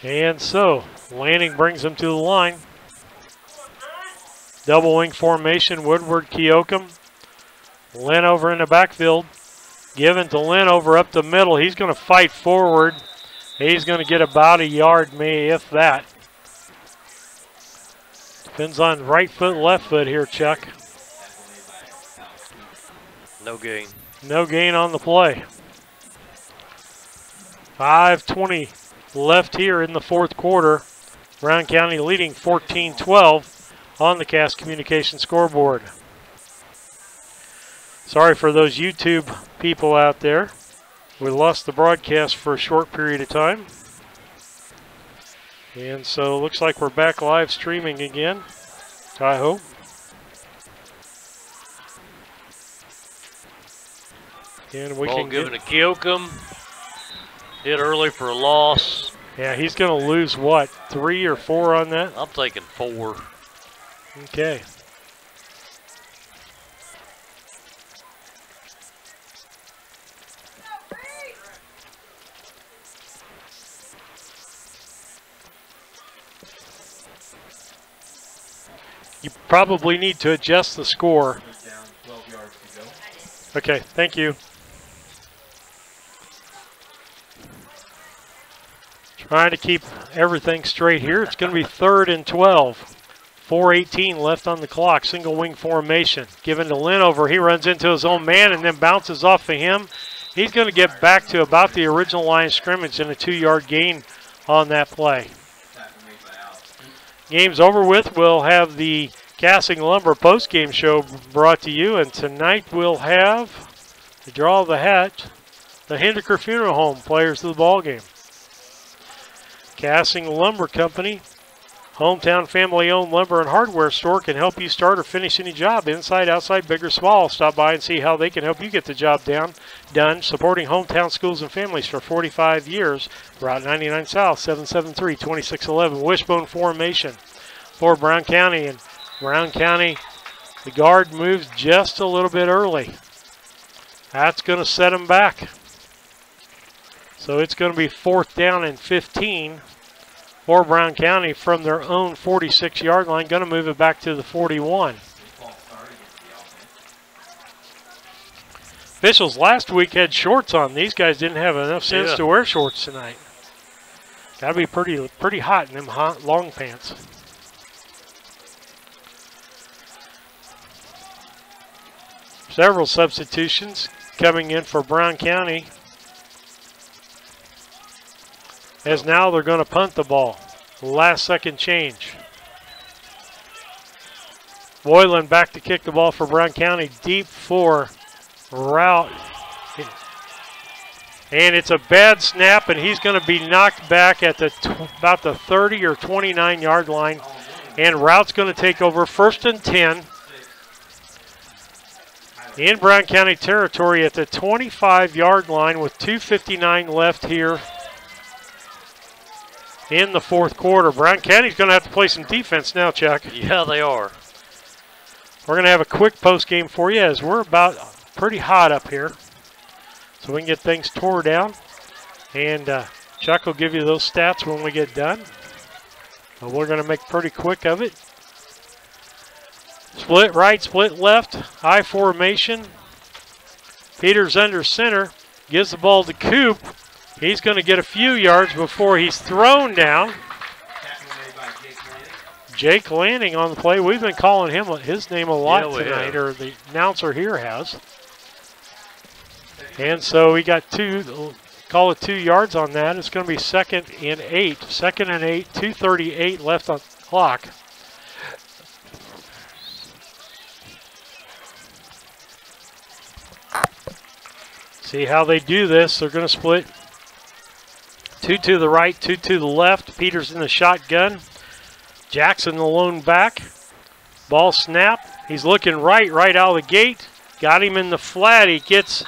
And so, Lanning brings them to the line. Double wing formation, Woodward, Keokum. Lynn over in the backfield. Given to Lynn over up the middle. He's going to fight forward. He's going to get about a yard, maybe if that. Depends on right foot, left foot here, Chuck. No gain. No gain on the play. 5:20 left here in the fourth quarter. Brown County leading 14-12 on the Cass Communication scoreboard. Sorry for those YouTube people out there. We lost the broadcast for a short period of time. And so it looks like we're back live streaming again, I hope. And we Ball can given to Keokum. Hit early for a loss. Yeah, he's going to lose, what, 3 or 4 on that? I'm taking 4. Okay. You probably need to adjust the score. Okay, thank you. Trying to keep everything straight here. It's going to be 3rd and 12. 4:18 left on the clock. Single wing formation. Given to Linover. He runs into his own man and then bounces off of him. He's going to get back to about the original line of scrimmage and a 2-yard gain on that play. Game's over with. We'll have the Cassing Lumber post-game show brought to you, and tonight we'll have, to draw the hat, the Hindeker Funeral Home players of the ball game. Cassing Lumber Company, hometown family-owned lumber and hardware store, can help you start or finish any job, inside, outside, big or small. Stop by and see how they can help you get the job done, supporting hometown schools and families for 45 years. Route 99 South, 773-2611. Wishbone formation for Brown County. And Brown County, the guard moves just a little bit early. That's going to set them back. So it's going to be 4th down and 15 for Brown County from their own 46-yard line. Going to move it back to the 41. Officials last week had shorts on. These guys didn't have enough sense to wear shorts tonight. Got to be pretty hot in them long pants. Several substitutions coming in for Brown County, as now they're going to punt the ball. Last second change. Boylan back to kick the ball for Brown County, deep for Routt. And it's a bad snap, and he's going to be knocked back at about the 30 or 29-yard line. And Rout's going to take over 1st and 10 in Brown County territory at the 25-yard line with 2:59 left here in the fourth quarter. Brown County's going to have to play some defense now, Chuck. Yeah, they are. We're going to have a quick post game for you as we're about pretty hot up here. So we can get things tore down. And Chuck will give you those stats when we get done. But we're going to make pretty quick of it. Split right, split left, I formation. Peters under center, gives the ball to Coop. He's going to get a few yards before he's thrown down. Jake Lanning on the play. We've been calling his name a lot tonight, or the announcer here has. And so we got call it 2 yards on that. It's going to be 2nd and 8. 2nd and 8, 2:38 left on the clock. See how they do this. They're going to split 2 to the right, 2 to the left. Peters in the shotgun. Jackson the lone back. Ball snap. He's looking right out of the gate. Got him in the flat. He gets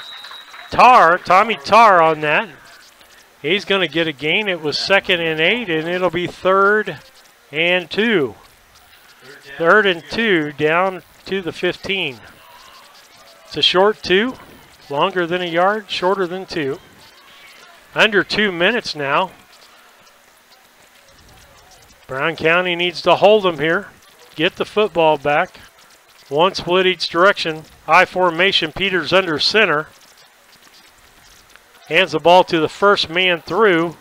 Tommy Tarr on that. He's going to get a gain. It was 2nd and 8, and it'll be 3rd and 2. 3rd and 2 down to the 15. It's a short 2. Longer than a yard, shorter than 2. Under 2 minutes now. Brown County needs to hold them here. Get the football back. One split each direction. I formation, Peters under center. Hands the ball to the first man through.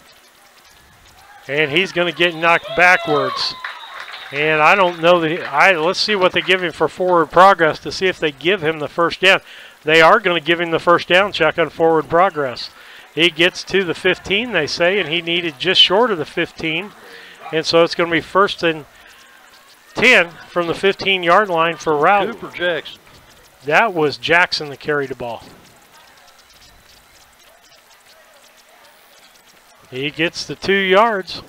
And he's going to get knocked backwards. And I don't know that let's see what they give him for forward progress to see if they give him the first down. They are going to give him the first down check on forward progress. He gets to the 15, they say, and he needed just short of the 15. And so it's going to be 1st and 10 from the 15-yard line for Routt. Cooper Jackson. That was Jackson that carried the ball. He gets the 2 yards.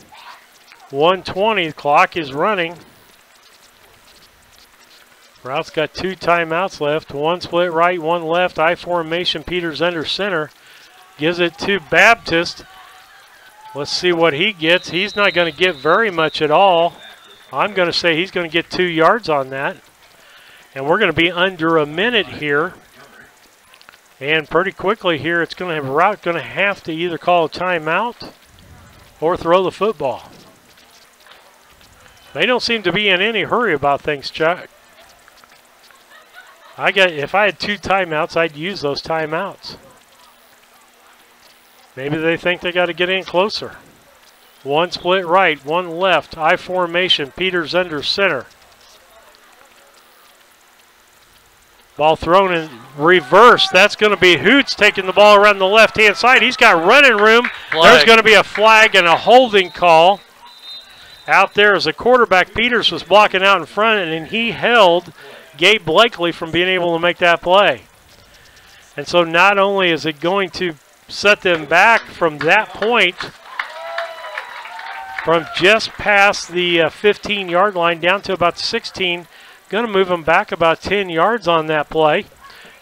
1:20, the clock is running. Rout's got 2 timeouts left. One split right, one left. I formation, Peters under center. Gives it to Baptist. Let's see what he gets. He's not going to get very much at all. I'm going to say he's going to get 2 yards on that. And we're going to be under a minute here. And pretty quickly here, it's going to have Routt going to have to either call a timeout or throw the football. They don't seem to be in any hurry about things, Chuck. If I had 2 timeouts, I'd use those timeouts. Maybe they think they got to get in closer. One split right, one left. I formation, Peters under center. Ball thrown in reverse. That's going to be Hoots taking the ball around the left-hand side. He's got running room. Flag. There's going to be a flag and a holding call. Out there as a quarterback, Peters was blocking out in front, and he held Gabe Blakely from being able to make that play. And so not only is it going to set them back from that point, from just past the 15-yard line down to about 16, going to move them back about 10 yards on that play.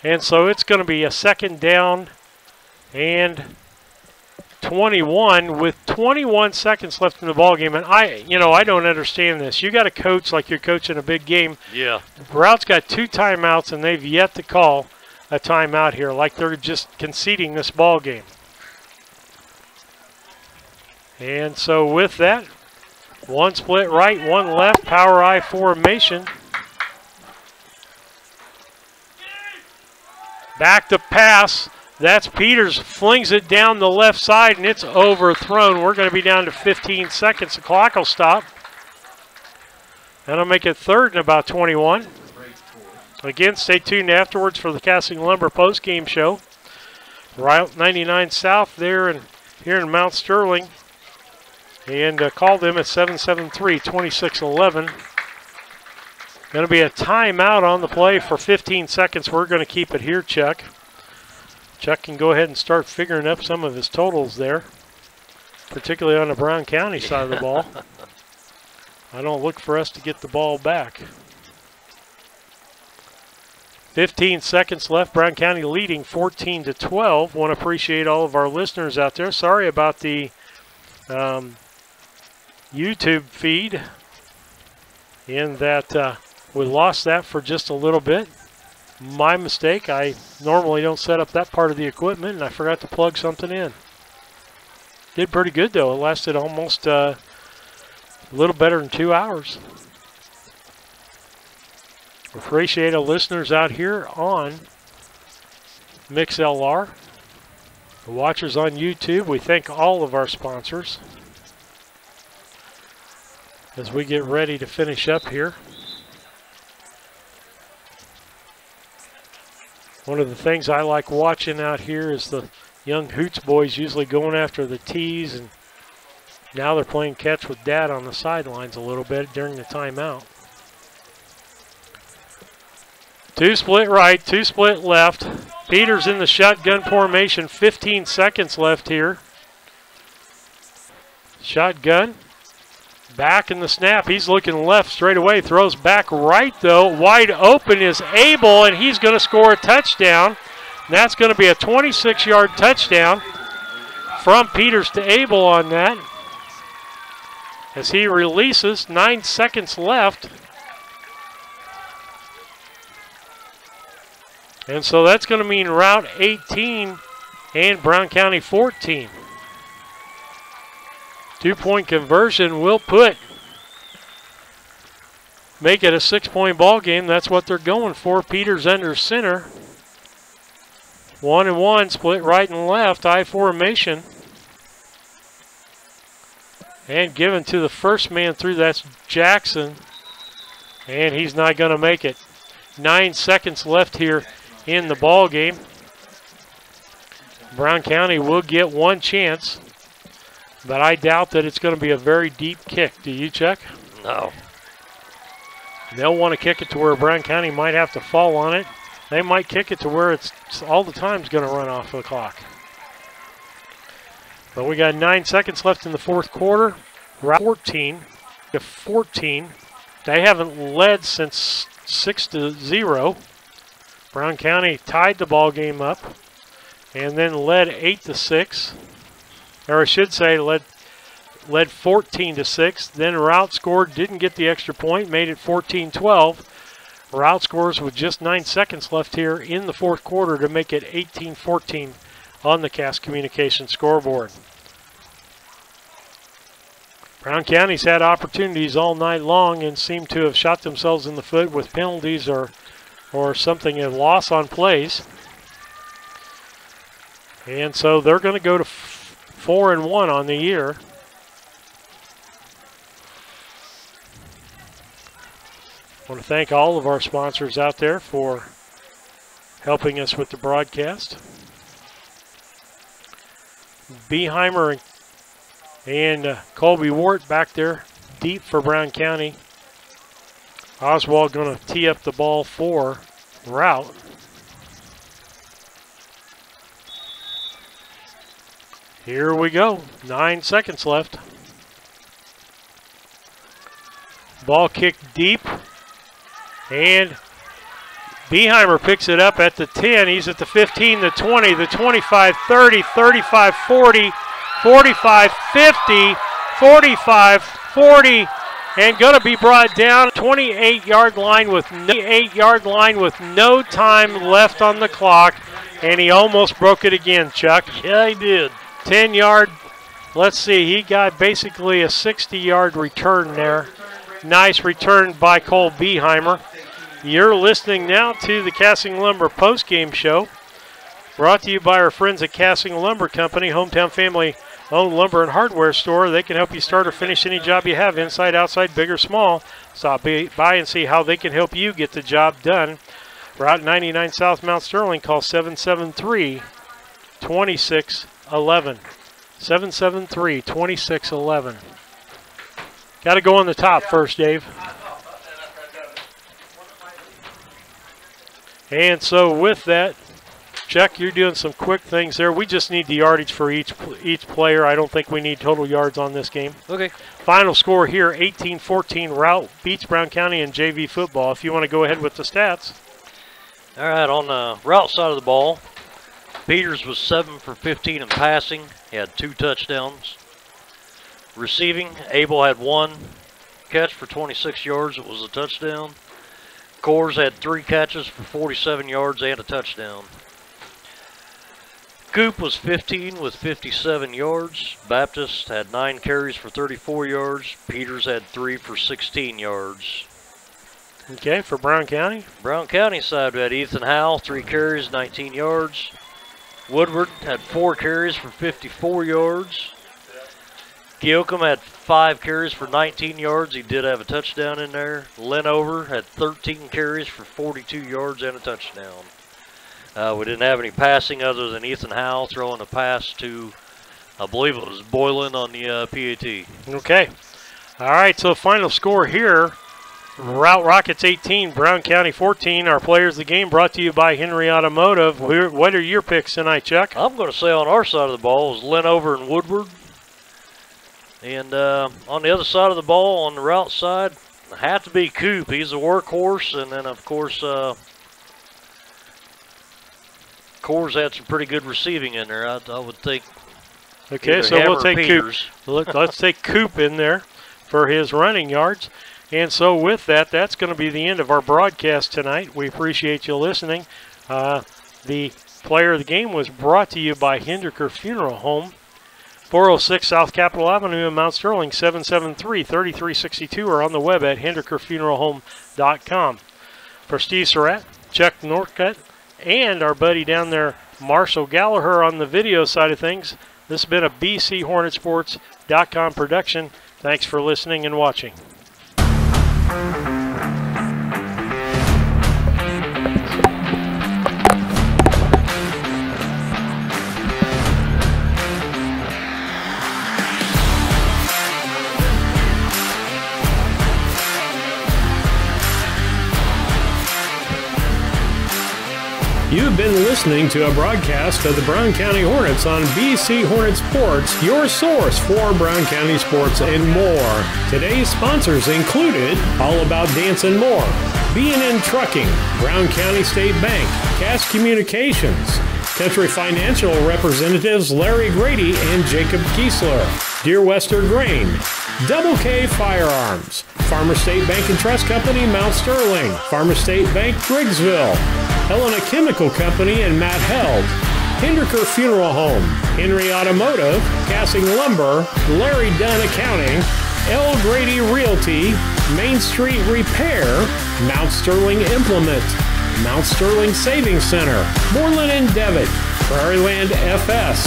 And so it's going to be a 2nd down and 21 with 21 seconds left in the ball game. And I don't understand this. You got to coach like you're coaching a big game. Yeah. Rout's got 2 timeouts, and they've yet to call a timeout here, like they're just conceding this ball game. And so with that, one split right, one left, power I formation. Back to pass. That's Peters, flings it down the left side, and it's overthrown. We're going to be down to 15 seconds. The clock will stop. That'll make it 3rd and about 21. Again, stay tuned afterwards for the Casting Lumber post-game show. Route 99 South there and here in Mount Sterling. And call them at 773-2611. Going to be a timeout on the play for 15 seconds. We're going to keep it here, Chuck. Chuck can go ahead and start figuring up some of his totals there, particularly on the Brown County side of the ball. I don't look for us to get the ball back. 15 seconds left. Brown County leading 14-12. Want to appreciate all of our listeners out there. Sorry about the YouTube feed in that we lost that for just a little bit. My mistake. I normally don't set up that part of the equipment, and I forgot to plug something in. Did pretty good, though. It lasted almost a little better than 2 hours. Appreciate our listeners out here on MixLR. The watchers on YouTube, we thank all of our sponsors as we get ready to finish up here. One of the things I like watching out here is the young Hoots boys usually going after the tees, and now they're playing catch with Dad on the sidelines a little bit during the timeout. 2 split right, 2 split left. Peters in the shotgun formation, 15 seconds left here. Shotgun, back in the snap. He's looking left straight away, throws back right though. Wide open is Abel, and he's going to score a touchdown. And that's going to be a 26-yard touchdown from Peters to Abel on that. As he releases, 9 seconds left. And so that's going to mean Routt 18 and Brown County 14. 2-point conversion will make it a 6-point ball game. That's what they're going for. Peters under center. 1-and-1, split right and left, I formation. And given to the first man through, that's Jackson. And he's not going to make it. 9 seconds left here in the ball game. Brown County will get one chance, but I doubt that it's going to be a very deep kick. Do you, Chuck? No. They'll want to kick it to where Brown County might have to fall on it. They might kick it to where it's all the time's going to run off the clock. But we got 9 seconds left in the fourth quarter. Routt 14 to 14. They haven't led since 6-0. Brown County tied the ball game up and then led 8-6. Or I should say led 14-6. Then Routt scored, didn't get the extra point, made it 14-12. Routt scores with just 9 seconds left here in the fourth quarter to make it 18-14 on the Cass Communications scoreboard. Brown County's had opportunities all night long and seem to have shot themselves in the foot with penalties or something, a loss on plays. And so they're going to go to 4-1 on the year. I want to thank all of our sponsors out there for helping us with the broadcast. Beheimer and Colby Wart back there deep for Brown County. Oswald going to tee up the ball for Routt. Here we go. 9 seconds left. Ball kicked deep. And Beheimer picks it up at the 10. He's at the 15, the 20, the 25, 30, 35, 40, 45, 50, 45, 40, and going to be brought down 28-yard line with no time left on the clock, and he almost broke it again, Chuck. Yeah, he did. 10-yard. Let's see, he got basically a 60-yard return there. Nice return by Cole Beheimer. You're listening now to the Cassing Lumber postgame show, brought to you by our friends at Cassing Lumber Company, hometown family-owned lumber and hardware store. They can help you start or finish any job you have, inside, outside, big or small. Stop by and see how they can help you get the job done. Route 99 South Mount Sterling. Call 773-2611. 773-2611. Got to go on the top first, Dave. And so with that, Chuck, you're doing some quick things there. We just need the yardage for each player. I don't think we need total yards on this game. Okay. Final score here, 18-14. Routt beats Brown County in JV football. If you want to go ahead with the stats. All right, on the Routt side of the ball, Peters was 7 for 15 in passing. He had 2 touchdowns. Receiving, Abel had 1 catch for 26 yards. It was a touchdown. Coors had 3 catches for 47 yards and a touchdown. Coop was 15 with 57 yards. Baptist had 9 carries for 34 yards. Peters had 3 for 16 yards. Okay, for Brown County? Brown County side, we had Ethan Howell, 3 carries, 19 yards. Woodward had 4 carries for 54 yards. Keokum had 5 carries for 19 yards. He did have a touchdown in there. Linover had 13 carries for 42 yards and a touchdown. We didn't have any passing other than Ethan Howe throwing a pass to, I believe it was Boylan on the PAT. Okay. All right, so final score here, Routt Rockets 18, Brown County 14. Our players of the game brought to you by Henry Automotive. What are your picks tonight, Chuck? I'm going to say on our side of the ball was Linover and Woodward. And on the other side of the ball, on the Routt side, it had to be Coop. He's a workhorse. And then, of course, Coors had some pretty good receiving in there. I would think. Okay, so we'll take Coop. Let's take Coop in there for his running yards. And so with that, that's going to be the end of our broadcast tonight. We appreciate you listening. The player of the game was brought to you by Hinderker Funeral Home, 406 South Capitol Avenue in Mount Sterling, 773-3362, or on the web at hinderkerfuneralhome.com. For Steve Surratt, Chuck Norcutt, and our buddy down there, Marshall Gallagher, on the video side of things, this has been a BCHornetsports.com production. Thanks for listening and watching. You've been listening to a broadcast of the Brown County Hornets on BC Hornet Sports, your source for Brown County sports and more. Today's sponsors included All About Dance and More, B&N Trucking, Brown County State Bank, Cass Communications, Country Financial representatives Larry Grady and Jacob Kiesler, Dear Wester Grain, Double K Firearms, Farmer State Bank and Trust Company, Mount Sterling, Farmer State Bank, Griggsville, Helena Chemical Company and Matt Held, Hinderker Funeral Home, Henry Automotive, Cassing Lumber, Larry Dunn Accounting, L. Grady Realty, Main Street Repair, Mount Sterling Implement, Mount Sterling Savings Center, Moreland and Devitt, Prairieland FS,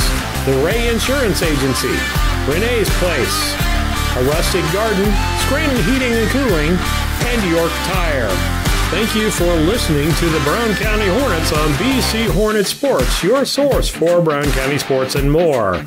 the Ray Insurance Agency, Renee's Place, A Rustic Garden, Scranton Heating and Cooling, and York Tire. Thank you for listening to the Brown County Hornets on BC Hornet Sports, your source for Brown County sports and more.